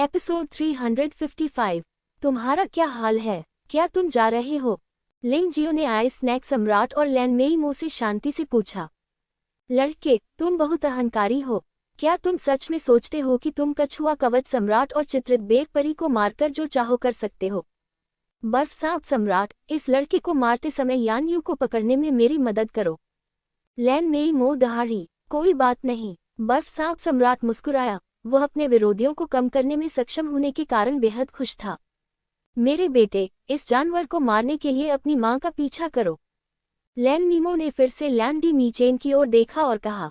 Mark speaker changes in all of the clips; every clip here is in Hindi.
Speaker 1: एपिसोड 355। तुम्हारा क्या हाल है? क्या तुम जा रहे हो? लिंग जियो ने आए स्नैक सम्राट और लैन मेई मो से शांति से पूछा। लड़के, तुम बहुत अहंकारी हो। क्या तुम सच में सोचते हो कि तुम कछुआ कवच सम्राट और चित्रित बेग परी को मारकर जो चाहो कर सकते हो? बर्फ सांप सम्राट, इस लड़के को मारते समय यान यू को पकड़ने में मेरी मदद करो। लैन मेई मो दहाड़ी। कोई बात नहीं। बर्फ सांप सम्राट मुस्कुराया। वह अपने विरोधियों को कम करने में सक्षम होने के कारण बेहद खुश था। मेरे बेटे, इस जानवर को मारने के लिए अपनी मां का पीछा करो। लैन मीमो ने फिर से लैन डी मीचेन की ओर देखा और कहा,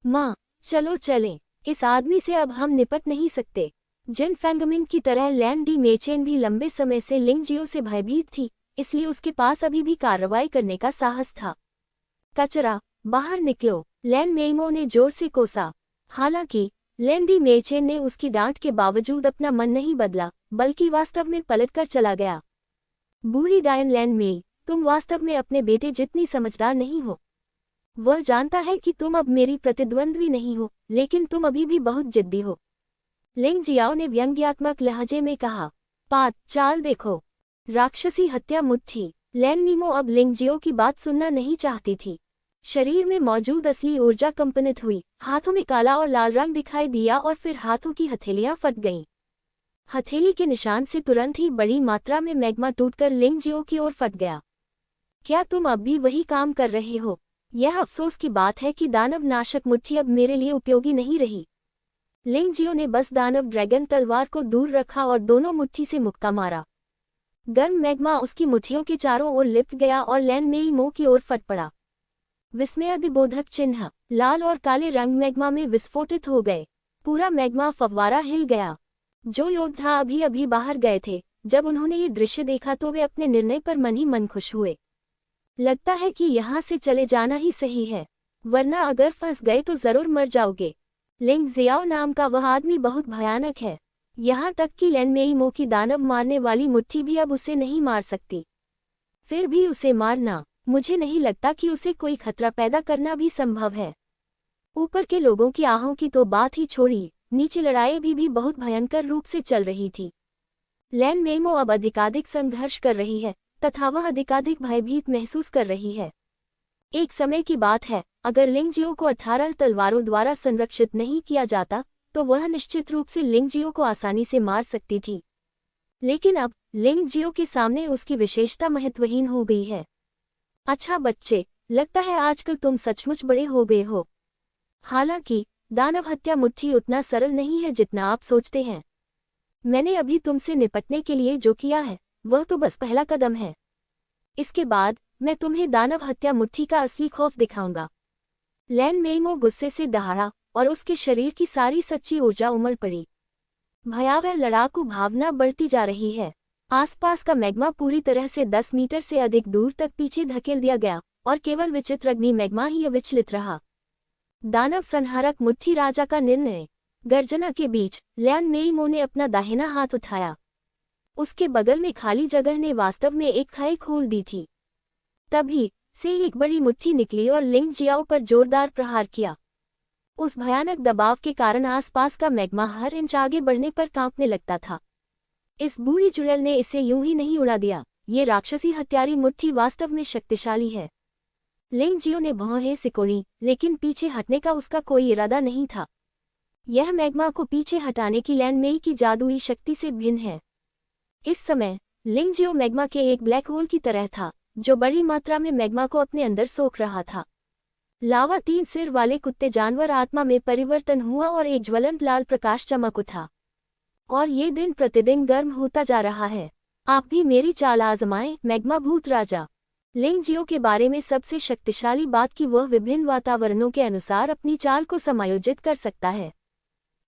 Speaker 1: मां, चलो चलें। इस आदमी से अब हम निपट नहीं सकते। जिन फैंगमिन की तरह लैन डी मेचेन भी लंबे समय से लिंग जियो से भयभीत थी, इसलिए उसके पास अभी भी कार्रवाई करने का साहस था। कचरा, बाहर निकलो, लैन मेइमो ने जोर से कोसा। हालांकि लैन डी मेचेन ने उसकी डांट के बावजूद अपना मन नहीं बदला, बल्कि वास्तव में पलटकर चला गया। बूढ़ी डायन लैन मेई, तुम वास्तव में अपने बेटे जितनी समझदार नहीं हो। वह जानता है कि तुम अब मेरी प्रतिद्वंद्वी नहीं हो, लेकिन तुम अभी भी बहुत जिद्दी हो। लिंग जियाओ ने व्यंग्यात्मक लहजे में कहा। पात, चाल देखो। राक्षसी हत्या मुट्ठी। लैन मीमो अब लिंग जियो की बात सुनना नहीं चाहती थी। शरीर में मौजूद असली ऊर्जा कंपनित हुई, हाथों में काला और लाल रंग दिखाई दिया और फिर हाथों की हथेलियां फट गईं। हथेली के निशान से तुरंत ही बड़ी मात्रा में मैग्मा टूटकर लिंग जियो की ओर फट गया। क्या तुम अब भी वही काम कर रहे हो? यह अफसोस की बात है कि दानव नाशक मुट्ठी अब मेरे लिए उपयोगी नहीं रही। लिंग जियो ने बस दानव ड्रैगन तलवार को दूर रखा और दोनों मुट्ठी से मुक्का मारा। गर्म मैग्मा उसकी मुट्ठियों के चारों ओर लिपट गया और लैन मेई मो की ओर फट पड़ा। विस्मयादिबोधक चिन्ह, लाल और काले रंग मैग्मा में विस्फोटित हो गए। पूरा मैग्मा फव्वारा हिल गया। जो योद्धा अभी अभी बाहर गए थे, जब उन्होंने ये दृश्य देखा तो वे अपने निर्णय पर मन ही मन खुश हुए। लगता है कि यहाँ से चले जाना ही सही है, वरना अगर फंस गए तो जरूर मर जाओगे। लिंग जियाओ नाम का वह आदमी बहुत भयानक है। यहाँ तक कि लैन मेई मो की दानव मारने वाली मुट्ठी भी अब उसे नहीं मार सकती। फिर भी उसे मारना, मुझे नहीं लगता कि उसे कोई खतरा पैदा करना भी संभव है। ऊपर के लोगों की आहों की तो बात ही छोड़ी, नीचे लड़ाई भी बहुत भयंकर रूप से चल रही थी। लैन मेई मो अब अधिकाधिक संघर्ष कर रही है तथा वह अधिकाधिक भयभीत महसूस कर रही है। एक समय की बात है, अगर लिंग जियो को 18 तलवारों द्वारा संरक्षित नहीं किया जाता तो वह निश्चित रूप से लिंग जियो को आसानी से मार सकती थी। लेकिन अब लिंग जियो के सामने उसकी विशेषता महत्वहीन हो गई है। अच्छा बच्चे, लगता है आजकल तुम सचमुच बड़े हो गए हो। हालांकि दानव हत्या मुट्ठी उतना सरल नहीं है जितना आप सोचते हैं। मैंने अभी तुमसे निपटने के लिए जो किया है, वह तो बस पहला कदम है। इसके बाद मैं तुम्हें दानव हत्या मुट्ठी का असली खौफ दिखाऊंगा। लैन मेई मो गुस्से से दहाड़ा और उसके शरीर की सारी सच्ची ऊर्जा उमड़ पड़ी। भयावह लड़ाकू भावना बढ़ती जा रही है। आसपास का मैग्मा पूरी तरह से 10 मीटर से अधिक दूर तक पीछे धकेल दिया गया और केवल विचित्र अग्नि मैग्मा ही अविचलित रहा। दानव संहारक मुट्ठी राजा का निर्णय। गर्जना के बीच लैन मेई मो ने अपना दाहिना हाथ उठाया। उसके बगल में खाली जगह ने वास्तव में एक खाई खोल दी थी। तभी से एक बड़ी मुट्ठी निकली और लिंग जियाओ पर जोरदार प्रहार किया। उस भयानक दबाव के कारण आसपास का मैग्मा हर इंच आगे बढ़ने पर कांपने लगता था। इस बूढ़ी चुड़ैल ने इसे यूं ही नहीं उड़ा दिया। ये राक्षसी हत्यारी मुट्ठी वास्तव में शक्तिशाली है। लिंग जियो ने भौहें सिकोड़ी, लेकिन पीछे हटने का उसका कोई इरादा नहीं था। यह मैग्मा को पीछे हटाने की लैन मेई की जादुई शक्ति से भिन्न है। इस समय लिंग जियो मैग्मा के एक ब्लैक होल की तरह था, जो बड़ी मात्रा में मैग्मा को अपने अंदर सोख रहा था। लावा 3 सिर वाले कुत्ते जानवर आत्मा में परिवर्तन हुआ और एक ज्वलंत लाल प्रकाश चमक उठा। और ये दिन प्रतिदिन गर्म होता जा रहा है। आप भी मेरी चाल आजमाएं, मैग्मा भूत राजा। लिंग जियो के बारे में सबसे शक्तिशाली बात कि वह विभिन्न वातावरणों के अनुसार अपनी चाल को समायोजित कर सकता है।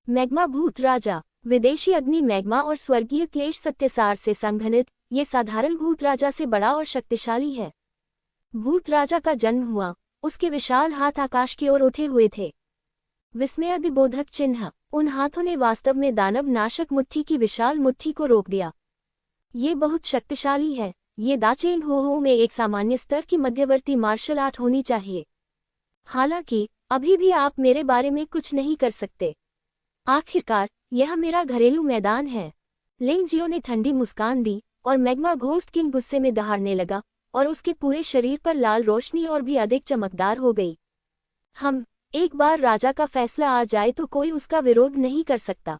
Speaker 1: मैग्मा भूत राजा, विदेशी अग्नि मैग्मा और स्वर्गीय क्लेश सत्यसार से संघनित, ये साधारण भूत राजा से बड़ा और शक्तिशाली है। भूत राजा का जन्म हुआ, उसके विशाल हाथ आकाश की ओर उठे हुए थे। विस्मयादिबोधक चिन्ह, उन हाथों ने वास्तव में दानव नाशक मुट्ठी की विशाल मुट्ठी को रोक दिया। ये बहुत शक्तिशाली है। ये दाचेन हो में एक सामान्य स्तर की मध्यवर्ती मार्शल आर्ट होनी चाहिए। हालांकि अभी भी आप मेरे बारे में कुछ नहीं कर सकते। आखिरकार यह मेरा घरेलू मैदान है। लिंग जियो ने ठंडी मुस्कान दी और मैग्मा घोस्ट किंग गुस्से में दहाड़ने लगा और उसके पूरे शरीर पर लाल रोशनी और भी अधिक चमकदार हो गई। एक बार राजा का फैसला आ जाए तो कोई उसका विरोध नहीं कर सकता।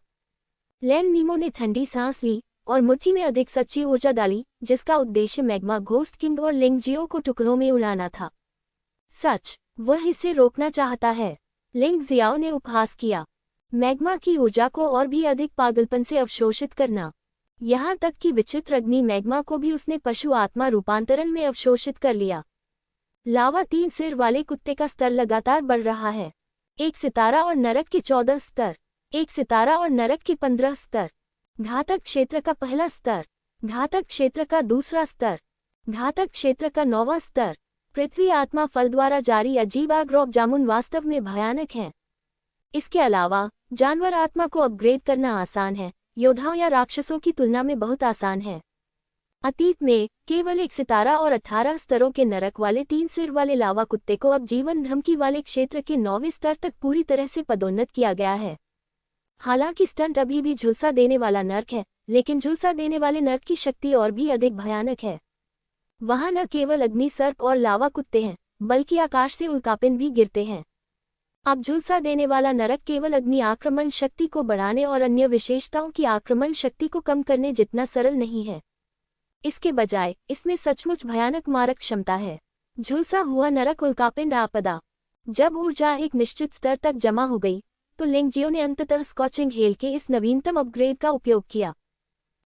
Speaker 1: लैन मीमो ने ठंडी सांस ली और मुट्ठी में अधिक सच्ची ऊर्जा डाली, जिसका उद्देश्य मैग्मा घोस्ट किंग और लिंग जियो को टुकड़ों में उड़ाना था। सच, वह इसे रोकना चाहता है, लिंग जियाओ ने उपहास किया। मैग्मा की ऊर्जा को और भी अधिक पागलपन से अवशोषित करना, यहाँ तक कि विचित्र अग्नि मैग्मा को भी उसने पशु आत्मा रूपांतरण में अवशोषित कर लिया। लावा 3 सिर वाले कुत्ते का स्तर लगातार बढ़ रहा है। एक सितारा और नरक के 14 स्तर, एक सितारा और नरक के 15 स्तर, घातक क्षेत्र का पहला स्तर, घातक क्षेत्र का दूसरा स्तर, घातक क्षेत्र का 9वां स्तर। पृथ्वी आत्मा फल द्वारा जारी अजीब आग रॉब जामुन वास्तव में भयानक है। इसके अलावा जानवर आत्मा को अपग्रेड करना आसान है, योद्धाओं या राक्षसों की तुलना में बहुत आसान है। अतीत में केवल एक सितारा और 18 स्तरों के नरक वाले 3 सिर वाले लावा कुत्ते को अब जीवन धमकी वाले क्षेत्र के 9वें स्तर तक पूरी तरह से पदोन्नत किया गया है। हालांकि स्टंट अभी भी झुलसा देने वाला नर्क है, लेकिन झुलसा देने वाले नर्क की शक्ति और भी अधिक भयानक है। वहां न केवल अग्नि सर्प और लावा कुत्ते हैं, बल्कि आकाश से उल्कापिंड भी गिरते हैं। अब झुलसा देने वाला नरक केवल अग्नि आक्रमण शक्ति को बढ़ाने और अन्य विशेषताओं की आक्रमण शक्ति को कम करने जितना सरल नहीं है। इसके बजाय इसमें सचमुच भयानक मारक क्षमता है। झुलसा हुआ नरक उल्कापिंड आपदा। जब ऊर्जा एक निश्चित स्तर तक जमा हो गई तो लिंग जियो ने अंततः स्कॉचिंग हेल के इस नवीनतम अपग्रेड का उपयोग किया।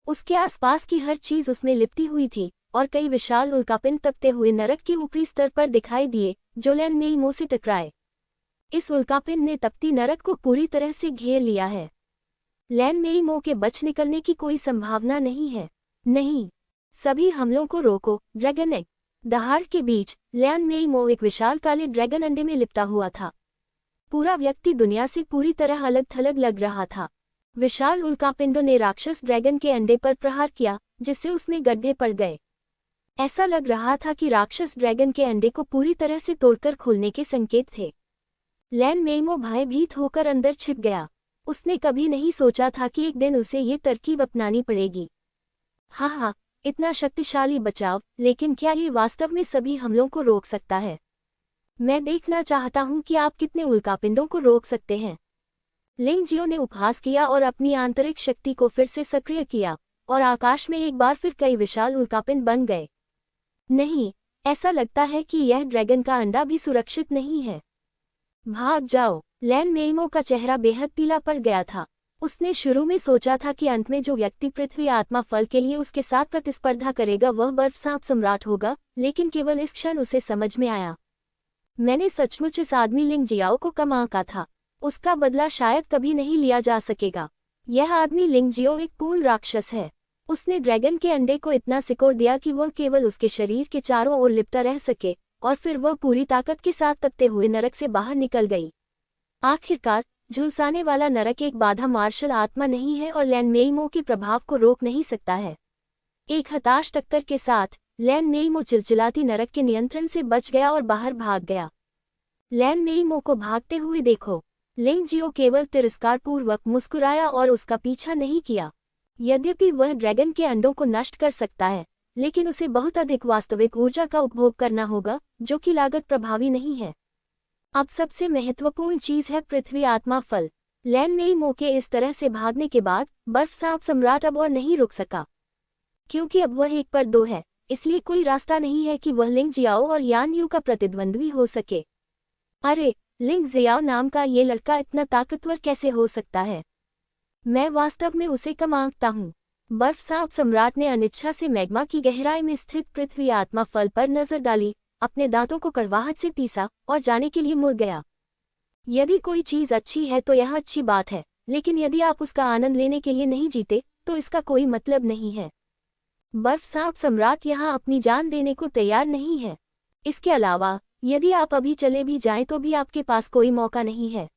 Speaker 1: उसके आसपास की हर चीज उसमें लिपटी हुई थी और कई विशाल उल्कापिंड तपते हुए नरक के ऊपरी स्तर पर दिखाई दिए, जो लैन मेइमो से टकराए। इस उल्कापिंड ने तपती नरक को पूरी तरह से घेर लिया है। लैन मेइमो के बच निकलने की कोई संभावना नहीं है। नहीं, सभी हमलों को रोको। Dragon egg. दहाड़ के बीच लैन मेइमो एक विशाल काले ड्रैगन अंडे में लिपटा हुआ था। पूरा व्यक्ति दुनिया से पूरी तरह अलग थलग लग रहा था। विशाल उल्कापिंडों ने राक्षस ड्रैगन के अंडे पर प्रहार किया, जिससे उसमें गड्ढे पड़ गए। ऐसा लग रहा था कि राक्षस ड्रैगन के अंडे को पूरी तरह से तोड़कर खोलने के संकेत थे। लैन मेइमो भयभीत होकर अंदर छिप गया। उसने कभी नहीं सोचा था कि एक दिन उसे ये तरकीब अपनानी पड़ेगी। हाँ, इतना शक्तिशाली बचाव, लेकिन क्या ये वास्तव में सभी हमलों को रोक सकता है? मैं देखना चाहता हूं कि आप कितने उल्कापिंडों को रोक सकते हैं। लिंग जियो ने उपहास किया और अपनी आंतरिक शक्ति को फिर से सक्रिय किया, और आकाश में एक बार फिर कई विशाल उल्कापिंड बन गए। नहीं, ऐसा लगता है कि यह ड्रैगन का अंडा भी सुरक्षित नहीं है। भाग जाओ। लैन मेइमो का चेहरा बेहद पीला पड़ गया था। उसने शुरू में सोचा था कि अंत में जो व्यक्ति पृथ्वी आत्मा फल के लिए उसके साथ प्रतिस्पर्धा करेगा वह बर्फ सांप सम्राट होगा, लेकिन केवल इस क्षण उसे समझ में आया, मैंने सचमुच इस आदमी लिंग जियाओ को कम आंका था। उसका बदला शायद कभी नहीं लिया जा सकेगा। यह आदमी लिंग जियो एक पूर्ण राक्षस है। उसने ड्रैगन के अंडे को इतना सिकोड़ दिया कि वह केवल उसके शरीर के चारों ओर लिपटा रह सके, और फिर वह पूरी ताकत के साथ तपते हुए नरक से बाहर निकल गई। आखिरकार झुलसाने वाला नरक एक बाधा मार्शल आत्मा नहीं है और लैन मेइमो के प्रभाव को रोक नहीं सकता है। एक हताश टक्कर के साथ लैन मेइमो चिलचिलाती नरक के नियंत्रण से बच गया और बाहर भाग गया। लैन मेइमो को भागते हुए देखो। लिंग जियो केवल तिरस्कारपूर्वक मुस्कुराया और उसका पीछा नहीं किया। यद्यपि वह ड्रैगन के अंडों को नष्ट कर सकता है, लेकिन उसे बहुत अधिक वास्तविक ऊर्जा का उपभोग करना होगा, जो कि लागत प्रभावी नहीं है। अब सबसे महत्वपूर्ण चीज है पृथ्वी आत्मा फल। लैन मेइमो के इस तरह से भागने के बाद बर्फ सांप सम्राट अब और नहीं रुक सका। क्योंकि अब वह 1 पर 2 है, इसलिए कोई रास्ता नहीं है कि वह लिंग जियाओ और यान यू का प्रतिद्वंद्वी हो सके। अरे, लिंग जियाओ नाम का ये लड़का इतना ताकतवर कैसे हो सकता है? मैं वास्तव में उसे कम आंकता हूँ। बर्फ सांप सम्राट ने अनिच्छा से मैग्मा की गहराई में स्थित पृथ्वी आत्मा फल पर नजर डाली, अपने दांतों को कड़वाहट से पीसा और जाने के लिए मुड़ गया। यदि कोई चीज अच्छी है तो यह अच्छी बात है, लेकिन यदि आप उसका आनंद लेने के लिए नहीं जीते तो इसका कोई मतलब नहीं है। बर्फ सांप सम्राट यहाँ अपनी जान देने को तैयार नहीं है। इसके अलावा यदि आप अभी चले भी जाएं तो भी आपके पास कोई मौका नहीं है।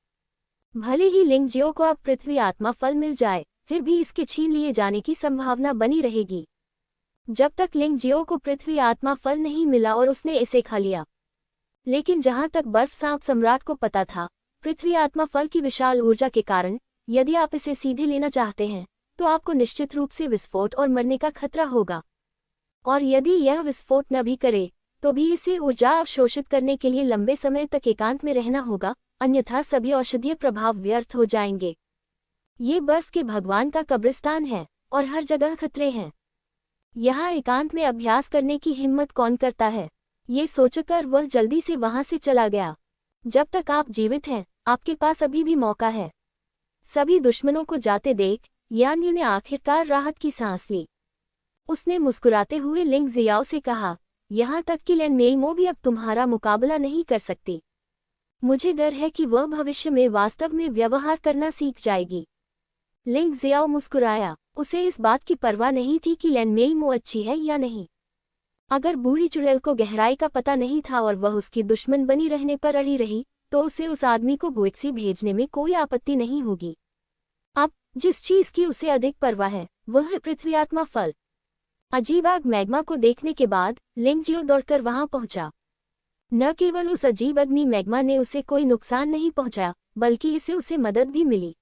Speaker 1: भले ही लिंग जियो को अब पृथ्वी आत्मा फल मिल जाए, फिर भी इसके छीन लिए जाने की संभावना बनी रहेगी। जब तक लिंग जियो को पृथ्वी आत्मा फल नहीं मिला और उसने इसे खा लिया। लेकिन जहां तक बर्फ सांप सम्राट को पता था, पृथ्वी आत्मा फल की विशाल ऊर्जा के कारण यदि आप इसे सीधे लेना चाहते हैं तो आपको निश्चित रूप से विस्फोट और मरने का खतरा होगा। और यदि यह विस्फोट न भी करे तो भी इसे ऊर्जा अवशोषित करने के लिए लंबे समय तक एकांत में रहना होगा, अन्यथा सभी औषधीय प्रभाव व्यर्थ हो जाएंगे। ये बर्फ के भगवान का कब्रिस्तान है और हर जगह खतरे हैं। यहाँ एकांत में अभ्यास करने की हिम्मत कौन करता है? ये सोचकर वह जल्दी से वहां से चला गया। जब तक आप जीवित हैं, आपके पास अभी भी मौका है। सभी दुश्मनों को जाते देख यान यू ने आखिरकार राहत की सांस ली। उसने मुस्कुराते हुए लिंग जियाओ से कहा, यहाँ तक कि लैन मेइमो भी अब तुम्हारा मुकाबला नहीं कर सकती। मुझे डर है कि वह भविष्य में वास्तव में व्यवहार करना सीख जाएगी। लिंग जियाओ मुस्कुराया। उसे इस बात की परवाह नहीं थी कि लैन मेइमो अच्छी है या नहीं। अगर बूढ़ी चुड़ैल को गहराई का पता नहीं था और वह उसकी दुश्मन बनी रहने पर अड़ी रही तो उसे उस आदमी को गुएक्सी भेजने में कोई आपत्ति नहीं होगी। अब जिस चीज की उसे अधिक परवाह है वह है पृथ्वी आत्मा फल। अजीब आग मैग्मा को देखने के बाद लिंग जियो दौड़कर वहां पहुंचा। न केवल उस अजीब अग्नि मैग्मा ने उसे कोई नुकसान नहीं पहुंचाया, बल्कि इसे उसे मदद भी मिली।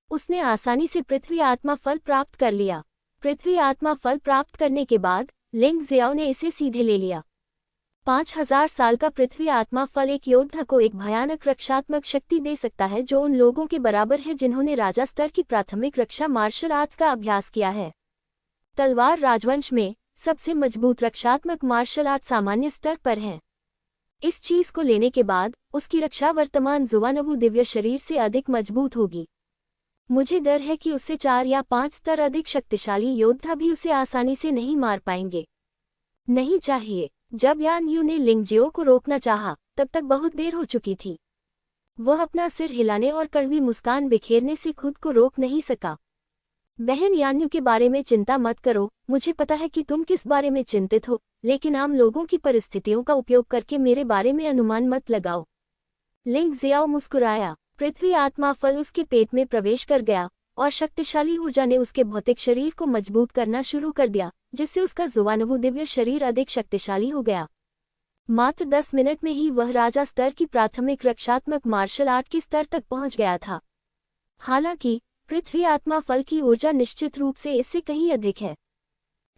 Speaker 1: उसने आसानी से पृथ्वी आत्मा फल प्राप्त कर लिया। पृथ्वी आत्मा फल प्राप्त करने के बाद लिंग जियाओ ने इसे सीधे ले लिया। 5000 साल का पृथ्वी आत्मा फल एक योद्धा को एक भयानक रक्षात्मक शक्ति दे सकता है जो उन लोगों के बराबर है जिन्होंने राजा स्तर की प्राथमिक रक्षा मार्शल आर्ट्स का अभ्यास किया है। तलवार राजवंश में सबसे मजबूत रक्षात्मक मार्शल आर्ट सामान्य स्तर पर है। इस चीज को लेने के बाद उसकी रक्षा वर्तमान जुवानवु दिव्य शरीर से अधिक मजबूत होगी। मुझे डर है कि उससे 4 या 5 स्तर अधिक शक्तिशाली योद्धा भी उसे आसानी से नहीं मार पाएंगे। नहीं चाहिए। जब यान यू ने लिंग जियो को रोकना चाहा, तब तक बहुत देर हो चुकी थी। वह अपना सिर हिलाने और कड़वी मुस्कान बिखेरने से खुद को रोक नहीं सका। बहन यान यू के बारे में चिंता मत करो, मुझे पता है कि तुम किस बारे में चिंतित हो, लेकिन आम लोगों की परिस्थितियों का उपयोग करके मेरे बारे में अनुमान मत लगाओ। लिंग जियाओ मुस्कुराया। पृथ्वी आत्मा फल उसके पेट में प्रवेश कर गया और शक्तिशाली ऊर्जा ने उसके भौतिक शरीर को मजबूत करना शुरू कर दिया, जिससे उसका जुवानवु दिव्य शरीर अधिक शक्तिशाली हो गया। मात्र 10 मिनट में ही वह राजा स्तर की प्राथमिक रक्षात्मक मार्शल आर्ट के स्तर तक पहुंच गया था। हालांकि पृथ्वी आत्मा फल की ऊर्जा निश्चित रूप से इससे कहीं अधिक है।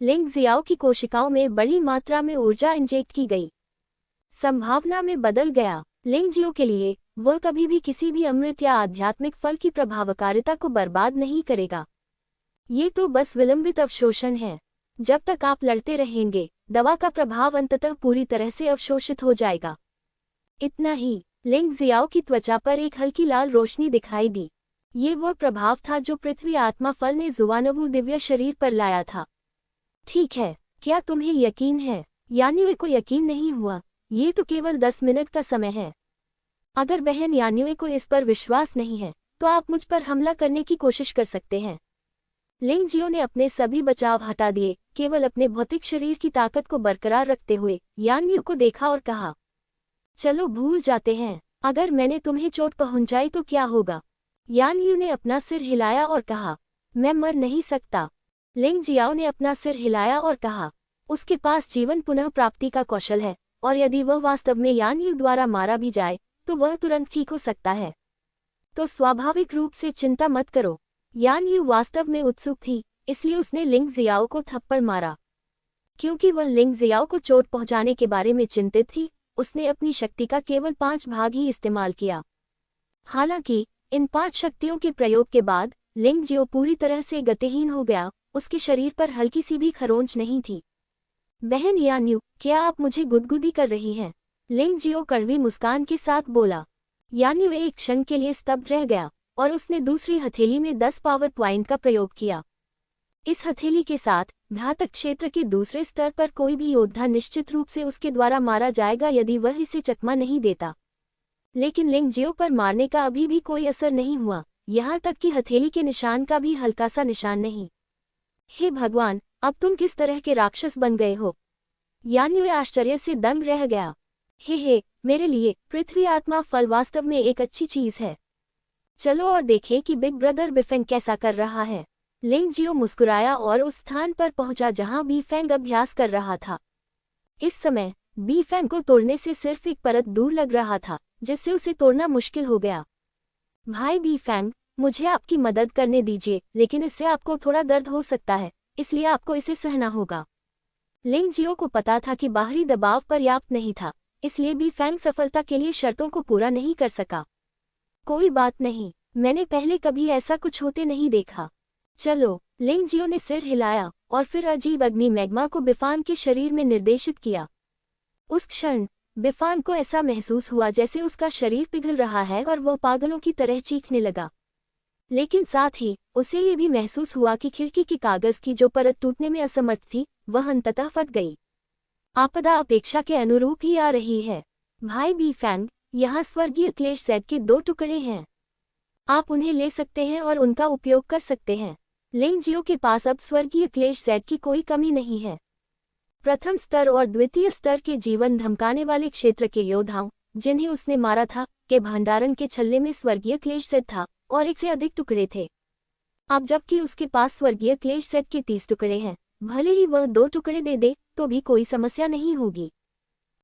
Speaker 1: लिंग जियाओ की कोशिकाओं में बड़ी मात्रा में ऊर्जा इंजेक्ट की गई। संभावना में बदल गया। लिंग जियो के लिए वह कभी भी किसी भी अमृत या आध्यात्मिक फल की प्रभावकारिता को बर्बाद नहीं करेगा। ये तो बस विलंबित अवशोषण है। जब तक आप लड़ते रहेंगे, दवा का प्रभाव अंततः पूरी तरह से अवशोषित हो जाएगा। इतना ही। लिंग जियाओ की त्वचा पर एक हल्की लाल रोशनी दिखाई दी। ये वह प्रभाव था जो पृथ्वी आत्मा फल ने जुवानवु दिव्य शरीर पर लाया था। ठीक है, क्या तुम्हें यकीन है? यान्युए को यकीन नहीं हुआ। ये तो केवल 10 मिनट का समय है। अगर बहन यान्युए को इस पर विश्वास नहीं है तो आप मुझ पर हमला करने की कोशिश कर सकते हैं। लिंग जियो ने अपने सभी बचाव हटा दिए, केवल अपने भौतिक शरीर की ताकत को बरकरार रखते हुए यान्यू को देखा और कहा, चलो भूल जाते हैं। अगर मैंने तुम्हें चोट पहुंचाई तो क्या होगा? यान्यू ने अपना सिर हिलाया और कहा, मैं मर नहीं सकता। लिंग जियाओ ने अपना सिर हिलाया और कहा, उसके पास जीवन पुनः प्राप्ति का कौशल है और यदि वह वास्तव में यान्यू द्वारा मारा भी जाए तो वह तुरंत ठीक हो सकता है। तो स्वाभाविक रूप से चिंता मत करो। यान्यू वास्तव में उत्सुक थी, इसलिए उसने लिंग जियाओ को थप्पड़ मारा। क्योंकि वह लिंग जियाओ को चोट पहुंचाने के बारे में चिंतित थी, उसने अपनी शक्ति का केवल 5 भाग ही इस्तेमाल किया। हालांकि इन 5 शक्तियों के प्रयोग के बाद लिंग जियो पूरी तरह से गतिहीन हो गया। उसके शरीर पर हल्की सी भी खरोंच नहीं थी। बहन यान्यू, क्या आप मुझे गुदगुदी कर रही हैं? लिंग जियो कड़वी मुस्कान के साथ बोला। यान्यू एक क्षण के लिए स्तब्ध रह गया और उसने दूसरी हथेली में 10 पावर पॉइंट का प्रयोग किया। इस हथेली के साथ घातक क्षेत्र के दूसरे स्तर पर कोई भी योद्धा निश्चित रूप से उसके द्वारा मारा जाएगा यदि वह इसे चकमा नहीं देता। लेकिन लिंग जियो पर मारने का अभी भी कोई असर नहीं हुआ, यहाँ तक कि हथेली के निशान का भी हल्का सा निशान नहीं। हे भगवान, अब तुम किस तरह के राक्षस बन गए हो? यान्यू आश्चर्य से दंग रह गया। हे, मेरे लिए पृथ्वी आत्मा फल वास्तव में एक अच्छी चीज है। चलो और देखें कि बिग ब्रदर बिफेंग कैसा कर रहा है। लिंग जियो मुस्कुराया और उस स्थान पर पहुंचा जहां बीफेंग अभ्यास कर रहा था। इस समय बीफेंग को तोड़ने से सिर्फ एक परत दूर लग रहा था, जिससे उसे तोड़ना मुश्किल हो गया। भाई बीफेंग, मुझे आपकी मदद करने दीजिए, लेकिन इससे आपको थोड़ा दर्द हो सकता है, इसलिए आपको इसे सहना होगा। लिंग जियो को पता था कि बाहरी दबाव पर्याप्त नहीं था, इसलिए बी फैंग सफलता के लिए शर्तों को पूरा नहीं कर सका। कोई बात नहीं, मैंने पहले कभी ऐसा कुछ होते नहीं देखा। चलो, लिंग जियो ने सिर हिलाया और फिर अजीब अग्नि मैग्मा को बिफान के शरीर में निर्देशित किया। उस क्षण बिफान को ऐसा महसूस हुआ जैसे उसका शरीर पिघल रहा है और वह पागलों की तरह चीखने लगा। लेकिन साथ ही उसे ये भी महसूस हुआ कि खिड़की की कागज की जो परत टूटने में असमर्थ थी, वह अंततः फट गई। आपदा अपेक्षा के अनुरूप ही आ रही है। भाई बी फैंग, यहाँ स्वर्गीय क्लेश सेट के 2 टुकड़े हैं। आप उन्हें ले सकते हैं और उनका उपयोग कर सकते हैं। लिंग जियो के पास अब स्वर्गीय क्लेश सेट की कोई कमी नहीं है। प्रथम स्तर और द्वितीय स्तर के जीवन धमकाने वाले क्षेत्र के योद्धाओं, जिन्हें उसने मारा था, के भंडारण के छल्ले में स्वर्गीय क्लेश सेट था और 1 से अधिक टुकड़े थे। अब जबकि उसके पास स्वर्गीय क्लेश सेट के 30 टुकड़े हैं, भले ही वह 2 टुकड़े दे दे तो भी कोई समस्या नहीं होगी।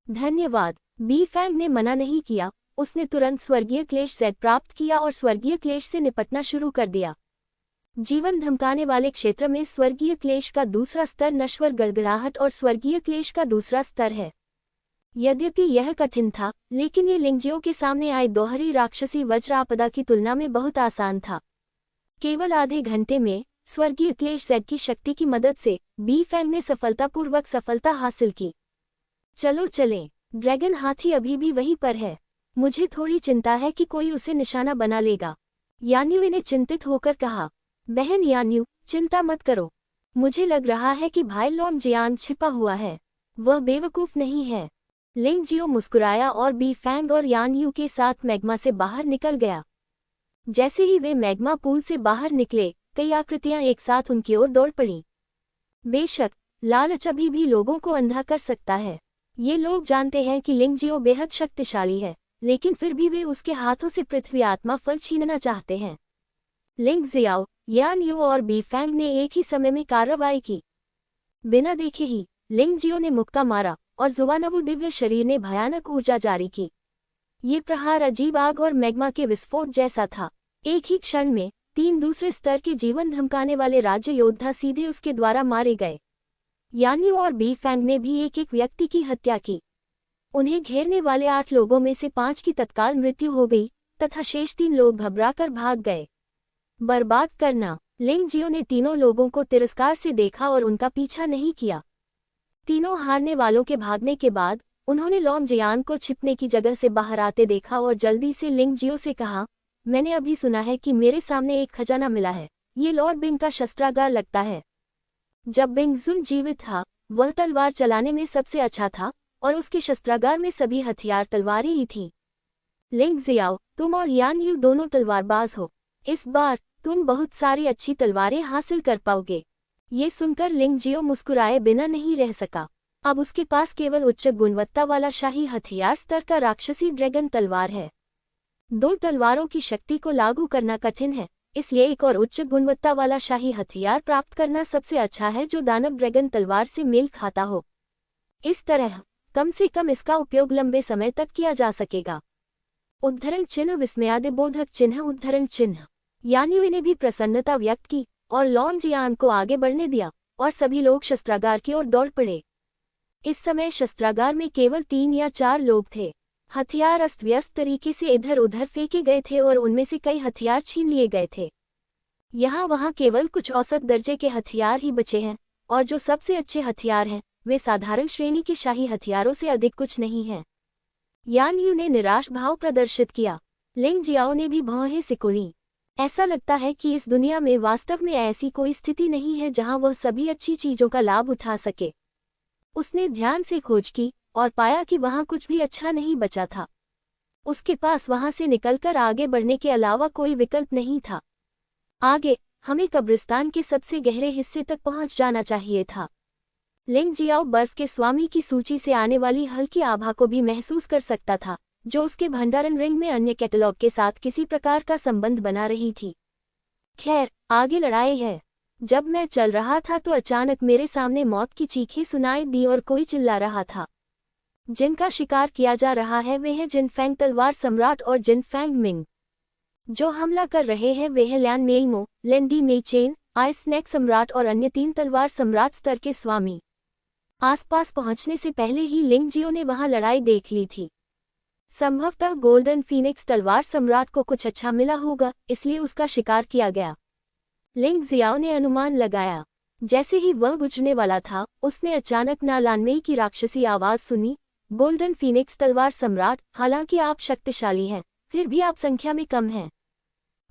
Speaker 1: धन्यवाद। बी फैंग ने मना नहीं किया, उसने तुरंत स्वर्गीय क्लेश सेट प्राप्त किया और स्वर्गीय क्लेश से निपटना शुरू कर दिया। जीवन धमकाने वाले क्षेत्र में स्वर्गीय क्लेश का दूसरा स्तर नश्वर गड़गड़ाहट और स्वर्गीय क्लेश का दूसरा स्तर है। यद्यपि यह कठिन था, लेकिन ये लिंगजियो के सामने आए दोहरी राक्षसी वज्र आपदा की तुलना में बहुत आसान था। केवल आधे घंटे में स्वर्गीय क्लेश सेट की शक्ति की मदद से बी फैंग ने सफलतापूर्वक सफलता हासिल की। चलो चलें, ड्रैगन हाथी अभी भी वहीं पर है। मुझे थोड़ी चिंता है कि कोई उसे निशाना बना लेगा। यान्यू ने चिंतित होकर कहा। बहन यान्यू, चिंता मत करो। मुझे लग रहा है कि भाई लॉन्ग जियान छिपा हुआ है। वह बेवकूफ नहीं है। लिंग जियो मुस्कुराया और बी फैंग और यान्यू के साथ मैग्मा से बाहर निकल गया। जैसे ही वे मैग्मा पूल से बाहर निकले, कई आकृतियां एक साथ उनकी ओर दौड़ पड़ीं। बेशक, लालच अभी भी लोगों को अंधा कर सकता है। ये लोग जानते हैं कि लिंग जियो बेहद शक्तिशाली है, लेकिन फिर भी वे उसके हाथों से पृथ्वी आत्मा फल छीनना चाहते हैं। लिंग जियाओ, यान्यू और बी फैंग ने एक ही समय में कार्रवाई की। बिना देखे ही लिंग जियो ने मुक्का मारा और जुवानवु दिव्य शरीर ने भयानक ऊर्जा जारी की। ये प्रहार अजीब आग और मैग्मा के विस्फोट जैसा था। एक ही क्षण में 3 दूसरे स्तर के जीवन धमकाने वाले राज्य योद्धा सीधे उसके द्वारा मारे गए। यान्यू और बी फैंग ने भी एक व्यक्ति की हत्या की। उन्हें घेरने वाले 8 लोगों में से 5 की तत्काल मृत्यु हो गई तथा शेष 3 लोग घबराकर भाग गए। बर्बाद करना। लिंग जियो ने तीनों लोगों को तिरस्कार से देखा और उनका पीछा नहीं किया। तीनों हारने वालों के भागने के बाद उन्होंने लॉन्ग जियान को छिपने की जगह से बाहर आते देखा और जल्दी से लिंग जियो से कहा, मैंने अभी सुना है कि मेरे सामने एक खजाना मिला है। ये लॉर्ड बिंग का शस्त्रागार लगता है। जब बिंग जुन जीवित था, वह तलवार चलाने में सबसे अच्छा था और उसके शस्त्रागार में सभी हथियार तलवारें ही थीं। लिंग जियाओ, तुम और यान्यू दोनों तलवारबाज हो। इस बार तुम बहुत सारी अच्छी तलवारें हासिल कर पाओगे। ये सुनकर लिंग जियो मुस्कुराए बिना नहीं रह सका। अब उसके पास केवल उच्च गुणवत्ता वाला शाही हथियार स्तर का राक्षसी ड्रैगन तलवार है। 2 तलवारों की शक्ति को लागू करना कठिन है, इसलिए एक और उच्च गुणवत्ता वाला शाही हथियार प्राप्त करना सबसे अच्छा है जो दानव ड्रैगन तलवार से मेल खाता हो। इस तरह कम से कम इसका उपयोग लंबे समय तक किया जा सकेगा। उद्धरण चिन्ह विस्मयादिबोधक चिन्ह उद्धरण चिन्ह। यान्यू ने भी प्रसन्नता व्यक्त की और लॉन्ग जियान को आगे बढ़ने दिया और सभी लोग शस्त्रागार की ओर दौड़ पड़े। इस समय शस्त्रागार में केवल 3 या 4 लोग थे। हथियार अस्त व्यस्त तरीके से इधर उधर फेंके गए थे और उनमें से कई हथियार छीन लिए गए थे। यहाँ वहाँ केवल कुछ औसत दर्जे के हथियार ही बचे हैं और जो सबसे अच्छे हथियार हैं वे साधारण श्रेणी के शाही हथियारों से अधिक कुछ नहीं हैं। यान्यू ने निराश भाव प्रदर्शित किया। लिंग जियाओ ने भी भौहें सिकुड़ी। ऐसा लगता है कि इस दुनिया में वास्तव में ऐसी कोई स्थिति नहीं है जहां वह सभी अच्छी चीजों का लाभ उठा सके। उसने ध्यान से खोज की और पाया कि वहां कुछ भी अच्छा नहीं बचा था। उसके पास वहां से निकलकर आगे बढ़ने के अलावा कोई विकल्प नहीं था। आगे हमें कब्रिस्तान के सबसे गहरे हिस्से तक पहुंच जाना चाहिए था। लिंग जियाओ बर्फ के स्वामी की सूची से आने वाली हल्की आभा को भी महसूस कर सकता था, जो उसके भंडारण रिंग में अन्य कैटलॉग के साथ किसी प्रकार का संबंध बना रही थी। खैर, आगे लड़ाई है। जब मैं चल रहा था तो अचानक मेरे सामने मौत की चीखें सुनाई दी और कोई चिल्ला रहा था। जिनका शिकार किया जा रहा है वे हैं जिन फैंग तलवार सम्राट और जिन फैंग मिंग। जो हमला कर रहे हैं वे हैं लैन मेइमो, लेन दी मेइचेन, आइस स्नैक सम्राट और अन्य 3 तलवार सम्राट स्तर के स्वामी। आसपास पहुंचने से पहले ही लिंग जियो ने वहां लड़ाई देख ली थी। संभवतः गोल्डन फीनिक्स तलवार सम्राट को कुछ अच्छा मिला होगा, इसलिए उसका शिकार किया गया। लिंग जियाओ ने अनुमान लगाया। जैसे ही वह गुजरने वाला था, उसने अचानक नालानमेई की राक्षसी आवाज सुनी। गोल्डन फीनिक्स तलवार सम्राट, हालांकि आप शक्तिशाली हैं, फिर भी आप संख्या में कम हैं।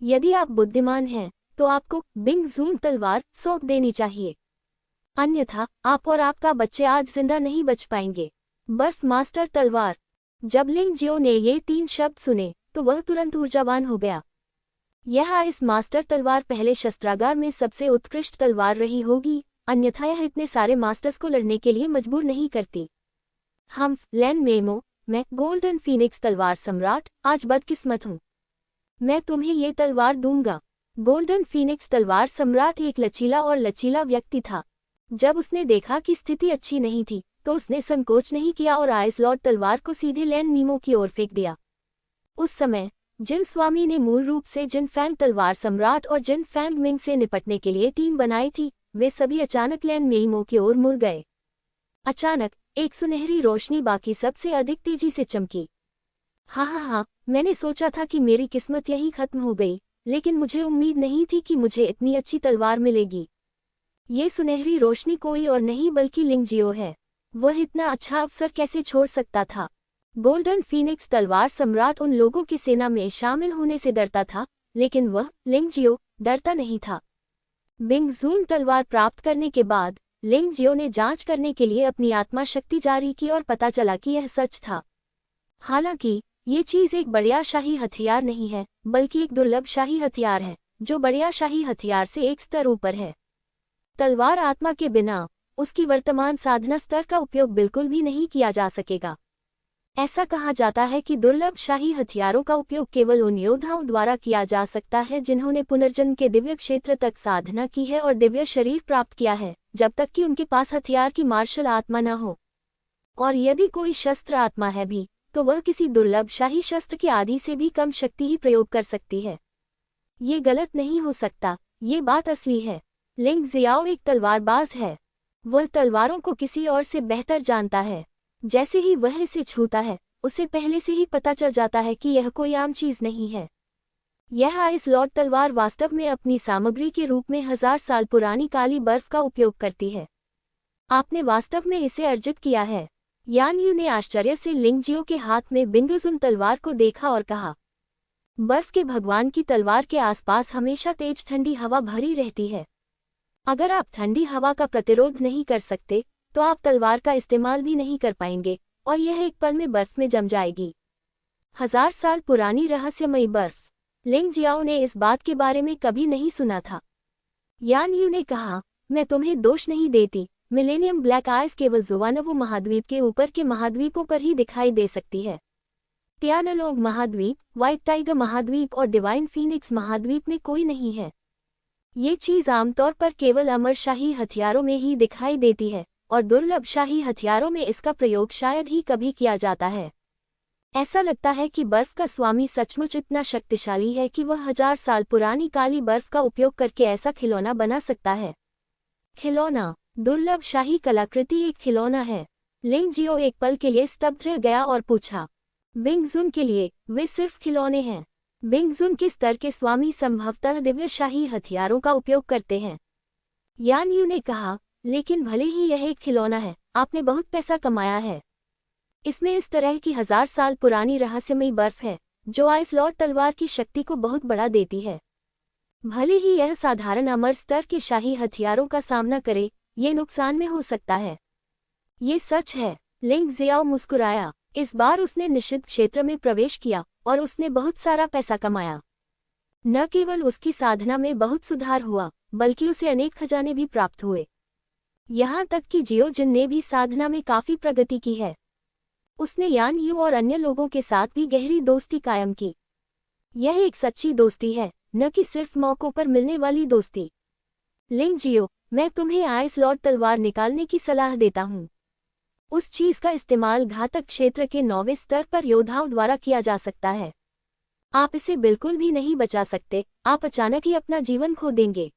Speaker 1: यदि आप बुद्धिमान हैं, तो आपको बिंग जून तलवार सौंप देनी चाहिए, अन्यथा आप और आपका बच्चे आज जिंदा नहीं बच पाएंगे। बर्फ मास्टर तलवार। जब लिंग जियो ने ये 3 शब्द सुने, तो वह तुरंत ऊर्जावान हो गया। यह आइस मास्टर तलवार पहले शस्त्रागार में सबसे उत्कृष्ट तलवार रही होगी, अन्यथा यह इतने सारे मास्टर्स को लड़ने के लिए मजबूर नहीं करती। हम लैन मेमो, मैं गोल्डन फीनिक्स तलवार सम्राट आज बदकिस्मत हूँ। मैं तुम्हें ये तलवार दूंगा। गोल्डन फीनिक्स तलवार सम्राट एक लचीला और लचीला व्यक्ति था। जब उसने देखा कि स्थिति अच्छी नहीं थी, तो उसने संकोच नहीं किया और आइस लॉर्ड तलवार को सीधे लैन मीमो की ओर फेंक दिया। उस समय जिन स्वामी ने मूल रूप से जिन फैंग तलवार सम्राट और जिन फैंग मिंग से निपटने के लिए टीम बनाई थी, वे सभी अचानक लैन मेइमो की ओर मुड़ गए। अचानक एक सुनहरी रोशनी बाकी सबसे अधिक तेजी से चमकी। हाँ, मैंने सोचा था कि मेरी किस्मत यहीं खत्म हो गई, लेकिन मुझे उम्मीद नहीं थी कि मुझे इतनी अच्छी तलवार मिलेगी। ये सुनहरी रोशनी कोई और नहीं बल्कि लिंग जियो है। वह इतना अच्छा अवसर कैसे छोड़ सकता था? गोल्डन फीनिक्स तलवार सम्राट उन लोगों की सेना में शामिल होने से डरता था, लेकिन वह लिंग जियो डरता नहीं था। बिंग जून तलवार प्राप्त करने के बाद लिंग जियो ने जांच करने के लिए अपनी आत्मा शक्ति जारी की और पता चला कि यह सच था। हालांकि ये चीज एक बढ़िया शाही हथियार नहीं है, बल्कि एक दुर्लभ शाही हथियार है, जो बढ़िया शाही हथियार से एक स्तर ऊपर है। तलवार आत्मा के बिना उसकी वर्तमान साधना स्तर का उपयोग बिल्कुल भी नहीं किया जा सकेगा। ऐसा कहा जाता है कि दुर्लभ शाही हथियारों का उपयोग केवल उन योद्धाओं द्वारा किया जा सकता है जिन्होंने पुनर्जन्म के दिव्य क्षेत्र तक साधना की है और दिव्य शरीर प्राप्त किया है, जब तक कि उनके पास हथियार की मार्शल आत्मा न हो। और यदि कोई शस्त्र आत्मा है भी, तो वह किसी दुर्लभ शाही शस्त्र के आदि से भी कम शक्ति ही प्रयोग कर सकती है। ये गलत नहीं हो सकता, ये बात असली है। लिंग जियाओ एक तलवारबाज है। वह तलवारों को किसी और से बेहतर जानता है। जैसे ही वह इसे छूता है, उसे पहले से ही पता चल जाता है कि यह कोई आम चीज नहीं है। यह आइस लॉर्ड तलवार वास्तव में अपनी सामग्री के रूप में 1000 साल पुरानी काली बर्फ का उपयोग करती है। आपने वास्तव में इसे अर्जित किया है। यान यू ने आश्चर्य से लिंग जियो के हाथ में बिंगजुन तलवार को देखा और कहा, बर्फ के भगवान की तलवार के आसपास हमेशा तेज ठंडी हवा भरी रहती है। अगर आप ठंडी हवा का प्रतिरोध नहीं कर सकते, तो आप तलवार का इस्तेमाल भी नहीं कर पाएंगे और यह एक पल में बर्फ में जम जाएगी। 1000 साल पुरानी रहस्यमयी बर्फ। लिंग जियाओ ने इस बात के बारे में कभी नहीं सुना था। यान यू ने कहा, मैं तुम्हें दोष नहीं देती। मिलेनियम ब्लैक आइस केवल जोवानवो महाद्वीप के ऊपर के महाद्वीपों पर ही दिखाई दे सकती है। तियानलोंग महाद्वीप, व्हाइट टाइगर महाद्वीप और डिवाइन फीनिक्स महाद्वीप में कोई नहीं है। ये चीज आमतौर पर केवल अमर शाही हथियारों में ही दिखाई देती है और दुर्लभ शाही हथियारों में इसका प्रयोग शायद ही कभी किया जाता है। ऐसा लगता है कि बर्फ का स्वामी सचमुच इतना शक्तिशाली है कि वह 1000 साल पुरानी काली बर्फ का उपयोग करके ऐसा खिलौना बना सकता है। खिलौना। दुर्लभ शाही कलाकृति एक खिलौना है। लिंग जियो एक पल के लिए स्तब्ध रह गया और पूछा, बिंगजुन के लिए वे सिर्फ खिलौने हैं। बिंगजुन के स्तर के स्वामी संभवतः दिव्य शाही हथियारों का उपयोग करते हैं। यान यू ने कहा, लेकिन भले ही यह एक खिलौना है, आपने बहुत पैसा कमाया है। इसमें इस तरह की 1000 साल पुरानी रहस्यमयी बर्फ है, जो आइस लॉर्ड तलवार की शक्ति को बहुत बढ़ा देती है। भले ही यह साधारण अमर स्तर के शाही हथियारों का सामना करे, ये नुकसान में हो सकता है। ये सच है। लिंग जियाओ मुस्कुराया। इस बार उसने निषिद्ध क्षेत्र में प्रवेश किया और उसने बहुत सारा पैसा कमाया। न केवल उसकी साधना में बहुत सुधार हुआ, बल्कि उसे अनेक खजाने भी प्राप्त हुए। यहाँ तक कि जियो जिन ने भी साधना में काफी प्रगति की है। उसने यान यू और अन्य लोगों के साथ भी गहरी दोस्ती कायम की। यह एक सच्ची दोस्ती है, न कि सिर्फ मौकों पर मिलने वाली दोस्ती। लिंग जियो, मैं तुम्हें आइस लॉर्ड तलवार निकालने की सलाह देता हूँ। उस चीज का इस्तेमाल घातक क्षेत्र के 9वें स्तर पर योद्धाओं द्वारा किया जा सकता है। आप इसे बिल्कुल भी नहीं बचा सकते, आप अचानक ही अपना जीवन खो देंगे।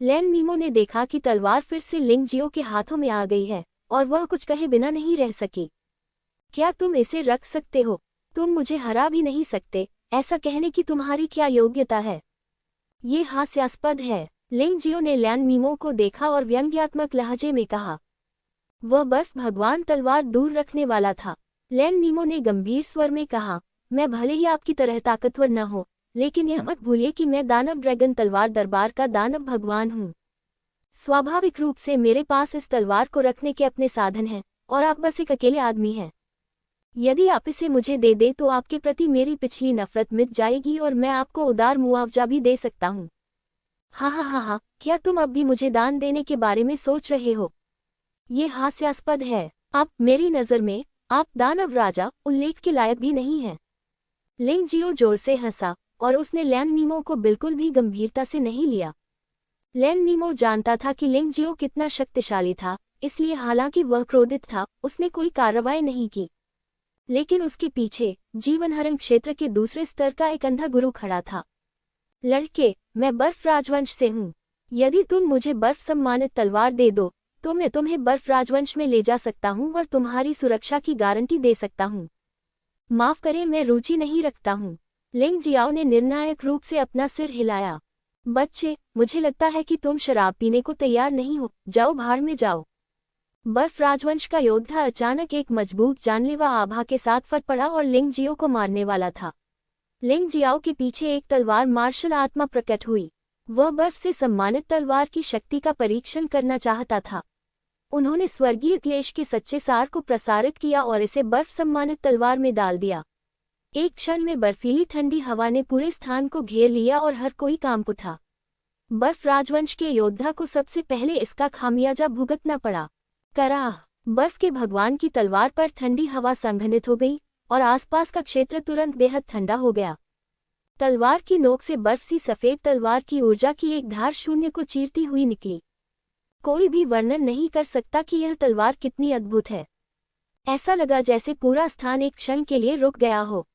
Speaker 1: लैन मीमो ने देखा कि तलवार फिर से लिंग जियो के हाथों में आ गई है और वह कुछ कहे बिना नहीं रह सकी। क्या तुम इसे रख सकते हो? तुम मुझे हरा भी नहीं सकते, ऐसा कहने की तुम्हारी क्या योग्यता है? ये हास्यास्पद है। लिंग जियो ने लैन मीमो को देखा और व्यंग्यात्मक लहजे में कहा। वह बर्फ भगवान तलवार दूर रखने वाला था। लैन मीमो ने गंभीर स्वर में कहा, मैं भले ही आपकी तरह ताकतवर न हो, लेकिन यह मत भूलिए कि मैं दानव ड्रैगन तलवार दरबार का दानव भगवान हूँ। स्वाभाविक रूप से मेरे पास इस तलवार को रखने के अपने साधन हैं, और आप बस एक अकेले आदमी हैं। यदि आप इसे मुझे दे दें तो आपके प्रति मेरी पिछली नफरत मिट जाएगी और मैं आपको उदार मुआवजा भी दे सकता हूँ। हा हा हा हा, क्या तुम अब भी मुझे दान देने के बारे में सोच रहे हो? ये हास्यास्पद है। आप, मेरी नज़र में, आप दानव राजा उल्लेख के लायक भी नहीं हैं। लिंग जियो जोर से हंसा और उसने लैन मीमो को बिल्कुल भी गंभीरता से नहीं लिया। लैन मीमो जानता था कि लिंग जियो कितना शक्तिशाली था, इसलिए हालांकि वह क्रोधित था, उसने कोई कार्रवाई नहीं की। लेकिन उसके पीछे जीवनहरण क्षेत्र के दूसरे स्तर का एक अंधा गुरु खड़ा था। लड़के, मैं बर्फ राजवंश से हूँ। यदि तुम मुझे बर्फ सम्मानित तलवार दे दो तो मैं तुम्हें बर्फ राजवंश में ले जा सकता हूँ और तुम्हारी सुरक्षा की गारंटी दे सकता हूँ। माफ करें, मैं रुचि नहीं रखता हूँ। लिंग जियाओ ने निर्णायक रूप से अपना सिर हिलाया। बच्चे, मुझे लगता है कि तुम शराब पीने को तैयार नहीं हो, जाओ भाड़ में जाओ। बर्फ राजवंश का योद्धा अचानक एक मजबूत जानलेवा आभा के साथ फट पड़ा और लिंग जियो को मारने वाला था। लिंग जियाओ के पीछे एक तलवार मार्शल आत्मा प्रकट हुई। वह बर्फ से सम्मानित तलवार की शक्ति का परीक्षण करना चाहता था। उन्होंने स्वर्गीय क्लेश के सच्चे सार को प्रसारित किया और इसे बर्फ सम्मानित तलवार में डाल दिया। एक क्षण में बर्फीली ठंडी हवा ने पूरे स्थान को घेर लिया और हर कोई कांप उठा। बर्फ राजवंश के योद्धा को सबसे पहले इसका खामियाजा भुगतना पड़ा। कराह! बर्फ के भगवान की तलवार पर ठंडी हवा संघनित हो गई और आसपास का क्षेत्र तुरंत बेहद ठंडा हो गया। तलवार की नोक से बर्फ सी सफेद तलवार की ऊर्जा की एक धार शून्य को चीरती हुई निकली। कोई भी वर्णन नहीं कर सकता कि यह तलवार कितनी अद्भुत है। ऐसा लगा जैसे पूरा स्थान एक क्षण के लिए रुक गया हो।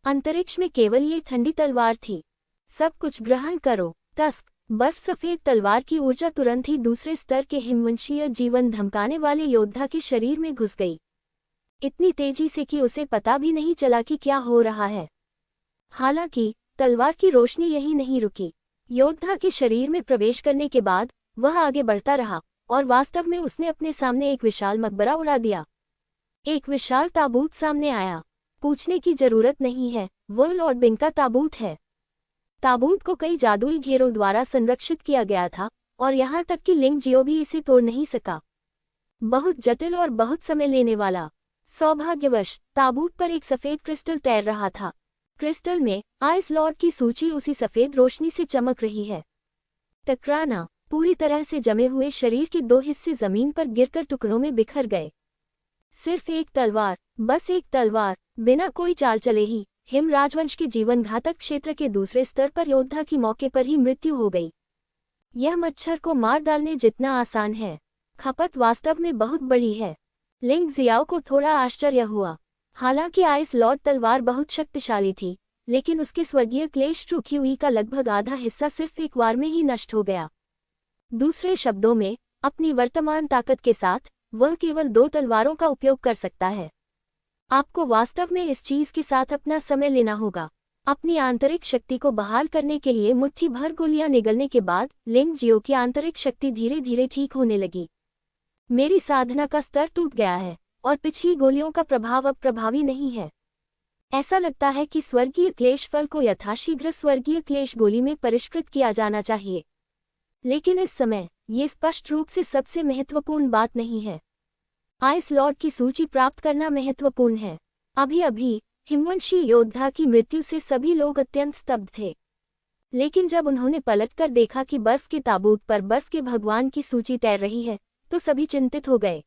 Speaker 1: अंतरिक्ष में केवल ये ठंडी तलवार थी। सब कुछ ग्रहण करो। तस्क! बर्फ सफेद तलवार की ऊर्जा तुरंत ही दूसरे स्तर के हिमवंशीय जीवन धमकाने वाले योद्धा के शरीर में घुस गई, इतनी तेजी से कि उसे पता भी नहीं चला कि क्या हो रहा है। हालांकि तलवार की रोशनी यहीं नहीं रुकी। योद्धा के शरीर में प्रवेश करने के बाद वह आगे बढ़ता रहा और वास्तव में उसने अपने सामने एक विशाल मकबरा उड़ा दिया। एक विशाल ताबूत सामने आया। पूछने की जरूरत नहीं है, वह लॉर्ड बिंग का ताबूत है। ताबूत को कई जादुई घेरों द्वारा संरक्षित किया गया था और यहाँ तक कि लिंग जियो भी इसे तोड़ नहीं सका। बहुत जटिल और बहुत समय लेने वाला। सौभाग्यवश ताबूत पर एक सफेद क्रिस्टल तैर रहा था। क्रिस्टल में आइस लॉर्ड की सूची उसी सफेद रोशनी से चमक रही है। टकराना! पूरी तरह से जमे हुए शरीर के दो हिस्से जमीन पर गिरकर टुकड़ों में बिखर गए। सिर्फ एक तलवार, बस एक तलवार, बिना कोई चाल चले ही हिम राजवंश के जीवन घातक क्षेत्र के दूसरे स्तर पर योद्धा की मौके पर ही मृत्यु हो गई। यह मच्छर को मार डालने जितना आसान है। खपत वास्तव में बहुत बड़ी है। लिंग जियाओ को थोड़ा आश्चर्य हुआ। हालांकि आइस लॉर्ड तलवार बहुत शक्तिशाली थी, लेकिन उसके स्वर्गीय क्लेश ट्रूक्यूई का लगभग आधा हिस्सा सिर्फ एक वार में ही नष्ट हो गया। दूसरे शब्दों में, अपनी वर्तमान ताकत के साथ वह केवल 2 तलवारों का उपयोग कर सकता है। आपको वास्तव में इस चीज के साथ अपना समय लेना होगा। अपनी आंतरिक शक्ति को बहाल करने के लिए मुट्ठी भर गोलियां निगलने के बाद लिंग जियो की आंतरिक शक्ति धीरे धीरे ठीक होने लगी। मेरी साधना का स्तर टूट गया है और पिछली गोलियों का प्रभाव अब प्रभावी नहीं है। ऐसा लगता है कि स्वर्गीय क्लेश फल को यथाशीघ्र स्वर्गीय क्लेश गोली में परिष्कृत किया जाना चाहिए। लेकिन इस समय ये स्पष्ट रूप से सबसे महत्वपूर्ण बात नहीं है। आइस लॉर्ड की सूची प्राप्त करना महत्वपूर्ण है। अभी अभी हिमवंशी योद्धा की मृत्यु से सभी लोग अत्यंत स्तब्ध थे। लेकिन जब उन्होंने पलटकर देखा कि बर्फ के ताबूत पर बर्फ के भगवान की सूची तैर रही है, तो सभी चिंतित हो गए।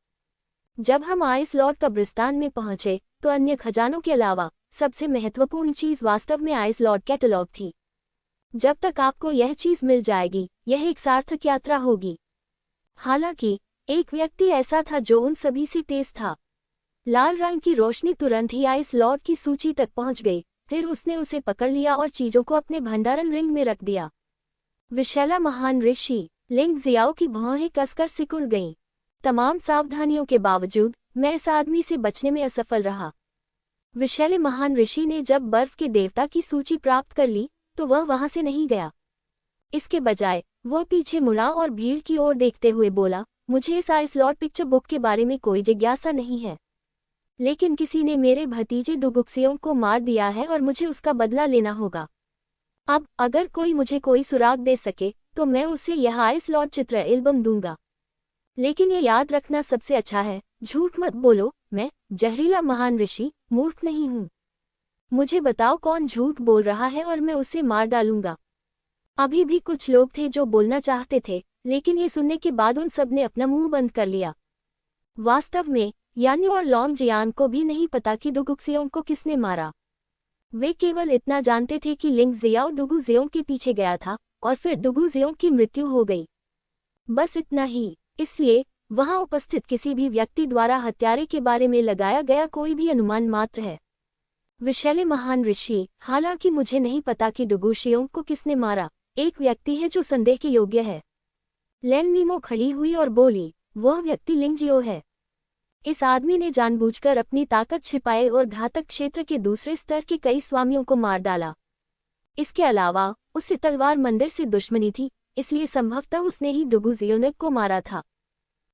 Speaker 1: जब हम आइस लॉर्ड कब्रिस्तान में पहुंचे तो अन्य खजानों के अलावा सबसे महत्वपूर्ण चीज वास्तव में आइस लॉर्ड कैटलॉग थी। जब तक आपको यह चीज मिल जाएगी, यह एक सार्थक यात्रा होगी। हालांकि एक व्यक्ति ऐसा था जो उन सभी से तेज था। लाल रंग की रोशनी तुरंत ही आइस लॉर्ड की सूची तक पहुंच गई फिर उसने उसे पकड़ लिया और चीजों को अपने भंडारण रिंग में रख दिया। विशैला महान ऋषि, लिंग जियाओ की भौहें कसकर सिकुड़ गईं। तमाम सावधानियों के बावजूद मैं इस आदमी से बचने में असफल रहा। विशैले महान ऋषि ने जब बर्फ के देवता की सूची प्राप्त कर ली तो वह वहां से नहीं गया। इसके बजाय वह पीछे मुड़ा और भीड़ की ओर देखते हुए बोला, मुझे इस आइस लॉर्ड पिक्चर बुक के बारे में कोई जिज्ञासा नहीं है, लेकिन किसी ने मेरे भतीजे डुगुक्सियों को मार दिया है और मुझे उसका बदला लेना होगा। अब अगर कोई मुझे सुराग दे सके तो मैं उसे यह आइस लॉर्ड चित्र एल्बम दूंगा। लेकिन ये याद रखना सबसे अच्छा है, झूठ मत बोलो, मैं जहरीला महान ऋषि मूर्ख नहीं हूँ। मुझे बताओ कौन झूठ बोल रहा है और मैं उसे मार डालूंगा। अभी भी कुछ लोग थे जो बोलना चाहते थे, लेकिन ये सुनने के बाद उन सब ने अपना मुंह बंद कर लिया। वास्तव में यानी और लॉन्ग जियान को भी नहीं पता कि डुगुक्सियों को किसने मारा। वे केवल इतना जानते थे कि लिंग जियाओ डुगुजियों के पीछे गया था और फिर डुगुजियों की मृत्यु हो गई। बस इतना ही। इसलिए वहां उपस्थित किसी भी व्यक्ति द्वारा हत्यारे के बारे में लगाया गया कोई भी अनुमान मात्र है। विशैले महान ऋषि, हालांकि मुझे नहीं पता कि डुगुशियों को किसने मारा, एक व्यक्ति है जो संदेह के योग्य है। लैन मीमो खड़ी हुई और बोली, वह व्यक्ति लिंगजियो है। इस आदमी ने जानबूझकर अपनी ताकत छिपाए और घातक क्षेत्र के दूसरे स्तर के कई स्वामियों को मार डाला। इसके अलावा उससे तलवार मंदिर से दुश्मनी थी, इसलिए संभवतः उसने ही डुगुजियों को मारा था।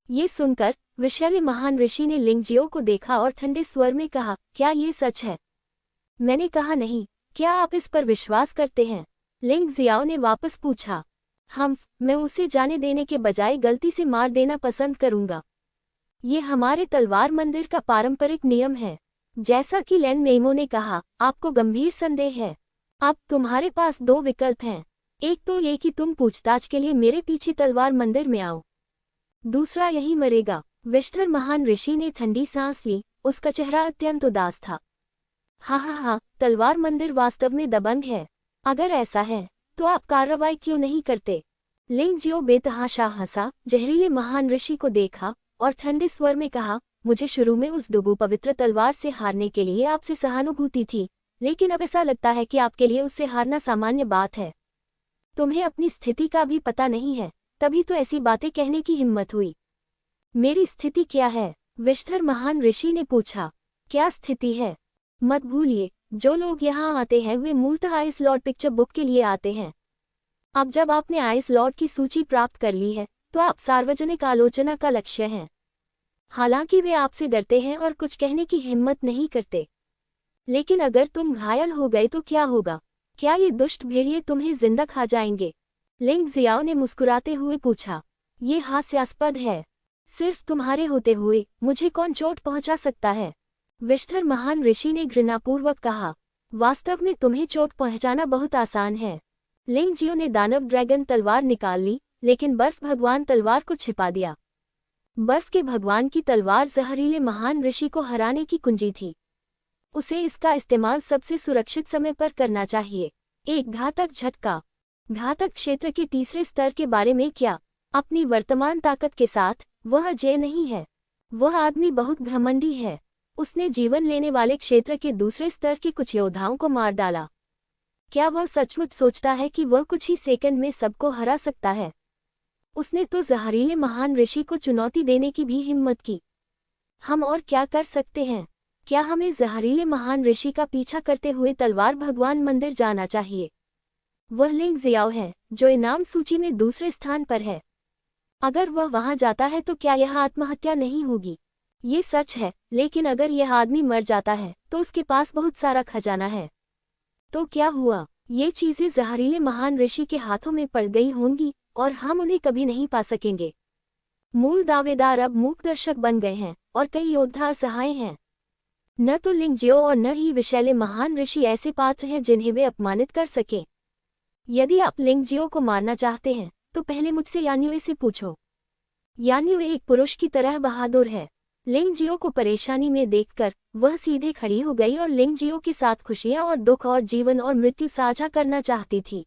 Speaker 1: ये सुनकर विशैले महान ऋषि ने लिंगजियो को देखा और ठंडे स्वर में कहा, क्या ये सच है? मैंने कहा नहीं। क्या आप इस पर विश्वास करते हैं? लिंग जियाओ ने वापस पूछा। मैं उसे जाने देने के बजाय गलती से मार देना पसंद करूंगा। ये हमारे तलवार मंदिर का पारंपरिक नियम है। जैसा कि लैन मेमो ने कहा, आपको गंभीर संदेह है। अब तुम्हारे पास दो विकल्प हैं, एक तो ये कि तुम पूछताछ के लिए मेरे पीछे तलवार मंदिर में आओ, दूसरा यही मरेगा। विष्ठर महान ऋषि ने ठंडी सांस ली, उसका चेहरा अत्यंत उदास था। हाँ, तलवार मंदिर वास्तव में दबंग है। अगर ऐसा है तो आप कार्रवाई क्यों नहीं करते? लिंगजियो बेतहाशा हंसा, जहरीले महान ऋषि को देखा और ठंडे स्वर में कहा, मुझे शुरू में उस डुगु पवित्र तलवार से हारने के लिए आपसे सहानुभूति थी, लेकिन अब ऐसा लगता है कि आपके लिए उससे हारना सामान्य बात है। तुम्हें अपनी स्थिति का भी पता नहीं है, तभी तो ऐसी बातें कहने की हिम्मत हुई। मेरी स्थिति क्या है? विष्ठर महान ऋषि ने पूछा। क्या स्थिति है? मत भूलिए, जो लोग यहाँ आते हैं वे मूलतः आइस लॉर्ड पिक्चर बुक के लिए आते हैं। अब जब आपने आइस लॉर्ड की सूची प्राप्त कर ली है तो आप सार्वजनिक आलोचना का लक्ष्य हैं। हालांकि वे आपसे डरते हैं और कुछ कहने की हिम्मत नहीं करते। लेकिन अगर तुम घायल हो गए तो क्या होगा? क्या ये दुष्ट भेड़िए तुम्हें जिंदा खा जाएंगे? लिंग जियाओ ने मुस्कुराते हुए पूछा। ये हास्यास्पद है। सिर्फ तुम्हारे होते हुए मुझे कौन चोट पहुंचा सकता है? विष्ठर महान ऋषि ने घृणापूर्वक कहा। वास्तव में तुम्हें चोट पहुंचाना बहुत आसान है। लिंगजियो ने दानव ड्रैगन तलवार निकाल ली, लेकिन बर्फ भगवान तलवार को छिपा दिया। बर्फ के भगवान की तलवार जहरीले महान ऋषि को हराने की कुंजी थी। उसे इसका इस्तेमाल सबसे सुरक्षित समय पर करना चाहिए। एक घातक झटका। घातक क्षेत्र के तीसरे स्तर के बारे में क्या? अपनी वर्तमान ताकत के साथ वह अजय नहीं है। वह आदमी बहुत घमंडी है। उसने जीवन लेने वाले क्षेत्र के दूसरे स्तर के कुछ योद्धाओं को मार डाला। क्या वह सचमुच सोचता है कि वह कुछ ही सेकंड में सबको हरा सकता है? उसने तो जहरीले महान ऋषि को चुनौती देने की भी हिम्मत की। हम और क्या कर सकते हैं? क्या हमें जहरीले महान ऋषि का पीछा करते हुए तलवार भगवान मंदिर जाना चाहिए? वह लिंग जियाओ है जो इनाम सूची में दूसरे स्थान पर है। अगर वह वहां जाता है तो क्या यह आत्महत्या नहीं होगी? ये सच है, लेकिन अगर यह आदमी मर जाता है तो उसके पास बहुत सारा खजाना है। तो क्या हुआ? ये चीजें जहरीले महान ऋषि के हाथों में पड़ गई होंगी और हम उन्हें कभी नहीं पा सकेंगे। मूल दावेदार अब मूक दर्शक बन गए हैं और कई योद्धा असहाय हैं। न तो लिंगजियो और न ही विशैले महान ऋषि ऐसे पात्र हैं जिन्हें वे अपमानित कर सकें। यदि आप लिंगजियो को मारना चाहते हैं तो पहले मुझसे यान्युए से पूछो। यान्युए एक पुरुष की तरह बहादुर है। लिंगजियो को परेशानी में देखकर वह सीधे खड़ी हो गई और लिंगजियो के साथ खुशियां और दुख और जीवन और मृत्यु साझा करना चाहती थी।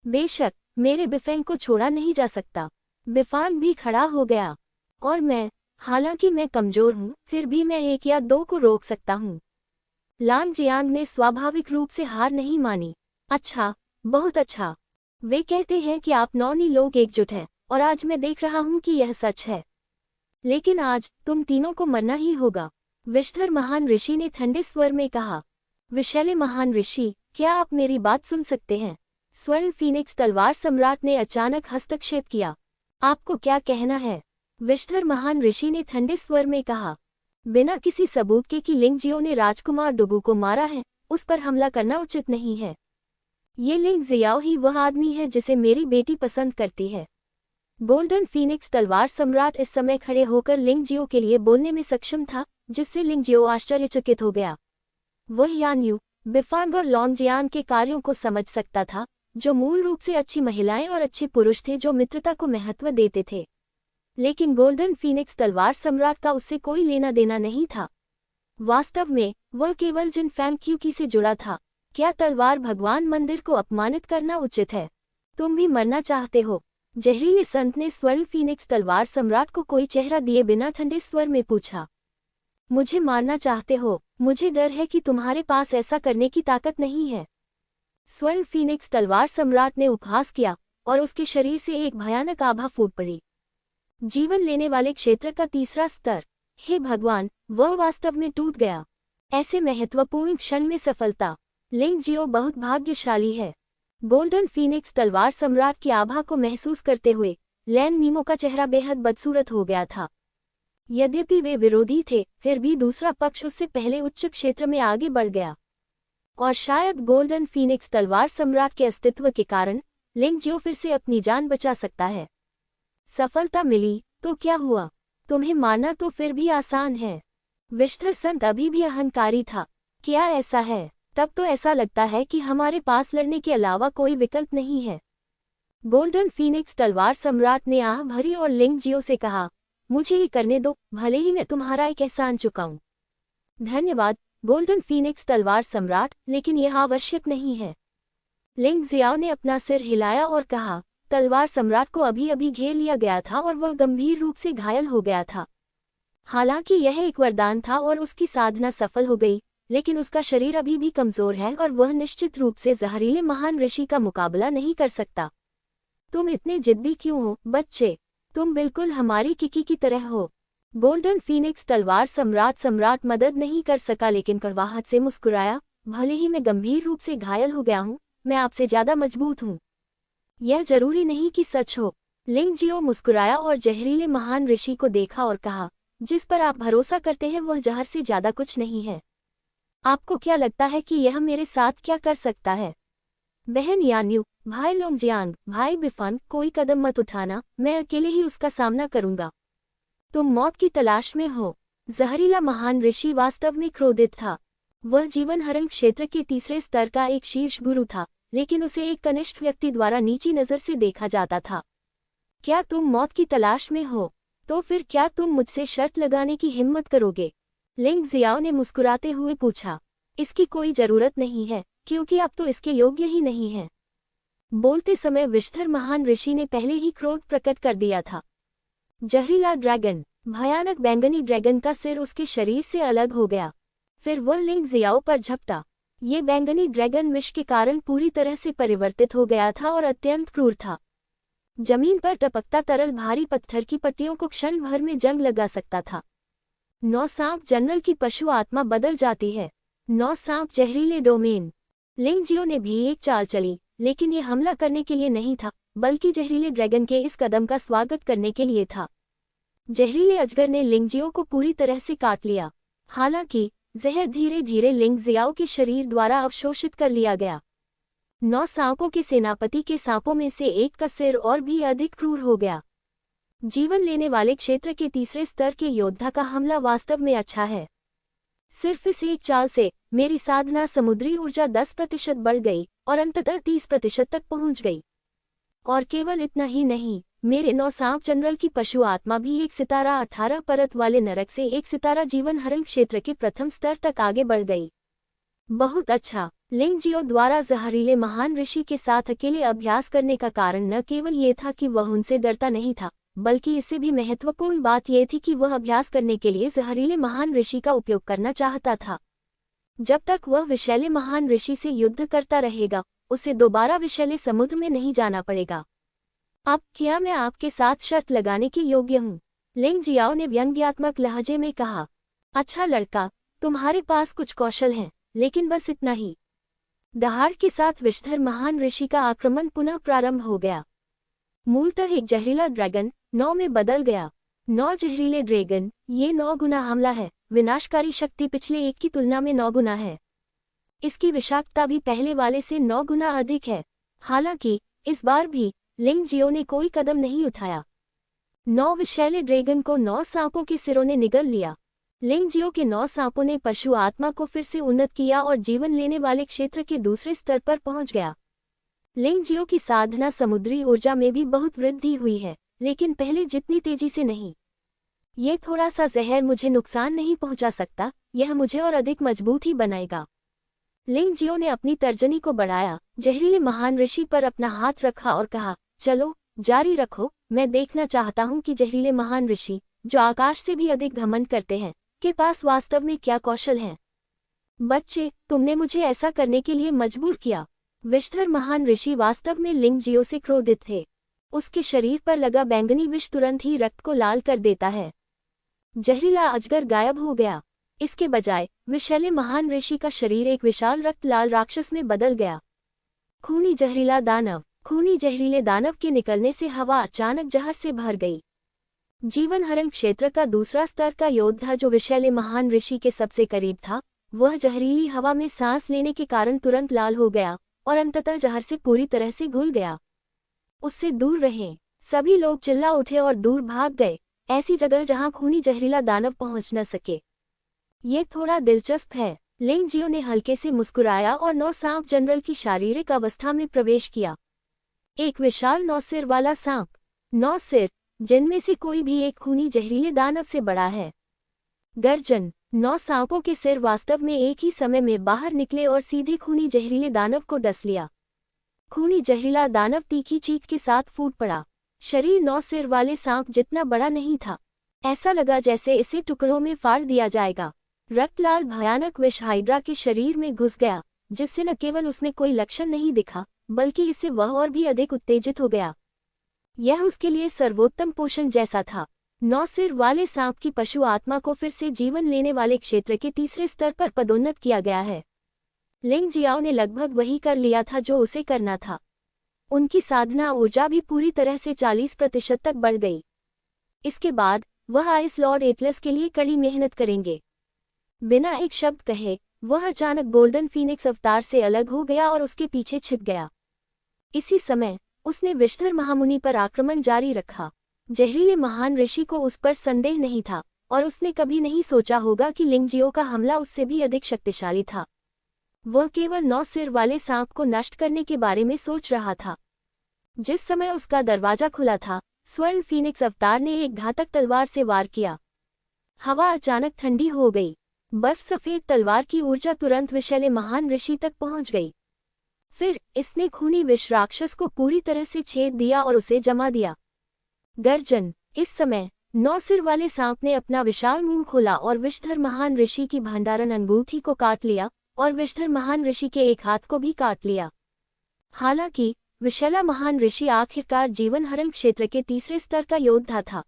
Speaker 1: बेशक मेरे बिफेंग को छोड़ा नहीं जा सकता। बिफांग भी खड़ा हो गया। और मैं, हालांकि मैं कमजोर हूं, फिर भी मैं एक या दो को रोक सकता हूं। लांग जियांग ने स्वाभाविक रूप से हार नहीं मानी। अच्छा, बहुत अच्छा। वे कहते हैं कि आप नौनी लोग एकजुट हैं, और आज मैं देख रहा हूं कि यह सच है। लेकिन आज तुम तीनों को मरना ही होगा, विष्ठर महान ऋषि ने ठंडे स्वर में कहा। विशैले महान ऋषि, क्या आप मेरी बात सुन सकते हैं? स्वर्ण फीनिक्स तलवार सम्राट ने अचानक हस्तक्षेप किया। आपको क्या कहना है? विष्ठर महान ऋषि ने ठंडे स्वर में कहा। बिना किसी सबूत के कि लिंग जियो ने राजकुमार डुगु को मारा है, उस पर हमला करना उचित नहीं है। ये लिंग जियाओ ही वह आदमी है जिसे मेरी बेटी पसंद करती है। गोल्डन फीनिक्स तलवार सम्राट इस समय खड़े होकर लिंग जियो के लिए बोलने में सक्षम था, जिससे लिंग जियो आश्चर्यचकित हो गया। वह यान्यू, बिफांग और लॉन्गजियान के कार्यों को समझ सकता था, जो मूल रूप से अच्छी महिलाएं और अच्छे पुरुष थे जो मित्रता को महत्व देते थे। लेकिन गोल्डन फीनिक्स तलवार सम्राट का उससे कोई लेना देना नहीं था। वास्तव में वह केवल जिन फैंक्यूकी से जुड़ा था। क्या तलवार भगवान मंदिर को अपमानित करना उचित है? तुम भी मरना चाहते हो? जहरीले संत ने स्वर्ण फीनिक्स तलवार सम्राट को कोई चेहरा दिए बिना ठंडे स्वर में पूछा। मुझे मारना चाहते हो? मुझे डर है कि तुम्हारे पास ऐसा करने की ताकत नहीं है। स्वर्ण फीनिक्स तलवार सम्राट ने उपहास किया, और उसके शरीर से एक भयानक आभा फूट पड़ी। जीवन लेने वाले क्षेत्र का तीसरा स्तर। हे भगवान, वह वास्तव में टूट गया। ऐसे महत्वपूर्ण क्षण में सफलता। लिंग जियो बहुत भाग्यशाली है। गोल्डन फीनिक्स तलवार सम्राट की आभा को महसूस करते हुए लैन मीमो का चेहरा बेहद बदसूरत हो गया था। यद्यपि वे विरोधी थे, फिर भी दूसरा पक्ष उससे पहले उच्च क्षेत्र में आगे बढ़ गया। और शायद गोल्डन फीनिक्स तलवार सम्राट के अस्तित्व के कारण लिंग जियो फिर से अपनी जान बचा सकता है। सफलता मिली तो क्या हुआ? तुम्हें मारना तो फिर भी आसान है। विष्ठर संत अभी भी अहंकारी था। क्या ऐसा है? तब तो ऐसा लगता है कि हमारे पास लड़ने के अलावा कोई विकल्प नहीं है। गोल्डन फीनिक्स तलवार सम्राट ने आह भरी और लिंग जियो से कहा, मुझे ये करने दो, भले ही मैं तुम्हारा एक एहसान चुकाऊं। धन्यवाद गोल्डन फीनिक्स तलवार सम्राट, लेकिन यह आवश्यक नहीं है। लिंग जियाओ ने अपना सिर हिलाया और कहा, तलवार सम्राट को अभी अभी घेर लिया गया था और वह गंभीर रूप से घायल हो गया था। हालांकि यह एक वरदान था और उसकी साधना सफल हो गई, लेकिन उसका शरीर अभी भी कमजोर है और वह निश्चित रूप से जहरीले महान ऋषि का मुकाबला नहीं कर सकता। तुम इतने जिद्दी क्यों हो, बच्चे? तुम बिल्कुल हमारी किकी की तरह हो। गोल्डन फीनिक्स तलवार सम्राट मदद नहीं कर सका, लेकिन कड़वाहट से मुस्कुराया, भले ही मैं गंभीर रूप से घायल हो गया हूँ, मैं आपसे ज्यादा मजबूत हूँ। यह जरूरी नहीं कि सच हो। लिंग जियो मुस्कुराया और जहरीले महान ऋषि को देखा और कहा, जिस पर आप भरोसा करते हैं वह जहर से ज्यादा कुछ नहीं है। आपको क्या लगता है कि यह मेरे साथ क्या कर सकता है? बहन यान्यू, भाई लोंगजियांग, भाई बिफान, कोई कदम मत उठाना, मैं अकेले ही उसका सामना करूंगा। तुम मौत की तलाश में हो। जहरीला महान ऋषि वास्तव में क्रोधित था। वह जीवन हरण क्षेत्र के तीसरे स्तर का एक शीर्ष गुरु था, लेकिन उसे एक कनिष्ठ व्यक्ति द्वारा नीची नजर से देखा जाता था। क्या तुम मौत की तलाश में हो? तो फिर क्या तुम मुझसे शर्त लगाने की हिम्मत करोगे? लिंग जियाओ ने मुस्कुराते हुए पूछा। इसकी कोई जरूरत नहीं है, क्योंकि आप तो इसके योग्य ही नहीं हैं। बोलते समय विष्ठर महान ऋषि ने पहले ही क्रोध प्रकट कर दिया था। जहरीला ड्रैगन, भयानक बैंगनी ड्रैगन का सिर उसके शरीर से अलग हो गया। फिर वह लिंग जियाओ पर झपटा। ये बैंगनी ड्रैगन विष के कारण पूरी तरह से परिवर्तित हो गया था और अत्यंत क्रूर था। जमीन पर टपकता तरल भारी पत्थर की पट्टियों को क्षण भर में जंग लगा सकता था। 9 सांप जनरल की पशु आत्मा बदल जाती है। 9 सांप जहरीले डोमेन। लिंग जियो ने भी एक चाल चली, लेकिन ये हमला करने के लिए नहीं था, बल्कि जहरीले ड्रैगन के इस कदम का स्वागत करने के लिए था। जहरीले अजगर ने लिंग जियो को पूरी तरह से काट लिया। हालांकि जहर धीरे धीरे लिंग जियाओ के शरीर द्वारा अवशोषित कर लिया गया। 9 सांपों के सेनापति के सांपों में से एक का सिर और भी अधिक क्रूर हो गया। जीवन लेने वाले क्षेत्र के तीसरे स्तर के योद्धा का हमला वास्तव में अच्छा है। सिर्फ इस एक चाल से मेरी साधना समुद्री ऊर्जा 10% बढ़ गई और अंततः 30% तक पहुंच गई। और केवल इतना ही नहीं, मेरे 9 सांप जनरल की पशु आत्मा भी एक सितारा 18 परत वाले नरक से एक सितारा जीवन हरण क्षेत्र के प्रथम स्तर तक आगे बढ़ गई। बहुत अच्छा। लिंग जियो द्वारा जहरीले महान ऋषि के साथ अकेले अभ्यास करने का कारण न केवल ये था कि वह उनसे डरता नहीं था, बल्कि इससे भी महत्वपूर्ण बात यह थी कि वह अभ्यास करने के लिए जहरीले महान ऋषि का उपयोग करना चाहता था। जब तक वह विषैले महान ऋषि से युद्ध करता रहेगा, उसे दोबारा विषैले समुद्र में नहीं जाना पड़ेगा। अब क्या मैं आपके साथ शर्त लगाने के योग्य हूँ? लिंग जियाओ ने व्यंग्यात्मक लहजे में कहा। अच्छा लड़का, तुम्हारे पास कुछ कौशल हैं, लेकिन बस इतना ही। दहाड़ के साथ विषधर महान ऋषि का आक्रमण पुनः प्रारंभ हो गया। मूलतः एक जहरीला ड्रैगन 9 में बदल गया। 9 जहरीले ड्रैगन, ये 9 गुना हमला है। विनाशकारी शक्ति पिछले एक की तुलना में 9 गुना है। इसकी विषाक्तता भी पहले वाले से 9 गुना अधिक है। हालांकि इस बार भी लिंग जियो ने कोई कदम नहीं उठाया। 9 विषैले ड्रैगन को 9 सांपों के सिरों ने निगल लिया। लिंग जियो के 9 सांपों ने पशु आत्मा को फिर से उन्नत किया और जीवन लेने वाले क्षेत्र के दूसरे स्तर पर पहुंच गया। लिंग जियो की साधना समुद्री ऊर्जा में भी बहुत वृद्धि हुई है, लेकिन पहले जितनी तेजी से नहीं। ये थोड़ा सा जहर मुझे नुकसान नहीं पहुंचा सकता, यह मुझे और अधिक मजबूत ही बनाएगा। लिंग जियो ने अपनी तर्जनी को बढ़ाया, जहरीले महान ऋषि पर अपना हाथ रखा और कहा, चलो जारी रखो। मैं देखना चाहता हूं कि जहरीले महान ऋषि, जो आकाश से भी अधिक घमंड करते हैं, के पास वास्तव में क्या कौशल हैं। बच्चे, तुमने मुझे ऐसा करने के लिए मजबूर किया। विषधर महान ऋषि वास्तव में लिंग जियो से क्रोधित थे। उसके शरीर पर लगा बैंगनी विष तुरंत ही रक्त को लाल कर देता है। जहरीला अजगर गायब हो गया। इसके बजाय विषैले महान ऋषि का शरीर एक विशाल रक्त लाल राक्षस में बदल गया। खूनी जहरीला दानव। खूनी जहरीले दानव के निकलने से हवा अचानक जहर से भर गई। जीवन हरण क्षेत्र का दूसरा स्तर का योद्धा जो विषैले महान ऋषि के सबसे करीब था, वह जहरीली हवा में सांस लेने के कारण तुरंत लाल हो गया और अंततः जहर से पूरी तरह से घुल गया। उससे दूर रहें। सभी लोग चिल्ला उठे और दूर भाग गए, ऐसी जगह जहां खूनी जहरीला दानव पहुंच न सके। ये थोड़ा दिलचस्प है। लिंग जियो ने हल्के से मुस्कुराया और 9 सांप जनरल की शारीरिक अवस्था में प्रवेश किया। एक विशाल 9 सिर वाला सांप। 9 सिर, जिनमें से कोई भी एक खूनी जहरीले दानव से बड़ा है। गर्जन। 9 सांपों के सिर वास्तव में एक ही समय में बाहर निकले और सीधे खूनी जहरीले दानव को डस लिया। खूनी जहरीला दानव तीखी चीख के साथ फूट पड़ा। शरीर 9 सिर वाले सांप जितना बड़ा नहीं था। ऐसा लगा जैसे इसे टुकड़ों में फाड़ दिया जाएगा। रक्तलाल भयानक विष हाइड्रा के शरीर में घुस गया, जिससे न केवल उसमें कोई लक्षण नहीं दिखा, बल्कि इससे वह और भी अधिक उत्तेजित हो गया। यह उसके लिए सर्वोत्तम पोषण जैसा था। 9 सिर वाले सांप की पशु आत्मा को फिर से जीवन लेने वाले क्षेत्र के तीसरे स्तर पर पदोन्नत किया गया है। लिंग जियाओ ने लगभग वही कर लिया था जो उसे करना था। उनकी साधना ऊर्जा भी पूरी तरह से 40% तक बढ़ गई। इसके बाद वह आइस लॉर्ड एटलस के लिए कड़ी मेहनत करेंगे। बिना एक शब्द कहे वह अचानक गोल्डन फीनिक्स अवतार से अलग हो गया और उसके पीछे छिप गया। इसी समय उसने विषधर महामुनि पर आक्रमण जारी रखा। जहरीले महान ऋषि को उस पर संदेह नहीं था और उसने कभी नहीं सोचा होगा कि लिंग जियो का हमला उससे भी अधिक शक्तिशाली था। वह केवल 9 सिर वाले सांप को नष्ट करने के बारे में सोच रहा था। जिस समय उसका दरवाजा खुला था, स्वर्ण फीनिक्स अवतार ने एक घातक तलवार से वार किया। हवा अचानक ठंडी हो गई। बर्फ सफेद तलवार की ऊर्जा तुरंत विषैले महान ऋषि तक पहुंच गई। फिर इसने खूनी विष राक्षस को पूरी तरह से छेद दिया और उसे जमा दिया। गर्जन। इस समय 9 सिर वाले सांप ने अपना विशाल मुंह खोला और विषधर महान ऋषि की भंडारण अंगूठी को काट लिया और विषधर महान ऋषि के एक हाथ को भी काट लिया। हालांकि विषैला महान ऋषि आखिरकार जीवन हरण क्षेत्र के तीसरे स्तर का योद्धा था।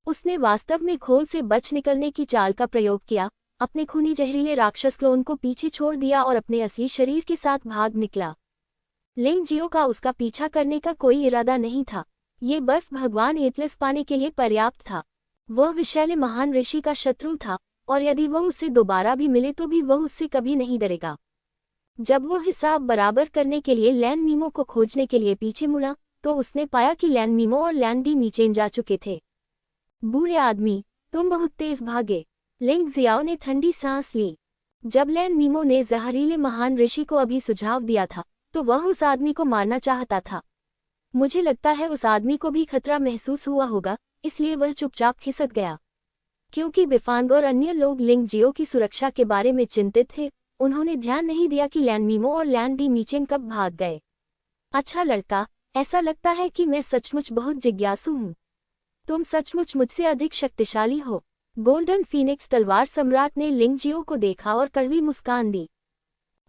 Speaker 1: उसने वास्तव में खोल से बच निकलने की चाल का प्रयोग किया, अपने खूनी जहरीले राक्षस क्लोन को पीछे छोड़ दिया और अपने असली शरीर के साथ भाग निकला। लिंग जियो का उसका पीछा करने का कोई इरादा नहीं था। ये बर्फ भगवान एटलस पाने के लिए पर्याप्त था। वह विषैले महान ऋषि का शत्रु था और यदि वह उसे दोबारा भी मिले तो भी वह उससे कभी नहीं डरेगा। जब वह हिसाब बराबर करने के लिए लैन मीमो को खोजने के लिए पीछे मुड़ा, तो उसने पाया कि लैन मीमो और लैन डी मीचेन जा चुके थे। बूढ़े आदमी, तुम बहुत तेज भागे। लिंग जियाओ ने ठंडी सांस ली। जब लैन मीमो ने जहरीले महान ऋषि को अभी सुझाव दिया था, तो वह उस आदमी को मारना चाहता था। मुझे लगता है उस आदमी को भी खतरा महसूस हुआ होगा, इसलिए वह चुपचाप खिसक गया। क्योंकि बिफांग और अन्य लोग लिंग जियो की सुरक्षा के बारे में चिंतित थे, उन्होंने ध्यान नहीं दिया कि लैन मीमो और लैन डी मीचेन कब भाग गए। अच्छा लड़का, ऐसा लगता है कि मैं सचमुच बहुत जिज्ञासु हूँ। तुम सचमुच मुझसे अधिक शक्तिशाली हो। गोल्डन फीनिक्स तलवार सम्राट ने लिंग जियो को देखा और कड़वी मुस्कान दी।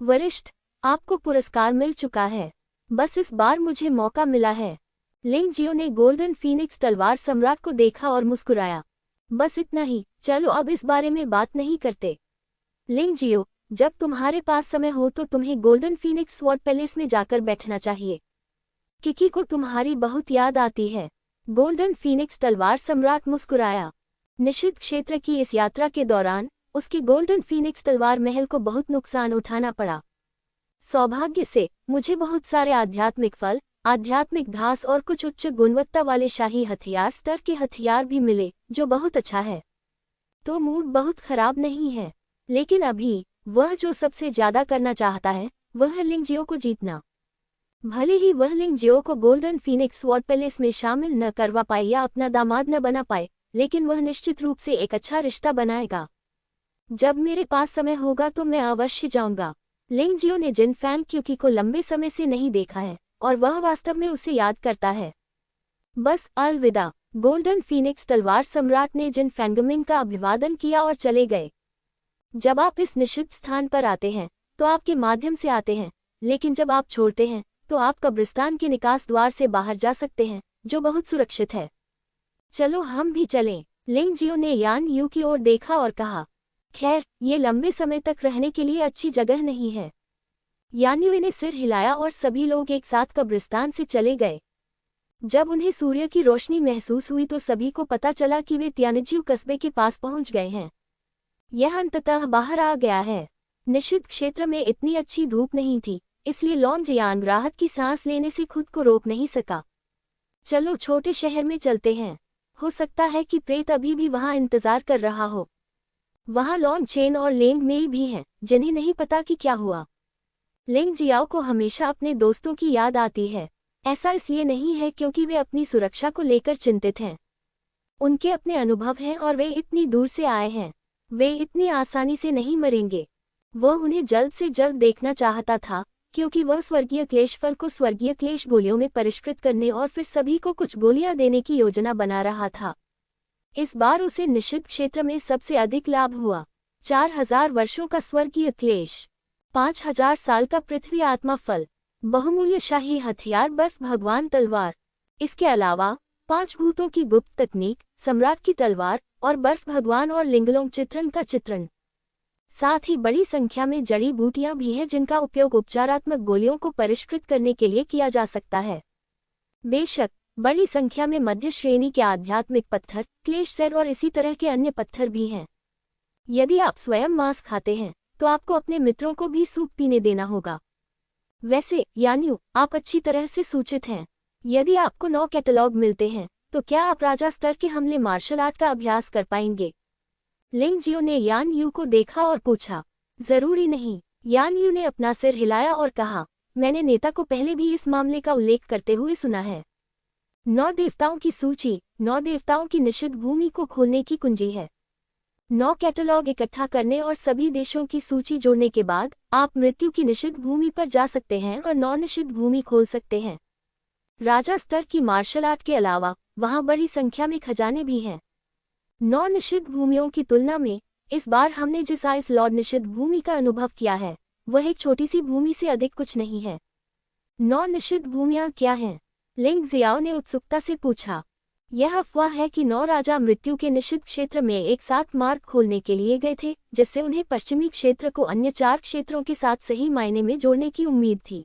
Speaker 1: वरिष्ठ, आपको पुरस्कार मिल चुका है, बस इस बार मुझे मौका मिला है। लिंग जियो ने गोल्डन फीनिक्स तलवार सम्राट को देखा और मुस्कुराया। बस इतना ही, चलो अब इस बारे में बात नहीं करते। लिंग जियो, जब तुम्हारे पास समय हो तो तुम्हें गोल्डन फीनिक्स स्वॉर्ड पैलेस में जाकर बैठना चाहिए। किकी को तुम्हारी बहुत याद आती है। गोल्डन फीनिक्स तलवार सम्राट मुस्कुराया। निषिद्ध क्षेत्र की इस यात्रा के दौरान उसके गोल्डन फीनिक्स तलवार महल को बहुत नुकसान उठाना पड़ा। सौभाग्य से मुझे बहुत सारे आध्यात्मिक फल, आध्यात्मिक घास और कुछ उच्च गुणवत्ता वाले शाही हथियार स्तर के हथियार भी मिले, जो बहुत अच्छा है। तो मूड बहुत खराब नहीं है, लेकिन अभी वह जो सबसे ज्यादा करना चाहता है वह है लिंग जियो को जीतना। भले ही वह लिंग जियो को गोल्डन फीनिक्स स्वॉर्ड पैलेस में शामिल न करवा पाए या अपना दामाद न बना पाए, लेकिन वह निश्चित रूप से एक अच्छा रिश्ता बनाएगा। जब मेरे पास समय होगा तो मैं अवश्य जाऊंगा। लिंग जियो ने जिन फैंग क्यूकी को लंबे समय से नहीं देखा है और वह वास्तव में उसे याद करता है। बस अलविदा। गोल्डन फीनिक्स तलवार सम्राट ने जिन फैंगमिंग का अभिवादन किया और चले गए। जब आप इस निषिद्ध स्थान पर आते हैं तो आपके माध्यम से आते हैं, लेकिन जब आप छोड़ते हैं तो आप कब्रिस्तान के निकास द्वार से बाहर जा सकते हैं, जो बहुत सुरक्षित है। चलो हम भी चलें। लिंग जियो ने यान यू की ओर देखा और कहा, खैर ये लंबे समय तक रहने के लिए अच्छी जगह नहीं है। यान यू ने सिर हिलाया और सभी लोग एक साथ कब्रिस्तान से चले गए। जब उन्हें सूर्य की रोशनी महसूस हुई तो सभी को पता चला कि वे त्यानज्यू कस्बे के पास पहुंच गए हैं। यह अंततः बाहर आ गया है। निषिद्ध क्षेत्र में इतनी अच्छी धूप नहीं थी, इसलिए लॉन्ग जियान राहत की सांस लेने से खुद को रोक नहीं सका। चलो छोटे शहर में चलते हैं, हो सकता है कि प्रेत अभी भी वहां इंतजार कर रहा हो। वहां लॉन्ग चेन और लेंग मेई भी हैं, जिन्हें नहीं पता कि क्या हुआ। लिंग जियाओ को हमेशा अपने दोस्तों की याद आती है। ऐसा इसलिए नहीं है क्योंकि वे अपनी सुरक्षा को लेकर चिंतित हैं। उनके अपने अनुभव हैं और वे इतनी दूर से आए हैं। वे इतनी आसानी से नहीं मरेंगे। वह उन्हें जल्द से जल्द देखना चाहता था, क्योंकि वह स्वर्गीय क्लेश फल को स्वर्गीय क्लेश गोलियों में परिष्कृत करने और फिर सभी को कुछ गोलियां देने की योजना बना रहा था। इस बार उसे निषिद्ध क्षेत्र में सबसे अधिक लाभ हुआ। 4000 वर्षों का स्वर्गीय क्लेश, 5000 साल का पृथ्वी आत्मा फल, बहुमूल्य शाही हथियार बर्फ भगवान तलवार। इसके अलावा 5 भूतों की गुप्त तकनीक, सम्राट की तलवार और बर्फ भगवान और लिंगलोंग चित्रण का चित्रण। साथ ही बड़ी संख्या में जड़ी बूटियां भी हैं जिनका उपयोग उपचारात्मक गोलियों को परिष्कृत करने के लिए किया जा सकता है। बेशक बड़ी संख्या में मध्य श्रेणी के आध्यात्मिक पत्थर, क्लेश सेर और इसी तरह के अन्य पत्थर भी हैं। यदि आप स्वयं मांस खाते हैं तो आपको अपने मित्रों को भी सूप पीने देना होगा। वैसे यान्यू, आप अच्छी तरह से सूचित हैं। यदि आपको 9 कैटलॉग मिलते हैं तो क्या आप राजा स्तर के हमले मार्शल आर्ट का अभ्यास कर पाएंगे? लिंग जियो ने यान यू को देखा और पूछा। जरूरी नहीं। यान यू ने अपना सिर हिलाया और कहा, मैंने नेता को पहले भी इस मामले का उल्लेख करते हुए सुना है। 9 देवताओं की सूची 9 देवताओं की निषिद्ध भूमि को खोलने की कुंजी है। 9 कैटलॉग इकट्ठा करने और सभी देशों की सूची जोड़ने के बाद आप मृत्यु की निषिद्ध भूमि पर जा सकते हैं और 9 निषिद्ध भूमि खोल सकते हैं। राजा स्तर की मार्शल आर्ट के अलावा वहां बड़ी संख्या में खजाने भी हैं। 9 निषिद्ध भूमियों की तुलना में इस बार हमने जिस आइस लॉर्ड निषिद्ध भूमि का अनुभव किया है वह एक छोटी सी भूमि से अधिक कुछ नहीं है। 9 निषिद्ध भूमियां क्या हैं? लिंग जियाओ ने उत्सुकता से पूछा। यह अफवाह है कि 9 राजा मृत्यु के निषिद्ध क्षेत्र में एक साथ मार्ग खोलने के लिए गए थे, जिससे उन्हें पश्चिमी क्षेत्र को अन्य 4 क्षेत्रों के साथ सही मायने में जोड़ने की उम्मीद थी।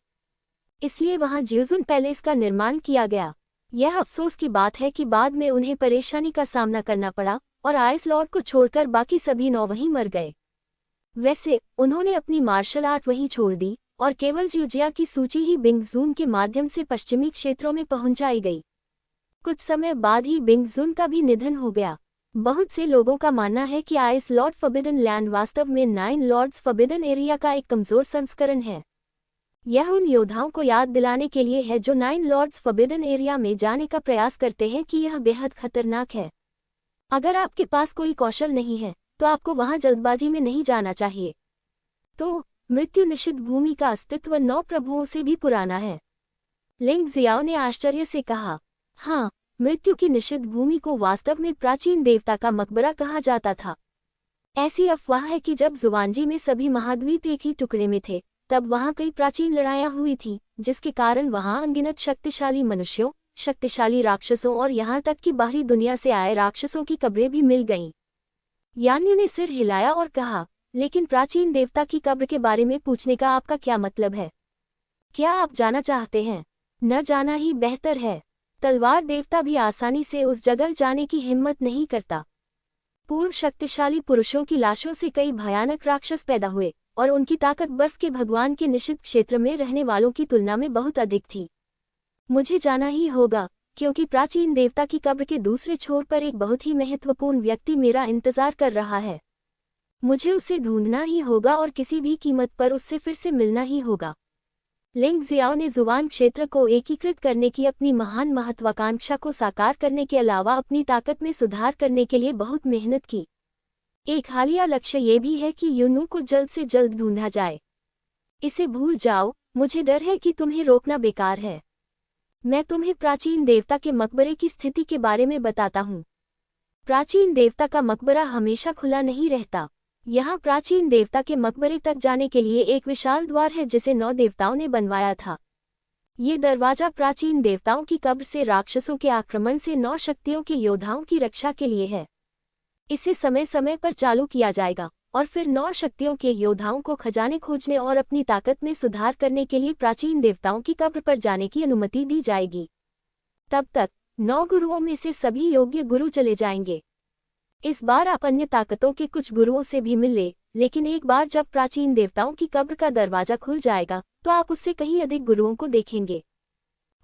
Speaker 1: इसलिए वहां जियोजुन पैलेस का निर्माण किया गया। यह अफसोस की बात है कि बाद में उन्हें परेशानी का सामना करना पड़ा और आइस लॉर्ड को छोड़कर बाकी सभी 9 वहीं मर गए। वैसे उन्होंने अपनी मार्शल आर्ट वहीं छोड़ दी और केवल जियोजिया की सूची ही बिंगजून के माध्यम से पश्चिमी क्षेत्रों में पहुंचाई गई। कुछ समय बाद ही बिंगजून का भी निधन हो गया। बहुत से लोगों का मानना है कि आइस लॉर्ड फॉरबिडन लैंड वास्तव में 9 लॉर्ड्स फॉरबिडन एरिया का एक कमजोर संस्करण है। यह उन योद्धाओं को याद दिलाने के लिए है जो 9 लॉर्ड्स फॉरबिडन एरिया में जाने का प्रयास करते हैं कि यह बेहद खतरनाक है। अगर आपके पास कोई कौशल नहीं है तो आपको वहां जल्दबाजी में नहीं जाना चाहिए। तो मृत्यु निषिद्ध भूमि का अस्तित्व 9 प्रभुओं से भी पुराना है। लिंग जियाओ ने आश्चर्य से कहा, हाँ, मृत्यु की निषिद्ध भूमि को वास्तव में प्राचीन देवता का मकबरा कहा जाता था। ऐसी अफवाह है कि जब जुवानजी में सभी महाद्वीप एक ही टुकड़े में थे, तब वहां कई प्राचीन लड़ाइयां हुई थी, जिसके कारण वहां अनगिनत शक्तिशाली मनुष्यों, शक्तिशाली राक्षसों और यहाँ तक कि बाहरी दुनिया से आए राक्षसों की कब्रें भी मिल गईं। यान्यू ने सिर हिलाया और कहा, लेकिन प्राचीन देवता की कब्र के बारे में पूछने का आपका क्या मतलब है? क्या आप जाना चाहते हैं? न जाना ही बेहतर है। तलवार देवता भी आसानी से उस जगह जाने की हिम्मत नहीं करता। पूर्व शक्तिशाली पुरुषों की लाशों से कई भयानक राक्षस पैदा हुए और उनकी ताकत बर्फ के भगवान के निषिद्ध क्षेत्र में रहने वालों की तुलना में बहुत अधिक थी। मुझे जाना ही होगा, क्योंकि प्राचीन देवता की कब्र के दूसरे छोर पर एक बहुत ही महत्वपूर्ण व्यक्ति मेरा इंतजार कर रहा है। मुझे उसे ढूंढना ही होगा और किसी भी कीमत पर उससे फिर से मिलना ही होगा। लिंग जियाओ ने जुवान क्षेत्र को एकीकृत करने की अपनी महान महत्वाकांक्षा को साकार करने के अलावा अपनी ताकत में सुधार करने के लिए बहुत मेहनत की। एक हालिया लक्ष्य ये भी है कि यूनू को जल्द से जल्द ढूंढा जाए। इसे भूल जाओ, मुझे डर है कि तुम्हें रोकना बेकार है। मैं तुम्हें प्राचीन देवता के मकबरे की स्थिति के बारे में बताता हूँ। प्राचीन देवता का मकबरा हमेशा खुला नहीं रहता। यहाँ प्राचीन देवता के मकबरे तक जाने के लिए एक विशाल द्वार है जिसे 9 देवताओं ने बनवाया था। ये दरवाजा प्राचीन देवताओं की कब्र से राक्षसों के आक्रमण से 9 शक्तियों के योद्धाओं की रक्षा के लिए है। इसे समय समय पर चालू किया जाएगा और फिर 9 शक्तियों के योद्धाओं को खजाने खोजने और अपनी ताकत में सुधार करने के लिए प्राचीन देवताओं की कब्र पर जाने की अनुमति दी जाएगी। तब तक 9 गुरुओं में से सभी योग्य गुरु चले जाएंगे। इस बार आप अन्य ताकतों के कुछ गुरुओं से भी मिले, लेकिन एक बार जब प्राचीन देवताओं की कब्र का दरवाजा खुल जाएगा तो आप उससे कहीं अधिक गुरुओं को देखेंगे,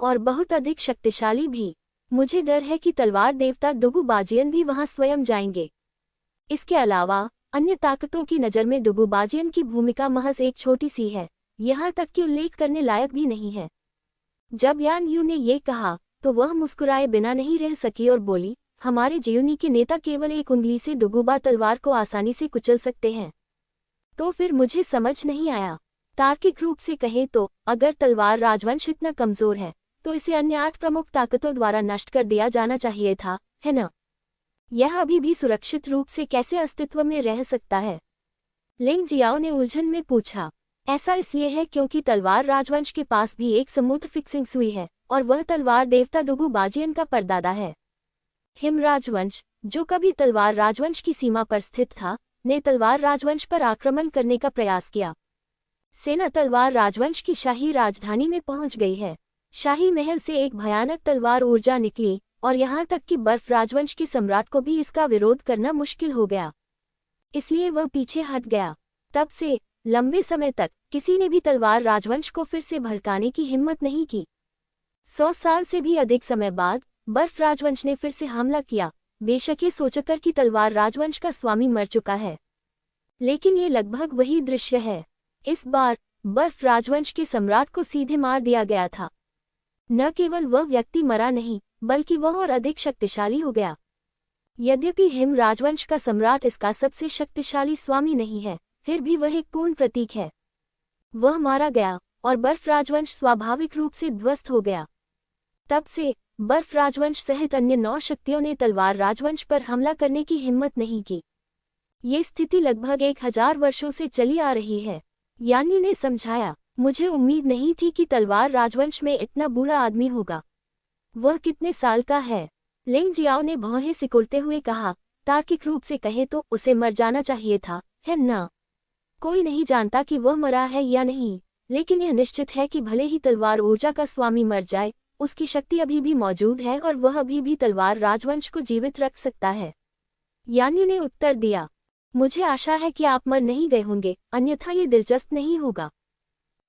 Speaker 1: और बहुत अधिक शक्तिशाली भी। मुझे डर है कि तलवार देवता डुगु बाजियन भी वहां स्वयं जाएंगे। इसके अलावा अन्य ताकतों की नज़र में डुगु बाजियन की भूमिका महज एक छोटी सी है, यहाँ तक कि उल्लेख करने लायक भी नहीं है। जब यान यू ने ये कहा तो वह मुस्कुराए बिना नहीं रह सकी और बोली, हमारे जीवनी के नेता केवल एक उंगली से डुगुबा तलवार को आसानी से कुचल सकते हैं। तो फिर मुझे समझ नहीं आया। तार्किक रूप से कहें तो अगर तलवार राजवंश इतना कमजोर है तो इसे अन्य 8 प्रमुख ताकतों द्वारा नष्ट कर दिया जाना चाहिए था, है न? यह अभी भी सुरक्षित रूप से कैसे अस्तित्व में रह सकता है? लिंग जियाओ ने उलझन में पूछा। ऐसा इसलिए है क्योंकि तलवार राजवंश के पास भी एक समुद्र फिक्सिंग सुई है और वह तलवार देवता डुगु बाजियन का परदादा है। हिम राजवंश, जो कभी तलवार राजवंश की सीमा पर स्थित था, ने तलवार राजवंश पर आक्रमण करने का प्रयास किया। सेना तलवार राजवंश की शाही राजधानी में पहुंच गई है। शाही महल से एक भयानक तलवार ऊर्जा निकली और यहाँ तक कि बर्फ राजवंश के सम्राट को भी इसका विरोध करना मुश्किल हो गया, इसलिए वह पीछे हट गया। तब से लंबे समय तक किसी ने भी तलवार राजवंश को फिर से भड़काने की हिम्मत नहीं की। 100 साल से भी अधिक समय बाद बर्फ राजवंश ने फिर से हमला किया, बेशक ये सोचकर कि तलवार राजवंश का स्वामी मर चुका है, लेकिन ये लगभग वही दृश्य है। इस बार बर्फ राजवंश के सम्राट को सीधे मार दिया गया था। न केवल वह व्यक्ति मरा नहीं, बल्कि वह और अधिक शक्तिशाली हो गया। यद्यपि हिम राजवंश का सम्राट इसका सबसे शक्तिशाली स्वामी नहीं है, फिर भी वह एक पूर्ण प्रतीक है। वह मारा गया और बर्फ राजवंश स्वाभाविक रूप से ध्वस्त हो गया। तब से बर्फ राजवंश सहित अन्य 9 शक्तियों ने तलवार राजवंश पर हमला करने की हिम्मत नहीं की। ये स्थिति लगभग 1000 वर्षों से चली आ रही है, यानी ने समझाया। मुझे उम्मीद नहीं थी कि तलवार राजवंश में इतना बुरा आदमी होगा। वह कितने साल का है? लिंग जियाओ ने भौहें सिकुड़ते हुए कहा। तार्किक रूप से कहे तो उसे मर जाना चाहिए था, है ना? कोई नहीं जानता कि वह मरा है या नहीं, लेकिन यह निश्चित है कि भले ही तलवार ऊर्जा का स्वामी मर जाए, उसकी शक्ति अभी भी मौजूद है और वह अभी भी तलवार राजवंश को जीवित रख सकता है। यानी ने उत्तर दिया। मुझे आशा है कि आप मर नहीं गए होंगे, अन्यथा ये दिलचस्प नहीं होगा।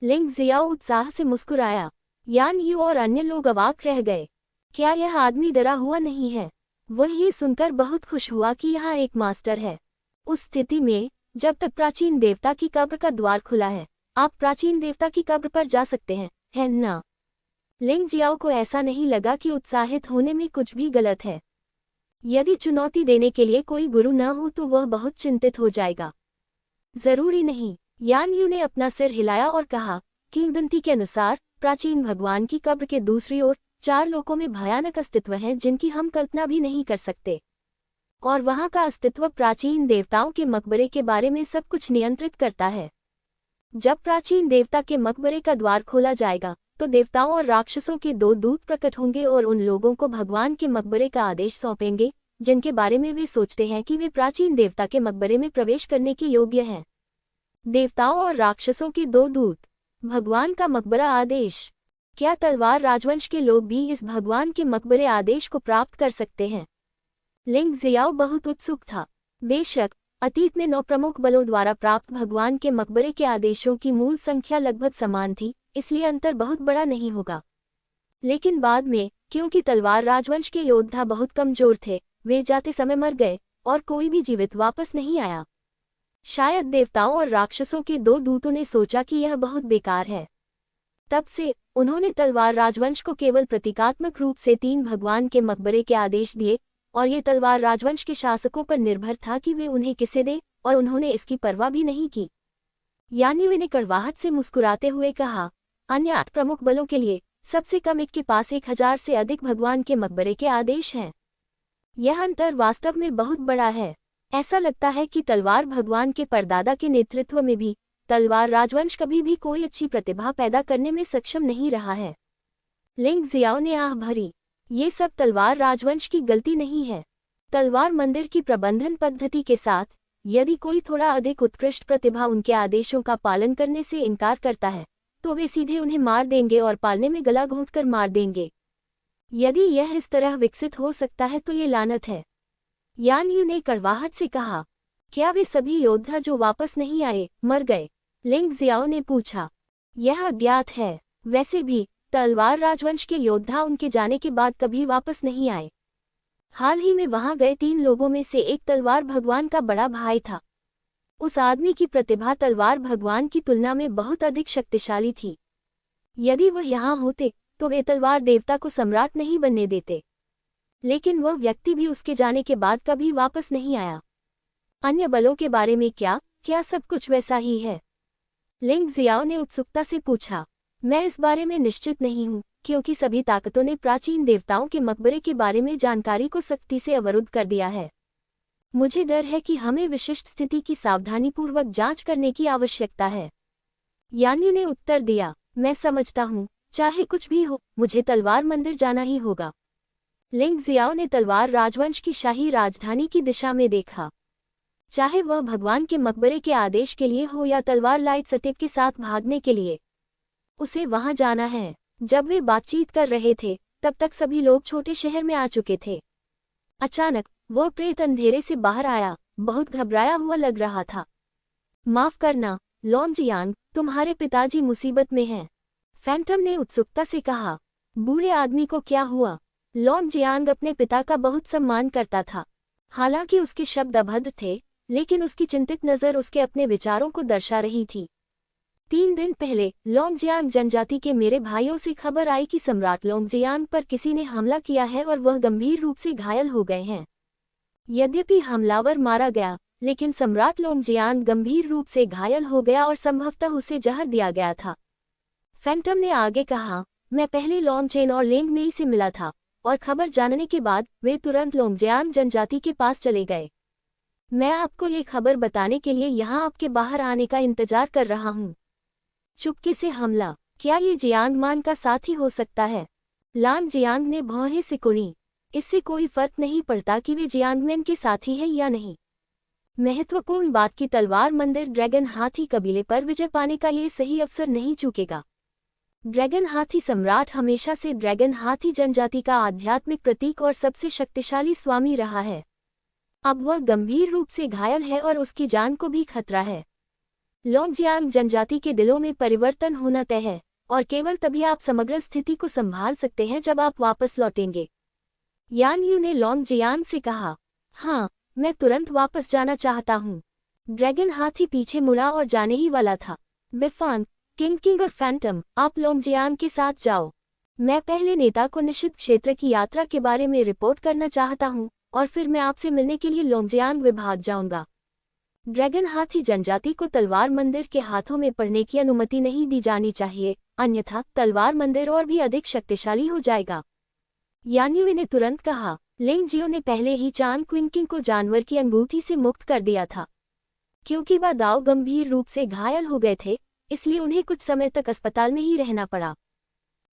Speaker 1: लिंग जियाओ उत्साह से मुस्कुराया। यान यू और अन्य लोग अवाक रह गए। क्या यह आदमी डरा हुआ नहीं है? वह ये सुनकर बहुत खुश हुआ कि यहाँ एक मास्टर है। उस स्थिति में जब तक प्राचीन देवता की कब्र का द्वार खुला है, आप प्राचीन देवता की कब्र पर जा सकते हैं, है ना? लिंग जियाओ को ऐसा नहीं लगा कि उत्साहित होने में कुछ भी गलत है। यदि चुनौती देने के लिए कोई गुरु न हो तो वह बहुत चिंतित हो जाएगा। जरूरी नहीं। यान यू ने अपना सिर हिलाया और कहा, किंवदंती के अनुसार प्राचीन भगवान की कब्र के दूसरी ओर 4 लोकों में भयानक अस्तित्व हैं जिनकी हम कल्पना भी नहीं कर सकते। और वहाँ का अस्तित्व प्राचीन देवताओं के मकबरे के बारे में सब कुछ नियंत्रित करता है। जब प्राचीन देवता के मकबरे का द्वार खोला जाएगा तो देवताओं और राक्षसों के 2 दूत प्रकट होंगे और उन लोगों को भगवान के मकबरे का आदेश सौंपेंगे जिनके बारे में वे सोचते हैं कि वे प्राचीन देवता के मकबरे में प्रवेश करने के योग्य हैं। देवताओं और राक्षसों के 2 दूत, भगवान का मकबरा आदेश। क्या तलवार राजवंश के लोग भी इस भगवान के मकबरे आदेश को प्राप्त कर सकते हैं? लिंग जियाओ बहुत उत्सुक था। बेशक अतीत में 9 प्रमुख बलों द्वारा प्राप्त भगवान के मकबरे के आदेशों की मूल संख्या लगभग समान थी, इसलिए अंतर बहुत बड़ा नहीं होगा। लेकिन बाद में, क्योंकि तलवार राजवंश के योद्धा बहुत कमजोर थे, वे जाते समय मर गए और कोई भी जीवित वापस नहीं आया। शायद देवताओं और राक्षसों के 2 दूतों ने सोचा कि यह बहुत बेकार है। तब से उन्होंने तलवार राजवंश को केवल प्रतीकात्मक रूप से 3 भगवान के मकबरे के आदेश दिए और ये तलवार राजवंश के शासकों पर निर्भर था कि वे उन्हें किसे दें, और उन्होंने इसकी परवाह भी नहीं की। यान्यू ने कड़वाहट से मुस्कुराते हुए कहा, अन्य 8 प्रमुख बलों के लिए सबसे कम एक के पास 1000 से अधिक भगवान के मकबरे के आदेश हैं। यह अंतर वास्तव में बहुत बड़ा है। ऐसा लगता है कि तलवार भगवान के परदादा के नेतृत्व में भी तलवार राजवंश कभी भी कोई अच्छी प्रतिभा पैदा करने में सक्षम नहीं रहा है। लिंग जियाओ ने आह भरी, ये सब तलवार राजवंश की गलती नहीं है। तलवार मंदिर की प्रबंधन पद्धति के साथ, यदि कोई थोड़ा अधिक उत्कृष्ट प्रतिभा उनके आदेशों का पालन करने से इनकार करता है तो वे सीधे उन्हें मार देंगे और पालने में गला घोंटकर मार देंगे। यदि यह इस तरह विकसित हो सकता है तो ये लानत है। यान्यू ने कड़वाहट से कहा, क्या वे सभी योद्धा जो वापस नहीं आए मर गए? लिंग जियाओ ने पूछा। यह अज्ञात है। वैसे भी तलवार राजवंश के योद्धा उनके जाने के बाद कभी वापस नहीं आए। हाल ही में वहां गए 3 लोगों में से एक तलवार भगवान का बड़ा भाई था। उस आदमी की प्रतिभा तलवार भगवान की तुलना में बहुत अधिक शक्तिशाली थी। यदि वह यहाँ होते तो वे तलवार देवता को सम्राट नहीं बनने देते। लेकिन वह व्यक्ति भी उसके जाने के बाद कभी वापस नहीं आया। अन्य बलों के बारे में क्या सब कुछ वैसा ही है? लिंग जियाओ ने उत्सुकता से पूछा। मैं इस बारे में निश्चित नहीं हूँ, क्योंकि सभी ताकतों ने प्राचीन देवताओं के मकबरे के बारे में जानकारी को सख्ती से अवरुद्ध कर दिया है। मुझे डर है कि हमें विशिष्ट स्थिति की सावधानीपूर्वक जांच करने की आवश्यकता है। यान्यू ने उत्तर दिया, मैं समझता हूँ, चाहे कुछ भी हो, मुझे तलवार मंदिर जाना ही होगा। लिंग जियाओ ने तलवार राजवंश की शाही राजधानी की दिशा में देखा। चाहे वह भगवान के मकबरे के आदेश के लिए हो या तलवार लाइट सटेप के साथ भागने के लिए, उसे वहां जाना है। जब वे बातचीत कर रहे थे तब तक सभी लोग छोटे शहर में आ चुके थे। अचानक वह प्रेत अंधेरे से बाहर आया, बहुत घबराया हुआ लग रहा था। माफ करना लॉन्गजियांग, तुम्हारे पिताजी मुसीबत में हैं। फैंटम ने उत्सुकता से कहा। बूढ़े आदमी को क्या हुआ? लॉन्गजियांग अपने पिता का बहुत सम्मान करता था। हालांकि उसके शब्द अभद्र थे, लेकिन उसकी चिंतित नज़र उसके अपने विचारों को दर्शा रही थी। 3 दिन पहले लॉन्गजियांग जनजाति के मेरे भाइयों से खबर आई कि सम्राट लॉन्गजियांग पर किसी ने हमला किया है और वह गंभीर रूप से घायल हो गए हैं। यद्यपि हमलावर मारा गया, लेकिन सम्राट लॉन्गजियांग गंभीर रूप से घायल हो गया और संभवतः उसे जहर दिया गया था। फैंटम ने आगे कहा, मैं पहले लॉन्गचेन और लेंग मेई से मिला था और खबर जानने के बाद वे तुरंत लॉन्गजियांग जनजाति के पास चले गए। मैं आपको ये खबर बताने के लिए यहाँ आपके बाहर आने का इंतजार कर रहा हूँ। चुपके से हमला, क्या ये जियांग मान का साथी हो सकता है? लॉन्गजियांग ने भौहें सिकुड़ी। इससे कोई फर्क नहीं पड़ता कि वे जियांगमैन के साथी हैं या नहीं। महत्वपूर्ण बात की तलवार मंदिर ड्रैगन हाथी कबीले पर विजय पाने का ये सही अवसर नहीं चूकेगा। ड्रैगन हाथी सम्राट हमेशा से ड्रैगन हाथी जनजाति का आध्यात्मिक प्रतीक और सबसे शक्तिशाली स्वामी रहा है। अब वह गंभीर रूप से घायल है और उसकी जान को भी खतरा है। लॉन्गजियांग जनजाति के दिलों में परिवर्तन होना तय है और केवल तभी आप समग्र स्थिति को संभाल सकते हैं जब आप वापस लौटेंगे। यान्यू ने लॉन्गजियांग से कहा, हाँ, मैं तुरंत वापस जाना चाहता हूँ। ड्रैगन हाथी पीछे मुड़ा और जाने ही वाला था। बिफान, किंग और फैंटम, आप लॉन्गजियांग के साथ जाओ। मैं पहले नेता को निषिद्ध क्षेत्र की यात्रा के बारे में रिपोर्ट करना चाहता हूँ और फिर मैं आपसे मिलने के लिए लॉन्गजियांग विभाग जाऊंगा। ड्रैगन हाथी जनजाति को तलवार मंदिर के हाथों में पड़ने की अनुमति नहीं दी जानी चाहिए, अन्यथा तलवार मंदिर और भी अधिक शक्तिशाली हो जाएगा। यान्युई ने तुरंत कहा। लिंग जियो ने पहले ही चान क्विंकिंग को जानवर की अंगूठी से मुक्त कर दिया था। क्योंकि वह दाव गंभीर रूप से घायल हो गए थे, इसलिए उन्हें कुछ समय तक अस्पताल में ही रहना पड़ा।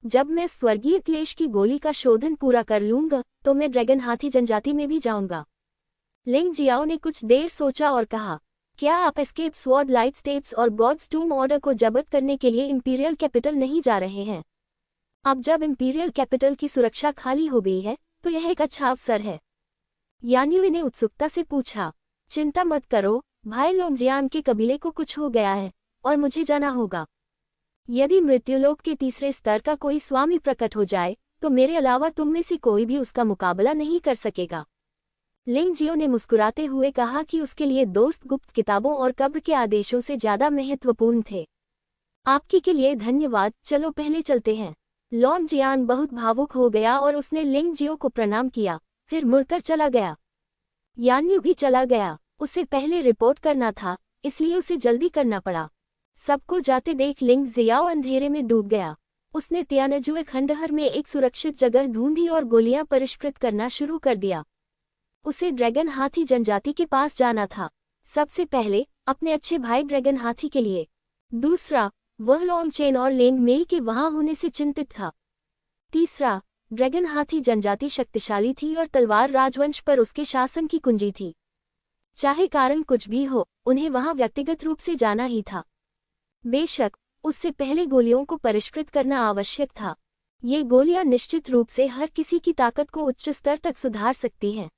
Speaker 1: जब मैं स्वर्गीय क्लेश की गोली का शोधन पूरा कर लूंगा तो मैं ड्रैगन हाथी जनजाति में भी जाऊंगा। लिंग जियाओ ने कुछ देर सोचा और कहा, क्या आप एस्केप स्वॉर्ड लाइट स्टेप्स और गॉड्स टूम ऑर्डर को जब्त करने के लिए इंपीरियल कैपिटल नहीं जा रहे हैं? अब जब इंपीरियल कैपिटल की सुरक्षा खाली हो गई है तो यह एक अच्छा अवसर है। यान्युई ने उत्सुकता से पूछा। चिंता मत करो भाई, लोंगजियान के कबीले को कुछ हो गया है और मुझे जाना होगा। यदि मृत्युलोक के तीसरे स्तर का कोई स्वामी प्रकट हो जाए तो मेरे अलावा तुम में से कोई भी उसका मुकाबला नहीं कर सकेगा। लिंग जियो ने मुस्कुराते हुए कहा कि उसके लिए दोस्त गुप्त किताबों और कब्र के आदेशों से ज्यादा महत्वपूर्ण थे। आपकी के लिए धन्यवाद, चलो पहले चलते हैं। लोंगजियान बहुत भावुक हो गया और उसने लिंग जियो को प्रणाम किया, फिर मुड़कर चला गया। यान्यू भी चला गया। उसे पहले रिपोर्ट करना था, इसलिए उसे जल्दी करना पड़ा। सबको जाते देख लिंग जियाओ अंधेरे में डूब गया। उसने तियानजुए खंडहर में एक सुरक्षित जगह ढूंढी और गोलियां परिष्कृत करना शुरू कर दिया। उसे ड्रैगन हाथी जनजाति के पास जाना था। सबसे पहले अपने अच्छे भाई ड्रैगन हाथी के लिए। दूसरा, वह लोंगचेन और लेंग मेई के वहां होने से चिंतित था। तीसरा, ड्रैगन हाथी जनजाति शक्तिशाली थी और तलवार राजवंश पर उसके शासन की कुंजी थी। चाहे कारण कुछ भी हो, उन्हें वहां व्यक्तिगत रूप से जाना ही था। बेशक उससे पहले गोलियों को परिष्कृत करना आवश्यक था। ये गोलियां निश्चित रूप से हर किसी की ताकत को उच्च स्तर तक सुधार सकती हैं।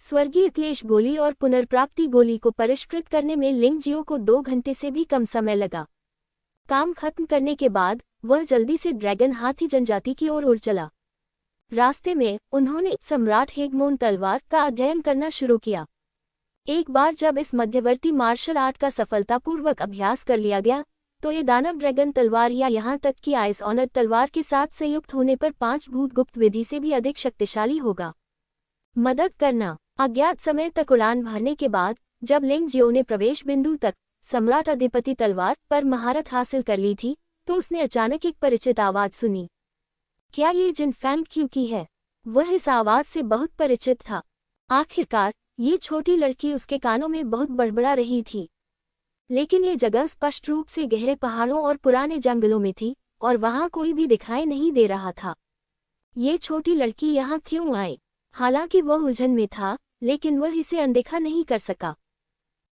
Speaker 1: स्वर्गीय क्लेश गोली और पुनर्प्राप्ति गोली को परिष्कृत करने में लिंग जियो को 2 घंटे से भी कम समय लगा। काम खत्म करने के बाद वह जल्दी से ड्रैगन हाथी जनजाति की ओर उड़ चला। रास्ते में उन्होंने सम्राट हेगमोन तलवार का अध्ययन करना शुरू किया। एक बार जब इस मध्यवर्ती मार्शल आर्ट का सफलतापूर्वक अभ्यास कर लिया गया तो ये दानव ड्रैगन तलवार या यहाँ तक कि आइस ऑनर तलवार के साथ संयुक्त होने पर 5 भूत गुप्त विधि से भी अधिक शक्तिशाली होगा। मदद करना। अज्ञात समय तक उड़ान भरने के बाद जब लिंग जियो ने प्रवेश बिंदु तक सम्राट अधिपति तलवार पर महारत हासिल कर ली थी तो उसने अचानक एक परिचित आवाज सुनी। क्या ये जिन फैंग क्यू की है? वह इस आवाज से बहुत परिचित था। आखिरकार ये छोटी लड़की उसके कानों में बहुत बड़बड़ा रही थी। लेकिन ये जगह स्पष्ट रूप से गहरे पहाड़ों और पुराने जंगलों में थी और वहां कोई भी दिखाई नहीं दे रहा था। ये छोटी लड़की यहाँ क्यों आई? हालांकि वह उलझन में था, लेकिन वह इसे अनदेखा नहीं कर सका।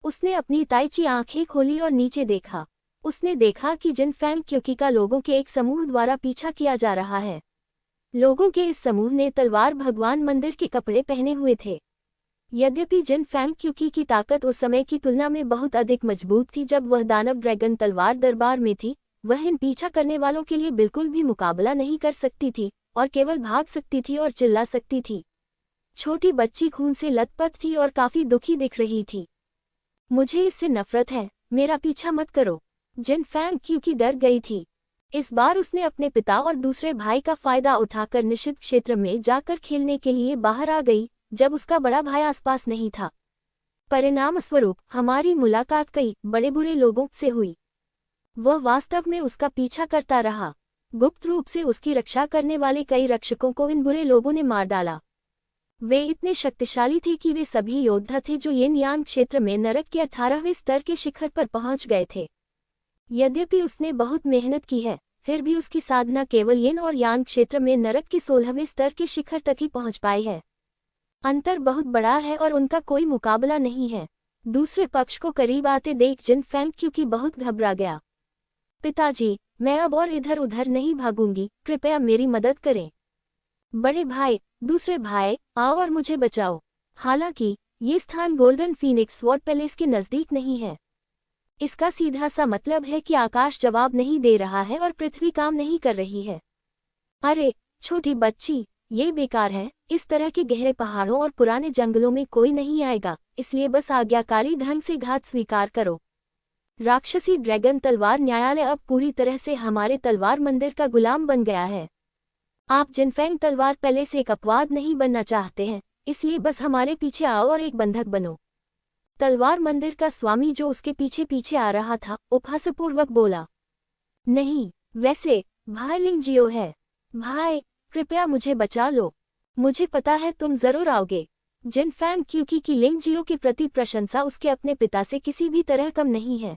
Speaker 1: उसने अपनी ताइची आंखें खोली और नीचे देखा। उसने देखा कि जिन फैंग क्योंकि का लोगों के एक समूह द्वारा पीछा किया जा रहा है। लोगों के इस समूह ने तलवार भगवान मंदिर के कपड़े पहने हुए थे। यद्यपि जिन फैंग क्योंकि की ताकत उस समय की तुलना में बहुत अधिक मजबूत थी जब वह दानव ड्रैगन तलवार दरबार में थी, वह इन पीछा करने वालों के लिए बिल्कुल भी मुकाबला नहीं कर सकती थी और केवल भाग सकती थी और चिल्ला सकती थी। छोटी बच्ची खून से लथपथ थी और काफी दुखी दिख रही थी। मुझे इससे नफरत है, मेरा पीछा मत करो। जिन फैंग क्योंकि डर गई थी। इस बार उसने अपने पिता और दूसरे भाई का फायदा उठाकर निषिद्ध क्षेत्र में जाकर खेलने के लिए बाहर आ गई जब उसका बड़ा भाई आसपास नहीं था। परिणाम स्वरूप हमारी मुलाकात कई बड़े बुरे लोगों से हुई। वह वास्तव में उसका पीछा करता रहा। गुप्त रूप से उसकी रक्षा करने वाले कई रक्षकों को इन बुरे लोगों ने मार डाला। वे इतने शक्तिशाली थे कि वे सभी योद्धा थे जो यिन यान क्षेत्र में नरक के 18वें स्तर के शिखर पर पहुंच गए थे। यद्यपि उसने बहुत मेहनत की है, फिर भी उसकी साधना केवल यिन और यान क्षेत्र में नरक के 16वें स्तर के शिखर तक ही पहुंच पाई है। अंतर बहुत बड़ा है और उनका कोई मुकाबला नहीं है। दूसरे पक्ष को करीब आते देख जिन फैंग क्योंकि बहुत घबरा गया। पिताजी, मैं अब और इधर उधर नहीं भागूंगी, कृपया मेरी मदद करें। बड़े भाई, दूसरे भाई, आओ और मुझे बचाओ। हालांकि ये स्थान गोल्डन फीनिक्स स्वॉर्ड पैलेस के नजदीक नहीं है। इसका सीधा सा मतलब है कि आकाश जवाब नहीं दे रहा है और पृथ्वी काम नहीं कर रही है। अरे छोटी बच्ची, ये बेकार है। इस तरह के गहरे पहाड़ों और पुराने जंगलों में कोई नहीं आएगा, इसलिए बस आज्ञाकारी ढंग से घात स्वीकार करो। राक्षसी ड्रैगन तलवार न्यायालय अब पूरी तरह से हमारे तलवार मंदिर का गुलाम बन गया है। आप जिनफेंग तलवार पैलेस एक अपवाद नहीं बनना चाहते हैं, इसलिए बस हमारे पीछे आओ और एक बंधक बनो। तलवार मंदिर का स्वामी जो उसके पीछे पीछे आ रहा था उपहासपूर्वक बोला। नहीं, वैसे भाई लिंग जियो है। भाई, कृपया मुझे बचा लो। मुझे पता है तुम जरूर आओगे। जिन फैंग क्यूकी की लिंग जियो के प्रति प्रशंसा उसके अपने पिता से किसी भी तरह कम नहीं है।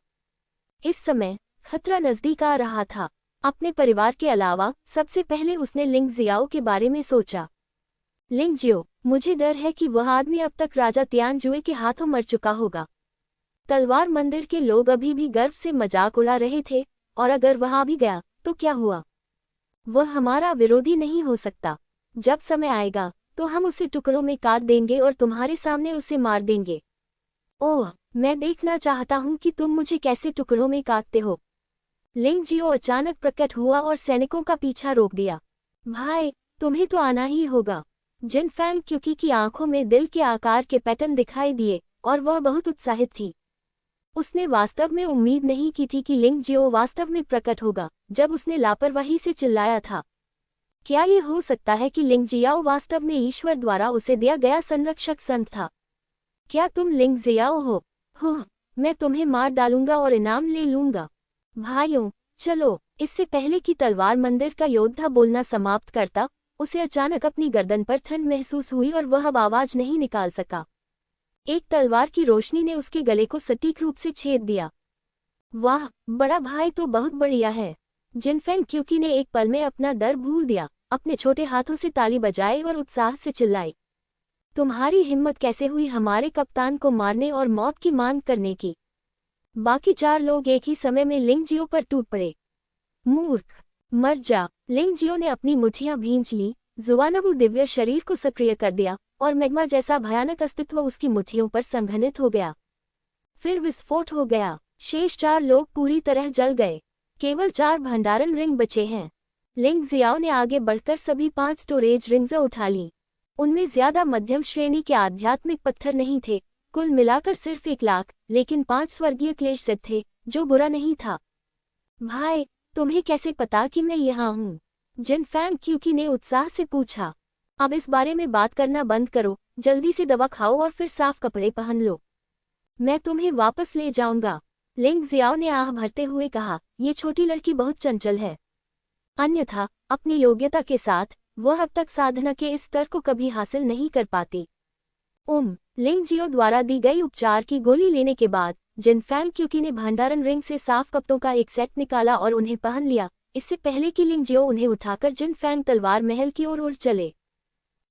Speaker 1: इस समय खतरा नजदीक आ रहा था। अपने परिवार के अलावा सबसे पहले उसने लिंग जियाओ के बारे में सोचा। लिंग जियो, मुझे डर है कि वह आदमी अब तक राजा तियानजुए के हाथों मर चुका होगा। तलवार मंदिर के लोग अभी भी गर्व से मजाक उड़ा रहे थे, और अगर वह भी गया तो क्या हुआ? वह हमारा विरोधी नहीं हो सकता। जब समय आएगा तो हम उसे टुकड़ों में काट देंगे और तुम्हारे सामने उसे मार देंगे। ओह, मैं देखना चाहता हूं कि तुम मुझे कैसे टुकड़ों में काटते हो। लिंग जियो अचानक प्रकट हुआ और सैनिकों का पीछा रोक दिया। भाई, तुम्हें तो आना ही होगा। जिन फैंग क्यूकी की आंखों में दिल के आकार के पैटर्न दिखाई दिए और वह बहुत उत्साहित थी। उसने वास्तव में उम्मीद नहीं की थी कि लिंग जियो वास्तव में प्रकट होगा जब उसने लापरवाही से चिल्लाया था। क्या ये हो सकता है कि लिंग जियाओ वास्तव में ईश्वर द्वारा उसे दिया गया संरक्षक संत था? क्या तुम लिंग जियाओ हो? मैं तुम्हें मार डालूंगा और इनाम ले लूंगा। भाइयों, चलो। इससे पहले कि तलवार मंदिर का योद्धा बोलना समाप्त करता, उसे अचानक अपनी गर्दन पर ठंड महसूस हुई और वह अब आवाज नहीं निकाल सका। एक तलवार की रोशनी ने उसके गले को सटीक रूप से छेद दिया। वाह, बड़ा भाई तो बहुत बढ़िया है। जिन फैंग क्यूकी ने एक पल में अपना डर भूल दिया, अपने छोटे हाथों से ताली बजाई और उत्साह से चिल्लाई। तुम्हारी हिम्मत कैसे हुई हमारे कप्तान को मारने और मौत की मांग करने की? बाकी 4 लोग एक ही समय में लिंग जियो पर टूट पड़े। मूर्ख, मर जा। लिंग जियो ने अपनी मुठ्ठियां भींच ली, जुआनवु दिव्य शरीर को सक्रिय कर दिया और मैग्मा जैसा भयानक अस्तित्व उसकी मुट्ठियों पर संघनित हो गया। फिर विस्फोट हो गया। शेष 4 लोग पूरी तरह जल गए। केवल 4 भंडारण रिंग बचे हैं। लिंग जियाओ ने आगे बढ़कर सभी 5 स्टोरेज रिंग्स उठा ली। उनमें ज्यादा मध्यम श्रेणी के आध्यात्मिक पत्थर नहीं थे, कुल मिलाकर सिर्फ 1 लाख, लेकिन 5 स्वर्गीय क्लेश सेट थे, जो बुरा नहीं था। भाई, तुम्हें कैसे पता कि मैं यहाँ हूँ? जिन फैंग क्यूकी ने उत्साह से पूछा। अब इस बारे में बात करना बंद करो, जल्दी से दवा खाओ और फिर साफ कपड़े पहन लो। मैं तुम्हें वापस ले जाऊंगा। लिंग जियाओ ने आह भरते हुए कहा, ये छोटी लड़की बहुत चंचल है। अन्यथा अपनी योग्यता के साथ वह अब तक साधना के इस स्तर को कभी हासिल नहीं कर पाती। लिंग जियो द्वारा दी गई उपचार की गोली लेने के बाद जिन फैंग क्यूकी ने भंडारण रिंग से साफ कपड़ों का एक सेट निकाला और उन्हें पहन लिया, इससे पहले कि लिंग जियो उन्हें उठाकर जिन फैंग तलवार महल की ओर उड़ चले।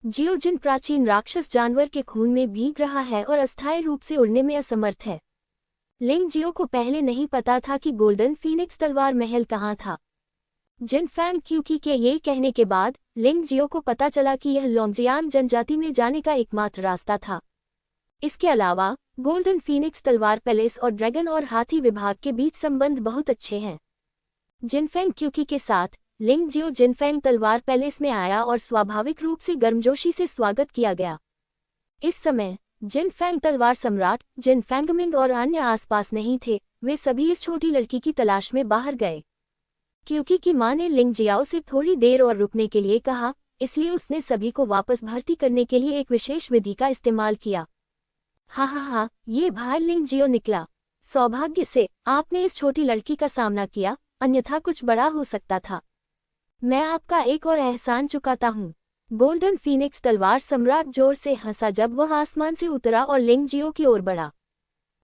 Speaker 1: जियो जिन प्राचीन राक्षस जानवर के खून में भीग रहा है और अस्थायी रूप से उड़ने में असमर्थ है। लिंग जियो को पहले नहीं पता था कि गोल्डन फीनिक्स तलवार महल कहाँ था। जिन फैंग क्यूकी के ये कहने के बाद लिंग जियो को पता चला कि यह लोंगजियांग जनजाति में जाने का एकमात्र रास्ता था। इसके अलावा गोल्डन फीनिक्स तलवार पैलेस और ड्रैगन और हाथी विभाग के बीच संबंध बहुत अच्छे हैं। जिनफेंग क्यूकी के साथ लिंग जियो जिनफेंग तलवार पैलेस में आया और स्वाभाविक रूप से गर्मजोशी से स्वागत किया गया। इस समय जिनफेंग तलवार सम्राट जिनफेंगमिंग और अन्य आसपास नहीं थे, वे सभी इस छोटी लड़की की तलाश में बाहर गए। क्यूकी की मां ने लिंग जियाओ से थोड़ी देर और रुकने के लिए कहा, इसलिए उसने सभी को वापस भर्ती करने के लिए एक विशेष विधि का इस्तेमाल किया। हा, ये भाई लिंग जियो निकला। सौभाग्य से आपने इस छोटी लड़की का सामना किया, अन्यथा कुछ बड़ा हो सकता था। मैं आपका एक और एहसान चुकाता हूँ। गोल्डन फीनिक्स तलवार सम्राट जोर से हंसा जब वह आसमान से उतरा और लिंग जियो की ओर बढ़ा।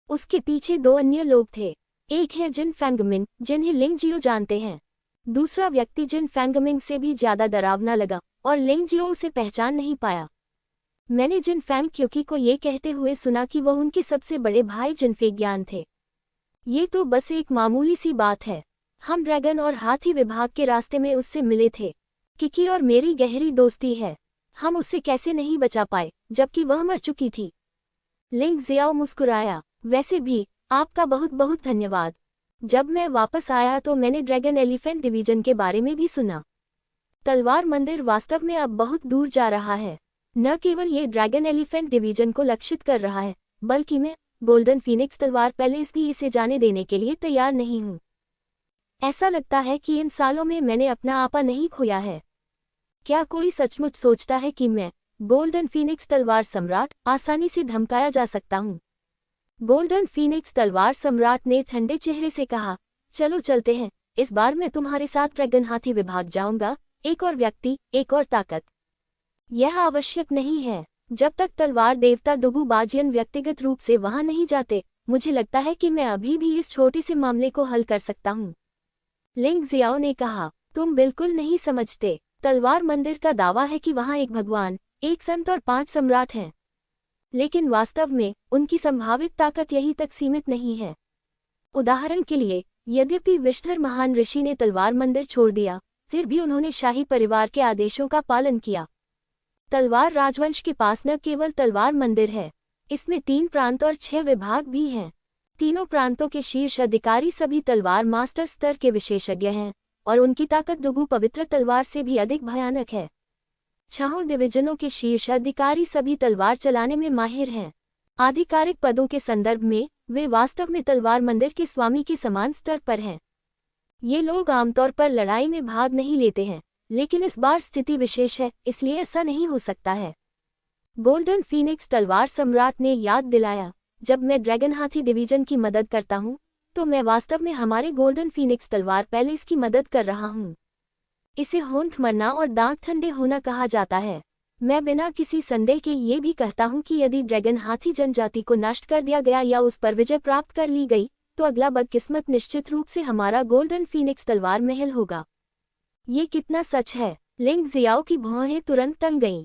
Speaker 1: उसके पीछे 2 अन्य लोग थे। एक है जिन फैंगमिन, जिन्हें लिंग जियो जानते हैं। दूसरा व्यक्ति जिन फैंगमिंग से भी ज्यादा डरावना लगा और लिंग जियो उसे पहचान नहीं पाया। मैंने जिन फैंग क्यूकी को ये कहते हुए सुना कि वह उनके सबसे बड़े भाई जिनफेज्ञान थे। ये तो बस एक मामूली सी बात है। हम ड्रैगन और हाथी विभाग के रास्ते में उससे मिले थे। किकी और मेरी गहरी दोस्ती है। हम उससे कैसे नहीं बचा पाए, जबकि वह मर चुकी थी। लिंग जियाओ मुस्कुराया। वैसे भी आपका बहुत बहुत धन्यवाद। जब मैं वापस आया तो मैंने ड्रैगन एलिफेंट डिवीजन के बारे में भी सुना। तलवार मंदिर वास्तव में अब बहुत दूर जा रहा है। न केवल ये ड्रैगन एलिफेंट डिवीजन को लक्षित कर रहा है, बल्कि मैं गोल्डन फीनिक्स तलवार पैलेस भी इसे जाने देने के लिए तैयार नहीं हूँ। ऐसा लगता है कि इन सालों में मैंने अपना आपा नहीं खोया है। क्या कोई सचमुच सोचता है कि मैं गोल्डन फीनिक्स तलवार सम्राट आसानी से धमकाया जा सकता हूँ? गोल्डन फीनिक्स तलवार सम्राट ने ठंडे चेहरे से कहा, चलो चलते हैं। इस बार मैं तुम्हारे साथ ड्रैगन हाथी विभाग जाऊंगा, एक और व्यक्ति, एक और ताकत। यह आवश्यक नहीं है। जब तक तलवार देवता डुगू बाजियन व्यक्तिगत रूप से वहां नहीं जाते, मुझे लगता है कि मैं अभी भी इस छोटे से मामले को हल कर सकता हूँ। लिंग जियाओ ने कहा, तुम बिल्कुल नहीं समझते। तलवार मंदिर का दावा है कि वहां एक भगवान, एक संत और 5 सम्राट हैं। लेकिन वास्तव में उनकी संभावित ताकत यहीं तक सीमित नहीं है। उदाहरण के लिए, यद्यपि विष्णुर महान ऋषि ने तलवार मंदिर छोड़ दिया, फिर भी उन्होंने शाही परिवार के आदेशों का पालन किया। तलवार राजवंश के पास न केवल तलवार मंदिर है, इसमें 3 प्रांत और 6 विभाग भी हैं। तीनों प्रांतों के शीर्ष अधिकारी सभी तलवार मास्टर स्तर के विशेषज्ञ हैं, और उनकी ताकत डुगू पवित्र तलवार से भी अधिक भयानक है। 6 डिवीजनों के शीर्ष अधिकारी सभी तलवार चलाने में माहिर हैं। आधिकारिक पदों के संदर्भ में वे वास्तव में तलवार मंदिर के स्वामी के समान स्तर पर हैं। ये लोग आमतौर पर लड़ाई में भाग नहीं लेते हैं, लेकिन इस बार स्थिति विशेष है, इसलिए ऐसा नहीं हो सकता है। गोल्डन फीनिक्स तलवार सम्राट ने याद दिलाया, जब मैं ड्रैगन हाथी डिवीजन की मदद करता हूँ, तो मैं वास्तव में हमारे गोल्डन फीनिक्स तलवार पैलेस की मदद कर रहा हूँ। इसे होंठ मरना और दांत ठंडे होना कहा जाता है। मैं बिना किसी संदेह के ये भी कहता हूँ कि यदि ड्रैगन हाथी जनजाति को नष्ट कर दिया गया या उस पर विजय प्राप्त कर ली गई, तो अगला बदकिस्मत निश्चित रूप से हमारा गोल्डन फीनिक्स तलवार महल होगा। ये कितना सच है। लिंग जियाओ की भौहें तुरंत तन गईं।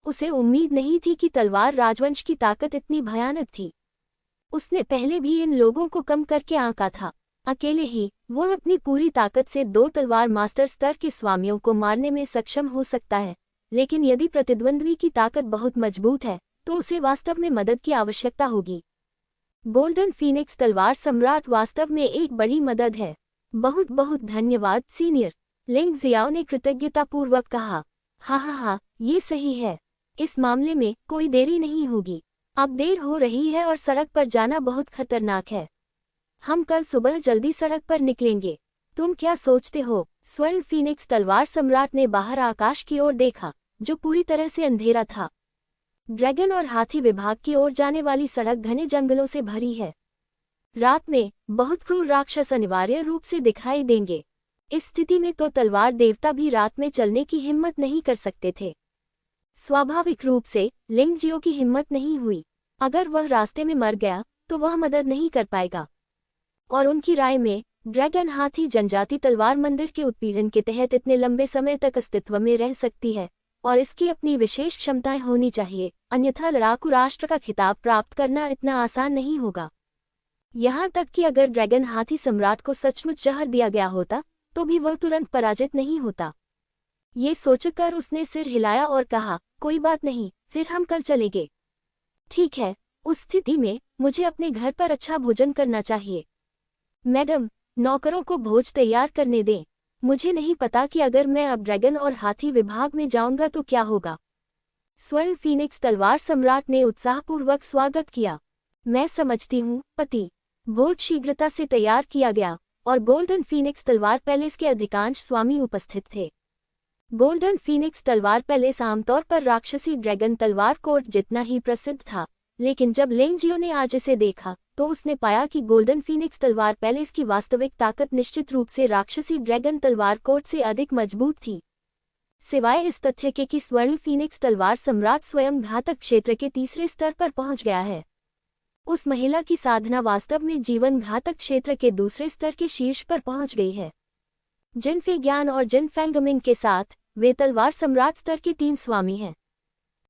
Speaker 1: उसे उम्मीद नहीं थी कि तलवार राजवंश की ताकत इतनी भयानक थी। उसने पहले भी इन लोगों को कम करके आंका था। अकेले ही वो अपनी पूरी ताकत से 2 तलवार मास्टर स्तर के स्वामियों को मारने में सक्षम हो सकता है, लेकिन यदि प्रतिद्वंद्वी की ताकत बहुत मजबूत है, तो उसे वास्तव में मदद की आवश्यकता होगी। गोल्डन फीनिक्स तलवार सम्राट वास्तव में एक बड़ी मदद है। बहुत बहुत धन्यवाद सीनियर, लिंग जियाओ ने कृतज्ञतापूर्वक कहा। हाँ, ये सही है। इस मामले में कोई देरी नहीं होगी। अब देर हो रही है और सड़क पर जाना बहुत खतरनाक है। हम कल सुबह जल्दी सड़क पर निकलेंगे। तुम क्या सोचते हो? स्वर्ण फीनिक्स तलवार सम्राट ने बाहर आकाश की ओर देखा, जो पूरी तरह से अंधेरा था। ड्रैगन और हाथी विभाग की ओर जाने वाली सड़क घने जंगलों से भरी है। रात में बहुत क्रूर राक्षस अनिवार्य रूप से दिखाई देंगे। इस स्थिति में तो तलवार देवता भी रात में चलने की हिम्मत नहीं कर सकते थे। स्वाभाविक रूप से लिंग जियो की हिम्मत नहीं हुई। अगर वह रास्ते में मर गया तो वह मदद नहीं कर पाएगा। और उनकी राय में ड्रैगन हाथी जनजाति तलवार मंदिर के उत्पीड़न के तहत इतने लंबे समय तक अस्तित्व में रह सकती है, और इसकी अपनी विशेष क्षमताएं होनी चाहिए, अन्यथा लड़ाकू राष्ट्र का खिताब प्राप्त करना इतना आसान नहीं होगा। यहाँ तक कि अगर ड्रैगन हाथी सम्राट को सचमुच जहर दिया गया होता, तो भी वह तुरंत पराजित नहीं होता। ये सोचकर उसने सिर हिलाया और कहा, कोई बात नहीं, फिर हम कल चलेंगे। ठीक है, उस स्थिति में मुझे अपने घर पर अच्छा भोजन करना चाहिए। मैडम, नौकरों को भोज तैयार करने दें। मुझे नहीं पता कि अगर मैं अब ड्रैगन और हाथी विभाग में जाऊंगा तो क्या होगा। स्वर्ण फीनिक्स तलवार सम्राट ने उत्साहपूर्वक स्वागत किया। मैं समझती हूँ, पति। भोज शीघ्रता से तैयार किया गया, और गोल्डन फीनिक्स तलवार पैलेस के अधिकांश स्वामी उपस्थित थे। गोल्डन फीनिक्स तलवार पैलेस आमतौर पर राक्षसी ड्रैगन तलवार कोर्ट जितना ही प्रसिद्ध था, लेकिन जब लिंग जियो ने आज इसे देखा, तो उसने पाया कि गोल्डन फीनिक्स तलवार पैलेस की वास्तविक ताकत निश्चित रूप से राक्षसी ड्रैगन तलवार कोर्ट से अधिक मजबूत थी। सिवाय इस तथ्य के कि स्वर्ण फीनिक्स तलवार सम्राट स्वयं घातक क्षेत्र के तीसरे स्तर पर पहुंच गया है। उस महिला की साधना वास्तव में जीवन घातक क्षेत्र के दूसरे स्तर के शीर्ष पर पहुंच गई है। जिनफे ज्ञान और जिन फेंगमिंग के साथ वे तलवार सम्राट स्तर के 3 स्वामी हैं।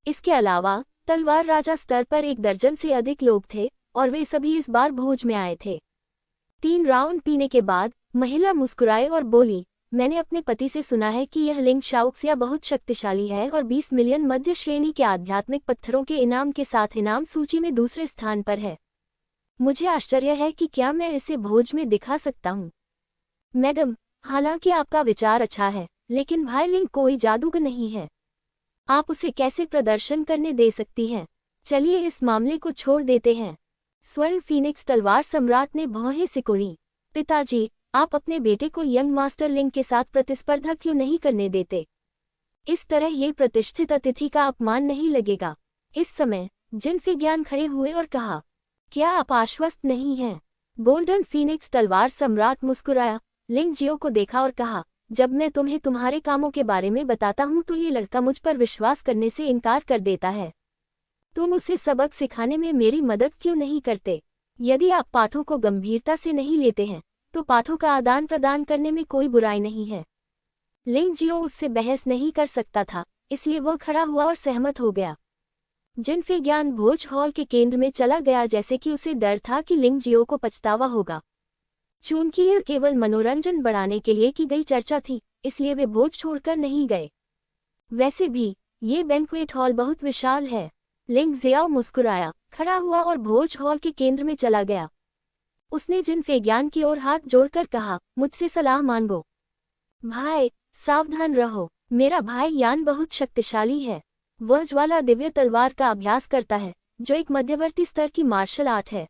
Speaker 1: इसके अलावा तलवार राजा स्तर पर 1 दर्जन से अधिक लोग थे, और वे सभी इस बार भोज में आए थे। 3 राउंड पीने के बाद महिला मुस्कुराए और बोली, मैंने अपने पति से सुना है कि यह लिंग शाओक्सिया बहुत शक्तिशाली है और 20 मिलियन मध्य श्रेणी के आध्यात्मिक पत्थरों के इनाम के साथ इनाम सूची में दूसरे स्थान पर है। मुझे आश्चर्य है कि क्या मैं इसे भोज में दिखा सकता हूँ। मैडम, हालांकि आपका विचार अच्छा है, लेकिन भाई लिंग कोई जादूगर नहीं है। आप उसे कैसे प्रदर्शन करने दे सकती हैं? चलिए इस मामले को छोड़ देते हैं। स्वर्ण फीनिक्स तलवार सम्राट ने भौहें सिकुड़ी। पिताजी, आप अपने बेटे को यंग मास्टर लिंग के साथ प्रतिस्पर्धा क्यों नहीं करने देते? इस तरह ये प्रतिष्ठित अतिथि का अपमान नहीं लगेगा। इस समय जिनफे ज्ञान खड़े हुए और कहा, क्या आप आश्वस्त नहीं हैं? गोल्डन फीनिक्स तलवार सम्राट मुस्कुराया, लिंग जियो को देखा और कहा, जब मैं तुम्हें तुम्हारे कामों के बारे में बताता हूँ तो ये लड़का मुझ पर विश्वास करने से इनकार कर देता है। तुम उसे सबक सिखाने में मेरी मदद क्यों नहीं करते? यदि आप पाठों को गंभीरता से नहीं लेते हैं तो पाठों का आदान प्रदान करने में कोई बुराई नहीं है। लिंग जियो उससे बहस नहीं कर सकता था, इसलिए वह खड़ा हुआ और सहमत हो गया। जिनफे ज्ञान भोज हॉल के केंद्र में चला गया, जैसे कि उसे डर था कि लिंग जियो को पछतावा होगा। चूंकि यह केवल मनोरंजन बढ़ाने के लिए की गई चर्चा थी, इसलिए वे भोज छोड़कर नहीं गए। वैसे भी ये बैंक्वेट हॉल बहुत विशाल है। लिंग जियाओ मुस्कुराया, खड़ा हुआ और भोज हॉल के केंद्र में चला गया। उसने जिनफे ज्ञान की ओर हाथ जोड़कर कहा, मुझसे सलाह मांगो। भाई सावधान रहो, मेरा भाई यान बहुत शक्तिशाली है। वह ज्वाला दिव्य तलवार का अभ्यास करता है, जो एक मध्यवर्ती स्तर की मार्शल आर्ट है।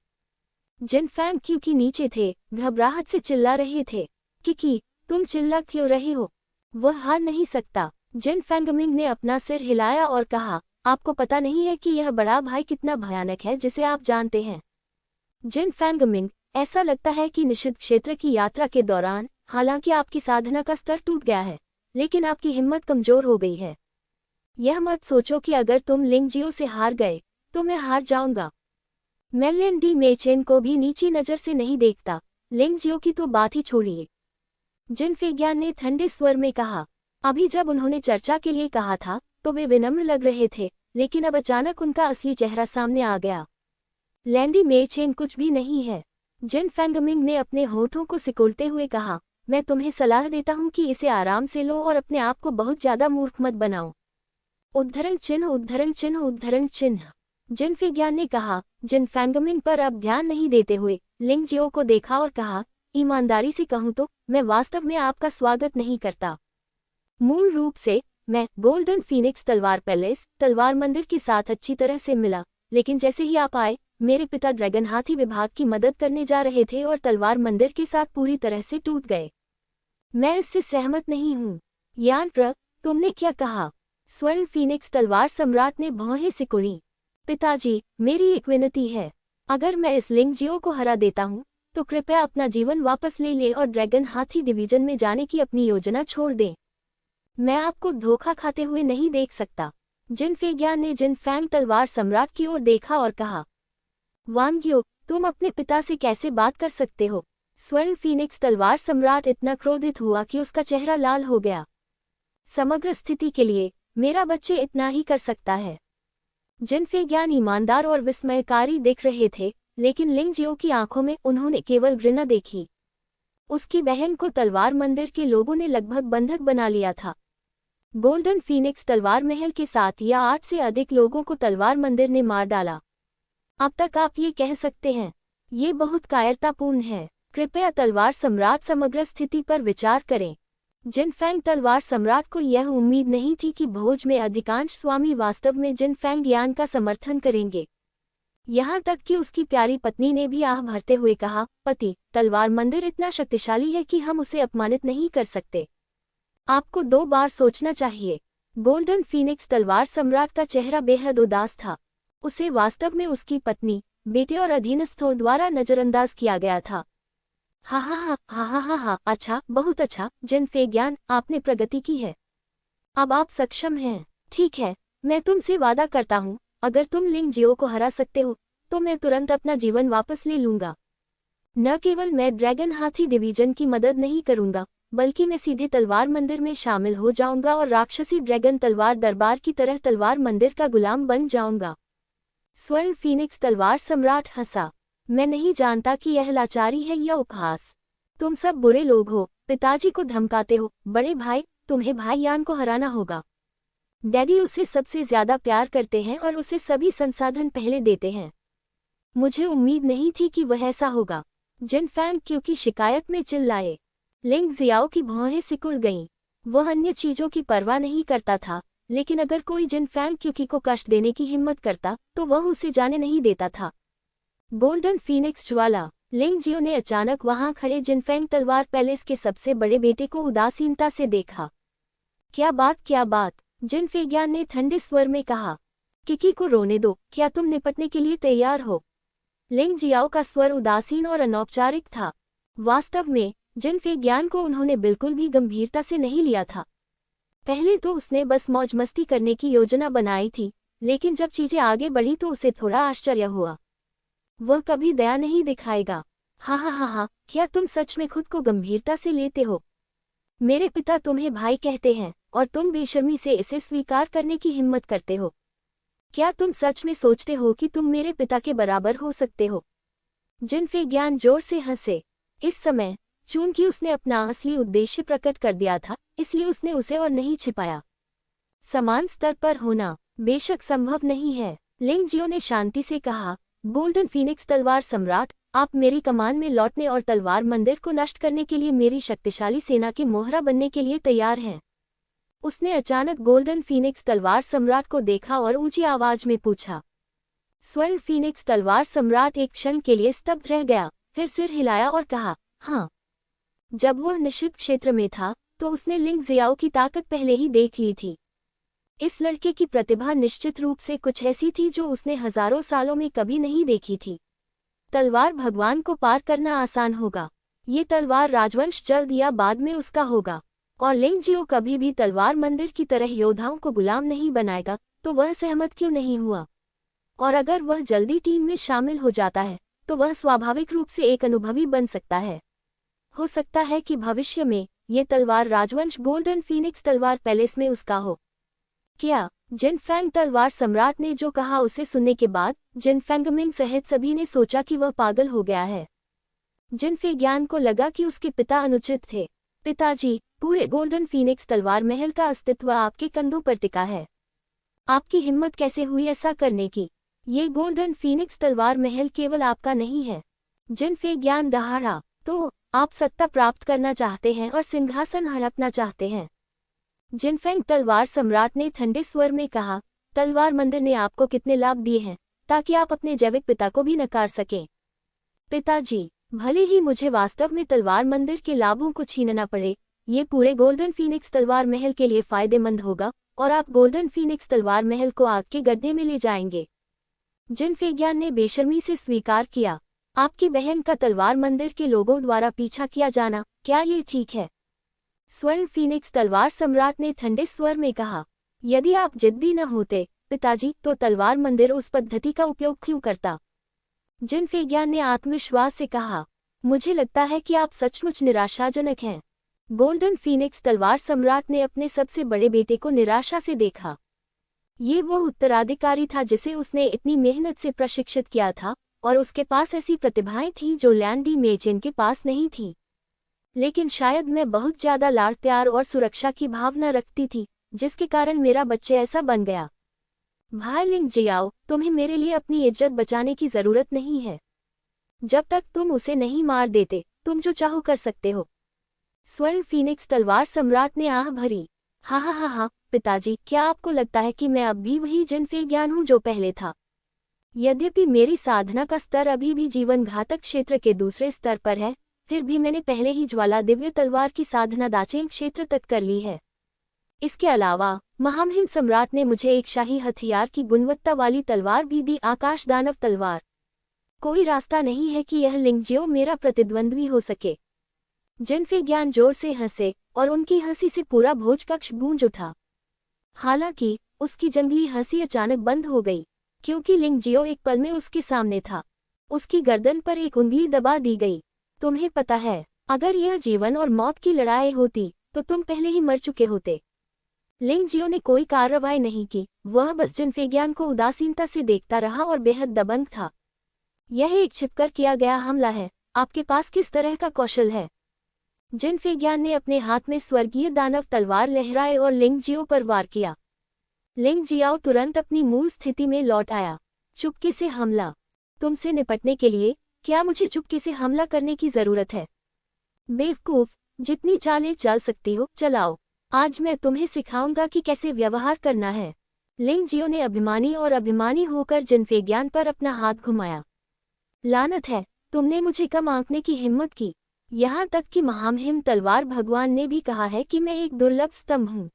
Speaker 1: जिन फैंग क्योंकि नीचे थे, घबराहट से चिल्ला रहे थे। किकी, तुम चिल्ला क्यों रहे हो? वह हार नहीं सकता। जिन फैंगमिंग ने अपना सिर हिलाया और कहा, आपको पता नहीं है कि यह बड़ा भाई कितना भयानक है जिसे आप जानते हैं। जिन फैंगमिंग, ऐसा लगता है कि निषिद्ध क्षेत्र की यात्रा के दौरान, हालांकि आपकी साधना का स्तर टूट गया है, लेकिन आपकी हिम्मत कमजोर हो गई है। यह मत सोचो कि अगर तुम लिंग जियो से हार गए तो मैं हार जाऊंगा। मैं लिन डी मेचेन को भी नीची नज़र से नहीं देखता। लिंग जियो की तो बात ही छोड़िए। जिनफे ज्ञान ने ठंडे स्वर में कहा। अभी जब उन्होंने चर्चा के लिए कहा था तो वे विनम्र लग रहे थे, लेकिन अब अचानक उनका असली चेहरा सामने आ गया। लैंडी मेचेन कुछ भी नहीं है। जिन फैंगमिंग ने अपने होठों को सिकुड़ते हुए कहा, मैं तुम्हें सलाह देता हूं कि इसे आराम से लो और अपने आप को बहुत ज्यादा मूर्ख मत बनाओ। उद्धरण चिन्ह उद्धरण चिन्ह उद्धरण चिन्ह। जिनफे ज्ञान ने कहा। जिन फैंगमिंग पर अब ध्यान नहीं देते हुए लिंग जियो को देखा और कहा, ईमानदारी से कहूं तो मैं वास्तव में आपका स्वागत नहीं करता। मूल रूप से मैं गोल्डन फीनिक्स तलवार पैलेस तलवार मंदिर के साथ अच्छी तरह से मिला, लेकिन जैसे ही आप आए, मेरे पिता ड्रैगन हाथी विभाग की मदद करने जा रहे थे और तलवार मंदिर के साथ पूरी तरह से टूट गए। मैं इससे सहमत नहीं हूँ। यान तुमने क्या कहा? स्वर्ण फीनिक्स तलवार सम्राट ने भौहें सिकुड़ी। पिताजी, मेरी एक विनती है। अगर मैं इस लिंग जियो को हरा देता हूँ तो कृपया अपना जीवन वापस ले लें और ड्रैगन हाथी डिवीजन में जाने की अपनी योजना छोड़ दें। मैं आपको धोखा खाते हुए नहीं देख सकता। जिनफे ज्ञान ने जिन फैंग तलवार सम्राट की ओर देखा और कहा, वांग्यो, तुम अपने पिता से कैसे बात कर सकते हो? स्वर्ण फीनिक्स तलवार सम्राट इतना क्रोधित हुआ कि उसका चेहरा लाल हो गया। समग्र स्थिति के लिए मेरा बच्चे इतना ही कर सकता है। जिनफे ज्ञान ईमानदार और विस्मयकारी दिख रहे थे, लेकिन लिंग जियो की आंखों में उन्होंने केवल घृणा देखी। उसकी बहन को तलवार मंदिर के लोगों ने लगभग बंधक बना लिया था। गोल्डन फीनिक्स तलवार महल के साथ या 8 से अधिक लोगों को तलवार मंदिर ने मार डाला। अब तक आप ये कह सकते हैं, ये बहुत कायरतापूर्ण है। कृपया तलवार सम्राट समग्र स्थिति पर विचार करें। जिन फैंग तलवार सम्राट को यह उम्मीद नहीं थी कि भोज में अधिकांश स्वामी वास्तव में जिन फैंग ज्ञान का समर्थन करेंगे। यहाँ तक कि उसकी प्यारी पत्नी ने भी आह भरते हुए कहा, पति, तलवार मंदिर इतना शक्तिशाली है कि हम उसे अपमानित नहीं कर सकते। आपको 2 बार सोचना चाहिए। गोल्डन फीनिक्स तलवार सम्राट का चेहरा बेहद उदास था। उसे वास्तव में उसकी पत्नी, बेटे और अधीनस्थों द्वारा नजरअंदाज किया गया था। हा हा हा हा हा हा हा, अच्छा, बहुत अच्छा। जिनफे ज्ञान, आपने प्रगति की है। अब आप सक्षम हैं। ठीक है, मैं तुमसे वादा करता हूँ, अगर तुम लिंग जियो को हरा सकते हो तो मैं तुरंत अपना जीवन वापस ले लूंगा। न केवल मैं ड्रैगन हाथी डिवीजन की मदद नहीं करूंगा, बल्कि मैं सीधे तलवार मंदिर में शामिल हो जाऊंगा और राक्षसी ड्रैगन तलवार दरबार की तरह तलवार मंदिर का गुलाम बन जाऊंगा। स्वर्ण फीनिक्स तलवार सम्राट हंसा। मैं नहीं जानता कि यह लाचारी है या उपहास। तुम सब बुरे लोग हो, पिताजी को धमकाते हो। बड़े भाई, तुम्हें भाई यान को हराना होगा। डैडी उसे सबसे ज्यादा प्यार करते हैं और उसे सभी संसाधन पहले देते हैं। मुझे उम्मीद नहीं थी कि वह ऐसा होगा। जिन फैंग क्योंकि शिकायत में चिल्लाए। लिंग जियाओ की भौहें सिकुड़ गईं। वह अन्य चीजों की परवाह नहीं करता था, लेकिन अगर कोई जिन फैंग क्योंकि को कष्ट देने की हिम्मत करता तो वह उसे जाने नहीं देता था। गोल्डन फीनिक्स ज्वाला। लिंग जियो ने अचानक वहां खड़े जिनफेंग तलवार पैलेस के सबसे बड़े बेटे को उदासीनता से देखा। क्या बात क्या बात? जिनफे ज्ञान ने ठंडे स्वर में कहा। किकी को रोने दो, क्या तुम निपटने के लिए तैयार हो? लिंग जियाओ का स्वर उदासीन और अनौपचारिक था। वास्तव में जिनफे ज्ञान को उन्होंने बिल्कुल भी गंभीरता से नहीं लिया था। पहले तो उसने बस मौज मस्ती करने की योजना बनाई थी, लेकिन जब चीजें आगे बढ़ी तो उसे थोड़ा आश्चर्य हुआ। वह कभी दया नहीं दिखाएगा। हा हा हा हा, क्या तुम सच में खुद को गंभीरता से लेते हो? मेरे पिता तुम्हें भाई कहते हैं और तुम बेशर्मी से इसे स्वीकार करने की हिम्मत करते हो। क्या तुम सच में सोचते हो कि तुम मेरे पिता के बराबर हो सकते हो? जिनफे ज्ञान जोर से हंसे। इस समय चूंकि उसने अपना असली उद्देश्य प्रकट कर दिया था, इसलिए उसने उसे और नहीं छिपाया। समान स्तर पर होना बेशक संभव नहीं है, लिंग जियो ने शांति से कहा। गोल्डन फीनिक्स तलवार सम्राट, आप मेरी कमान में लौटने और तलवार मंदिर को नष्ट करने के लिए मेरी शक्तिशाली सेना के मोहरा बनने के लिए तैयार हैं। उसने अचानक गोल्डन फीनिक्स तलवार सम्राट को देखा और ऊंची आवाज में पूछा। स्वर्ण फीनिक्स तलवार सम्राट एक क्षण के लिए स्तब्ध रह गया, फिर सिर हिलाया और कहा, हाँ। जब वह निषिद्ध क्षेत्र में था तो उसने लिंग जियाओ की ताकत पहले ही देख ली थी। इस लड़के की प्रतिभा निश्चित रूप से कुछ ऐसी थी जो उसने हजारों सालों में कभी नहीं देखी थी। तलवार भगवान को पार करना आसान होगा। ये तलवार राजवंश जल्द या बाद में उसका होगा, और लिंग जियो कभी भी तलवार मंदिर की तरह योद्धाओं को गुलाम नहीं बनाएगा, तो वह सहमत क्यों नहीं हुआ? और अगर वह जल्दी टीम में शामिल हो जाता है तो वह स्वाभाविक रूप से एक अनुभवी बन सकता है। हो सकता है कि भविष्य में ये तलवार राजवंश गोल्डन फीनिक्स तलवार पैलेस में उसका हो। क्या? जिनफेंग तलवार सम्राट ने जो कहा उसे सुनने के बाद जिनफेंगमिंग सहित सभी ने सोचा कि वह पागल हो गया है। जिनफे ज्ञान को लगा कि उसके पिता अनुचित थे। पिताजी, पूरे गोल्डन फीनिक्स तलवार महल का अस्तित्व आपके कंधों पर टिका है। आपकी हिम्मत कैसे हुई ऐसा करने की? ये गोल्डन फीनिक्स तलवार महल केवल आपका नहीं है। जिनफे ज्ञान दहाड़ा। तो आप सत्ता प्राप्त करना चाहते हैं और सिंहासन हड़पना चाहते हैं? जिनफेंग तलवार सम्राट ने ठंडे स्वर में कहा। तलवार मंदिर ने आपको कितने लाभ दिए हैं ताकि आप अपने जैविक पिता को भी नकार सकें? पिताजी, भले ही मुझे वास्तव में तलवार मंदिर के लाभों को छीनना पड़े, ये पूरे गोल्डन फीनिक्स तलवार महल के लिए फायदेमंद होगा और आप गोल्डन फीनिक्स तलवार महल को आग के गड्ढे में ले जाएंगे। जिनफे ज्ञान ने बेशर्मी से स्वीकार किया। आपकी बहन का तलवार मंदिर के लोगों द्वारा पीछा किया जाना, क्या ये ठीक है? स्वर्ण फीनिक्स तलवार सम्राट ने ठंडे स्वर में कहा। यदि आप जिद्दी न होते पिताजी, तो तलवार मंदिर उस पद्धति का उपयोग क्यों करता? जिनफे ज्ञान ने आत्मविश्वास से कहा। मुझे लगता है कि आप सचमुच निराशाजनक हैं। गोल्डन फीनिक्स तलवार सम्राट ने अपने सबसे बड़े बेटे को निराशा से देखा। ये वो उत्तराधिकारी था जिसे उसने इतनी मेहनत से प्रशिक्षित किया था, और उसके पास ऐसी प्रतिभाएं थीं जो लैंडी मेचेन के पास नहीं थी। लेकिन शायद मैं बहुत ज्यादा लाड़ प्यार और सुरक्षा की भावना रखती थी, जिसके कारण मेरा बच्चा ऐसा बन गया। भाई लिंग जियाओ, तुम्हें मेरे लिए अपनी इज्जत बचाने की जरूरत नहीं है। जब तक तुम उसे नहीं मार देते, तुम जो चाहो कर सकते हो। स्वर्ण फीनिक्स तलवार सम्राट ने आह भरी। हा हा हा हा, पिताजी, क्या आपको लगता है कि मैं अब भी वही जिनफे ज्ञान हूँ जो पहले था? यद्यपि मेरी साधना का स्तर अभी भी जीवन घातक क्षेत्र के दूसरे स्तर पर है, फिर भी मैंने पहले ही ज्वाला दिव्य तलवार की साधना दाचेंग क्षेत्र तक कर ली है। इसके अलावा महामहिम सम्राट ने मुझे एक शाही हथियार की गुणवत्ता वाली तलवार भी दी, आकाश दानव तलवार। कोई रास्ता नहीं है कि यह लिंगजियो मेरा प्रतिद्वंद्वी हो सके। जिनफे ज्ञान जोर से हंसे और उनकी हंसी से पूरा भोज कक्ष गूंज उठा। हालांकि उसकी जंगली हंसी अचानक बंद हो गई, क्योंकि लिंगजियो एक पल में उसके सामने था। उसकी गर्दन पर एक उंगली दबा दी गई। तुम्हें पता है, अगर यह जीवन और मौत की लड़ाई होती तो तुम पहले ही मर चुके होते। लिंगजियो ने कोई कार्रवाई नहीं की, वह बस जिनफे ज्ञान को उदासीनता से देखता रहा और बेहद दबंग था। यह एक छिपकर किया गया हमला है। आपके पास किस तरह का कौशल है? जिनफे ज्ञान ने अपने हाथ में स्वर्गीय दानव तलवार लहराए और लिंगजियो पर वार किया। लिंगजियाओ तुरंत अपनी मूल स्थिति में लौट आया। चुपके से हमला? तुमसे निपटने के लिए क्या मुझे चुपके से हमला करने की जरूरत है? बेवकूफ, जितनी चालें चल सकती हो चलाओ। आज मैं तुम्हें सिखाऊंगा कि कैसे व्यवहार करना है। लिंगजियो ने अभिमानी होकर जिनफे ज्ञान पर अपना हाथ घुमाया। लानत है, तुमने मुझे कम आंकने की हिम्मत की। यहाँ तक कि महामहिम तलवार भगवान ने भी कहा है कि मैं एक दुर्लभ स्तंभ हूँ।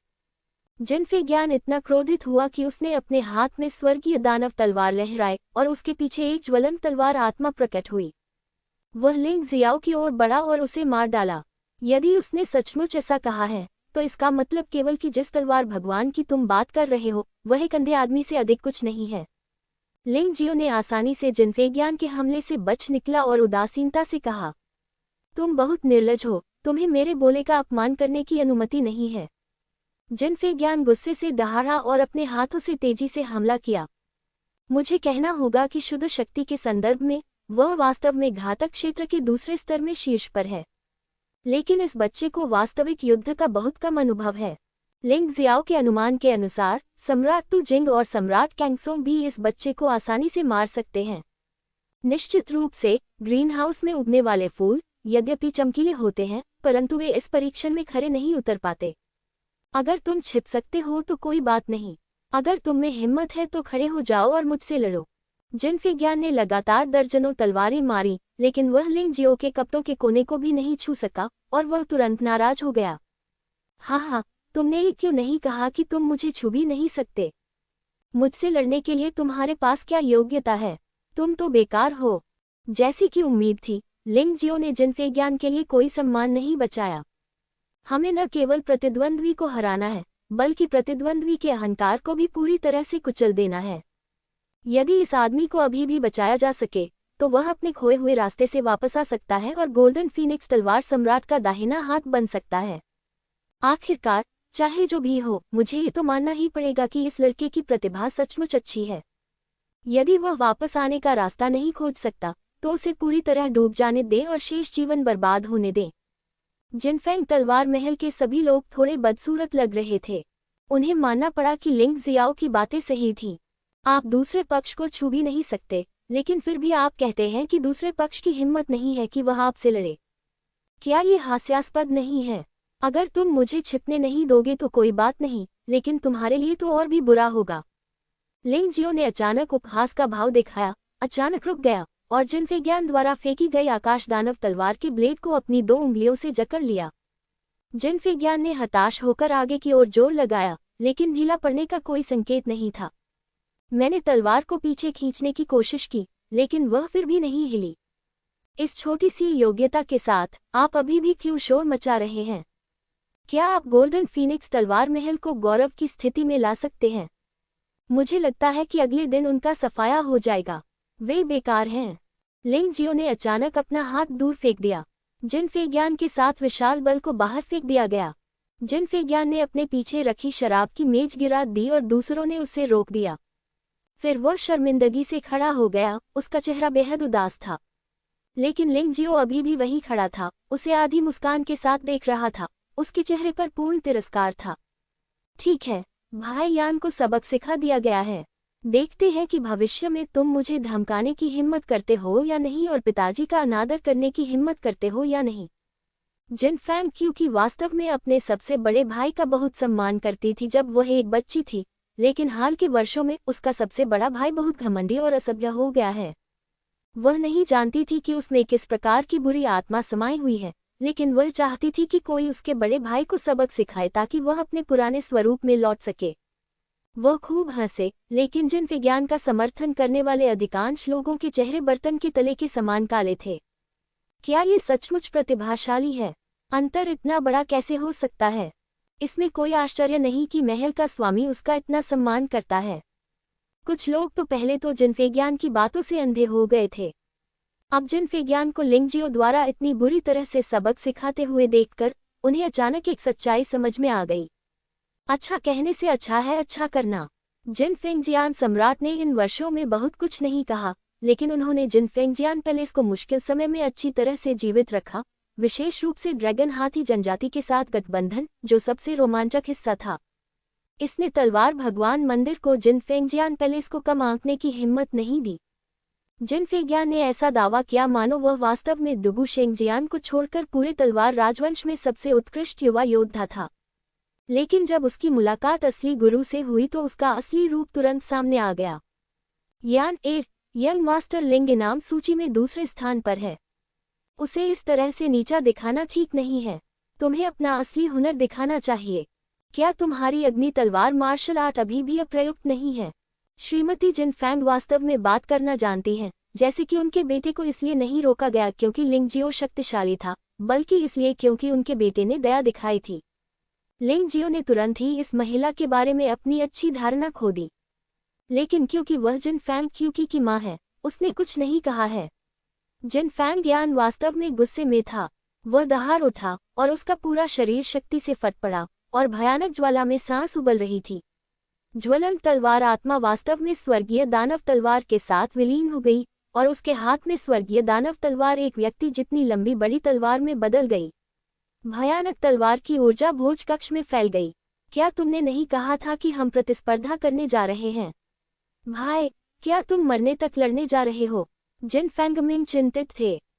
Speaker 1: जिनफे ज्ञान इतना क्रोधित हुआ कि उसने अपने हाथ में स्वर्गीय दानव तलवार लहराए और उसके पीछे एक ज्वलंत तलवार आत्मा प्रकट हुई। वह लिंग जियाओ की ओर बढ़ा और उसे मार डाला। यदि उसने सचमुच ऐसा कहा है तो इसका मतलब केवल कि जिस तलवार भगवान की तुम बात कर रहे हो वह एक अंधे आदमी से अधिक कुछ नहीं है। लिंग जियो ने आसानी से जिनफेंगियान के हमले से बच निकला और उदासीनता से कहा, तुम बहुत निर्लज हो, तुम्हें मेरे बोले का अपमान करने की अनुमति नहीं है। जिनफेंगियान गुस्से से दहाड़ा और अपने हाथों से तेजी से हमला किया। मुझे कहना होगा कि शुद्ध शक्ति के संदर्भ में वह वास्तव में घातक क्षेत्र के दूसरे स्तर में शीर्ष पर है, लेकिन इस बच्चे को वास्तविक युद्ध का बहुत कम अनुभव है। लिंग जियाओ के अनुमान के अनुसार सम्राट तु जिंग और सम्राट कैंगसोंग भी इस बच्चे को आसानी से मार सकते हैं। निश्चित रूप से ग्रीनहाउस में उगने वाले फूल यद्यपि चमकीले होते हैं परंतु वे इस परीक्षण में खरे नहीं उतर पाते। अगर तुम छिप सकते हो तो कोई बात नहीं, अगर तुम में हिम्मत है तो खड़े हो जाओ और मुझसे लड़ो। जिनफेंगियान ने लगातार दर्जनों तलवारें मारी लेकिन वह लिंग जियो के कपड़ों के कोने को भी नहीं छू सका और वह तुरंत नाराज हो गया। हाँ, तुमने ये क्यों नहीं कहा कि तुम मुझे छू भी नहीं सकते? मुझसे लड़ने के लिए तुम्हारे पास क्या योग्यता है? तुम तो बेकार हो। जैसी कि उम्मीद थी, लिंग जियो ने जिनफेंगियान के लिए कोई सम्मान नहीं बचाया। हमें न केवल प्रतिद्वंद्वी को हराना है बल्कि प्रतिद्वंद्वी के अहंकार को भी पूरी तरह से कुचल देना है। यदि इस आदमी को अभी भी बचाया जा सके तो वह अपने खोए हुए रास्ते से वापस आ सकता है और गोल्डन फीनिक्स तलवार सम्राट का दाहिना हाथ बन सकता है। आखिरकार चाहे जो भी हो, मुझे ये तो मानना ही पड़ेगा कि इस लड़के की प्रतिभा सचमुच अच्छी है। यदि वह वापस आने का रास्ता नहीं खोज सकता तो उसे पूरी तरह डूब जाने दें और शेष जीवन बर्बाद होने दें। जिनफेंग तलवार महल के सभी लोग थोड़े बदसूरत लग रहे थे। उन्हें मानना पड़ा कि लिंग जियाओ की बातें सही थीं। आप दूसरे पक्ष को छू भी नहीं सकते, लेकिन फिर भी आप कहते हैं कि दूसरे पक्ष की हिम्मत नहीं है कि वह आपसे लड़े। क्या ये हास्यास्पद नहीं है? अगर तुम मुझे छिपने नहीं दोगे तो कोई बात नहीं, लेकिन तुम्हारे लिए तो और भी बुरा होगा। लिंग जियो ने अचानक उपहास का भाव दिखाया, अचानक रुक गया और जिनफेंगियान द्वारा फेंकी गई आकाश दानव तलवार के ब्लेड को अपनी 2 उंगलियों से जकड़ लिया। जिनफेंगियान ने हताश होकर आगे की ओर जोर लगाया, लेकिन ढीला पड़ने का कोई संकेत नहीं था। मैंने तलवार को पीछे खींचने की कोशिश की, लेकिन वह फिर भी नहीं हिली। इस छोटी सी योग्यता के साथ आप अभी भी क्यों शोर मचा रहे हैं? क्या आप गोल्डन फीनिक्स तलवार महल को गौरव की स्थिति में ला सकते हैं? मुझे लगता है कि अगले दिन उनका सफाया हो जाएगा। वे बेकार हैं। लिंग जियो ने अचानक अपना हाथ दूर फेंक दिया। जिनफेंगियान के साथ विशाल बल को बाहर फेंक दिया गया। जिनफेंगियान ने अपने पीछे रखी शराब की मेज गिरा दी और दूसरों ने उसे रोक दिया। फिर वह शर्मिंदगी से खड़ा हो गया। उसका चेहरा बेहद उदास था, लेकिन लिंग जियो अभी भी वहीं खड़ा था, उसे आधी मुस्कान के साथ देख रहा था। उसके चेहरे पर पूर्ण तिरस्कार था। ठीक है, भाई यान को सबक सिखा दिया गया है। देखते हैं कि भविष्य में तुम मुझे धमकाने की हिम्मत करते हो या नहीं और पिताजी का अनादर करने की हिम्मत करते हो या नहीं। जिनफेंग क्योंकि वास्तव में अपने सबसे बड़े भाई का बहुत सम्मान करती थी जब वह एक बच्ची थी, लेकिन हाल के वर्षों में उसका सबसे बड़ा भाई बहुत घमंडी और असभ्य हो गया है। वह नहीं जानती थी कि उसमें किस प्रकार की बुरी आत्मा समाई हुई है, लेकिन वह चाहती थी कि कोई उसके बड़े भाई को सबक सिखाए ताकि वह अपने पुराने स्वरूप में लौट सके। वह खूब हंसे, लेकिन जिनफेंगियान का समर्थन करने वाले अधिकांश लोगों के चेहरे बर्तन के तले के समान काले थे। क्या ये सचमुच प्रतिभाशाली है? अंतर इतना बड़ा कैसे हो सकता है? इसमें कोई आश्चर्य नहीं कि महल का स्वामी उसका इतना सम्मान करता है। कुछ लोग तो पहले तो जिनफेंगियान की बातों से अंधे हो गए थे। अब जिनफेंगियान को लिंग जियो द्वारा इतनी बुरी तरह से सबक सिखाते हुए देखकर उन्हें अचानक एक सच्चाई समझ में आ गई। अच्छा कहने से अच्छा है अच्छा करना। जिनफेंगियान सम्राट ने इन वर्षों में बहुत कुछ नहीं कहा, लेकिन उन्होंने जिनफेंगियान पैलेस को मुश्किल समय में अच्छी तरह से जीवित रखा, विशेष रूप से ड्रैगन हाथी जनजाति के साथ गठबंधन, जो सबसे रोमांचक हिस्सा था। इसने तलवार भगवान मंदिर को जिनफेंगियान पैलेस को कम आंकने की हिम्मत नहीं दी। जिनफेंगियान ने ऐसा दावा किया मानो वह वास्तव में दुगु शेंगजियान को छोड़कर पूरे तलवार राजवंश में सबसे उत्कृष्ट युवा योद्धा था। लेकिन जब उसकी मुलाकात असली गुरु से हुई तो उसका असली रूप तुरंत सामने आ गया। यान एर, यंग मास्टर लिंग इनाम सूची में दूसरे स्थान पर है। उसे इस तरह से नीचा दिखाना ठीक नहीं है। तुम्हें अपना असली हुनर दिखाना चाहिए। क्या तुम्हारी अग्नि तलवार मार्शल आर्ट अभी भी अप्रयुक्त नहीं है? श्रीमती जिनफेंग वास्तव में बात करना जानती हैं, जैसे कि उनके बेटे को इसलिए नहीं रोका गया क्योंकि लिंगजियो शक्तिशाली था, बल्कि इसलिए क्योंकि उनके बेटे ने दया दिखाई थी। लिंगजियो ने तुरंत ही इस महिला के बारे में अपनी अच्छी धारणा खो दी, लेकिन क्योंकि वह जिन फैंग क्यूकी की मां है, उसने कुछ नहीं कहा है। जिन फैंग ज्ञान वास्तव में गुस्से में था। वह दहाड़ उठा और उसका पूरा शरीर शक्ति से फट पड़ा और भयानक ज्वाला में सांस उबल रही थी। ज्वलंत तलवार आत्मा वास्तव में स्वर्गीय दानव तलवार के साथ विलीन हो गई और उसके हाथ में स्वर्गीय दानव तलवार एक व्यक्ति जितनी लंबी बड़ी तलवार में बदल गई। भयानक तलवार की ऊर्जा भोज कक्ष में फैल गई। क्या तुमने नहीं कहा था कि हम प्रतिस्पर्धा करने जा रहे हैं? भाई, क्या तुम मरने तक लड़ने जा रहे हो? जिन फेंगमिंग चिंतित थे।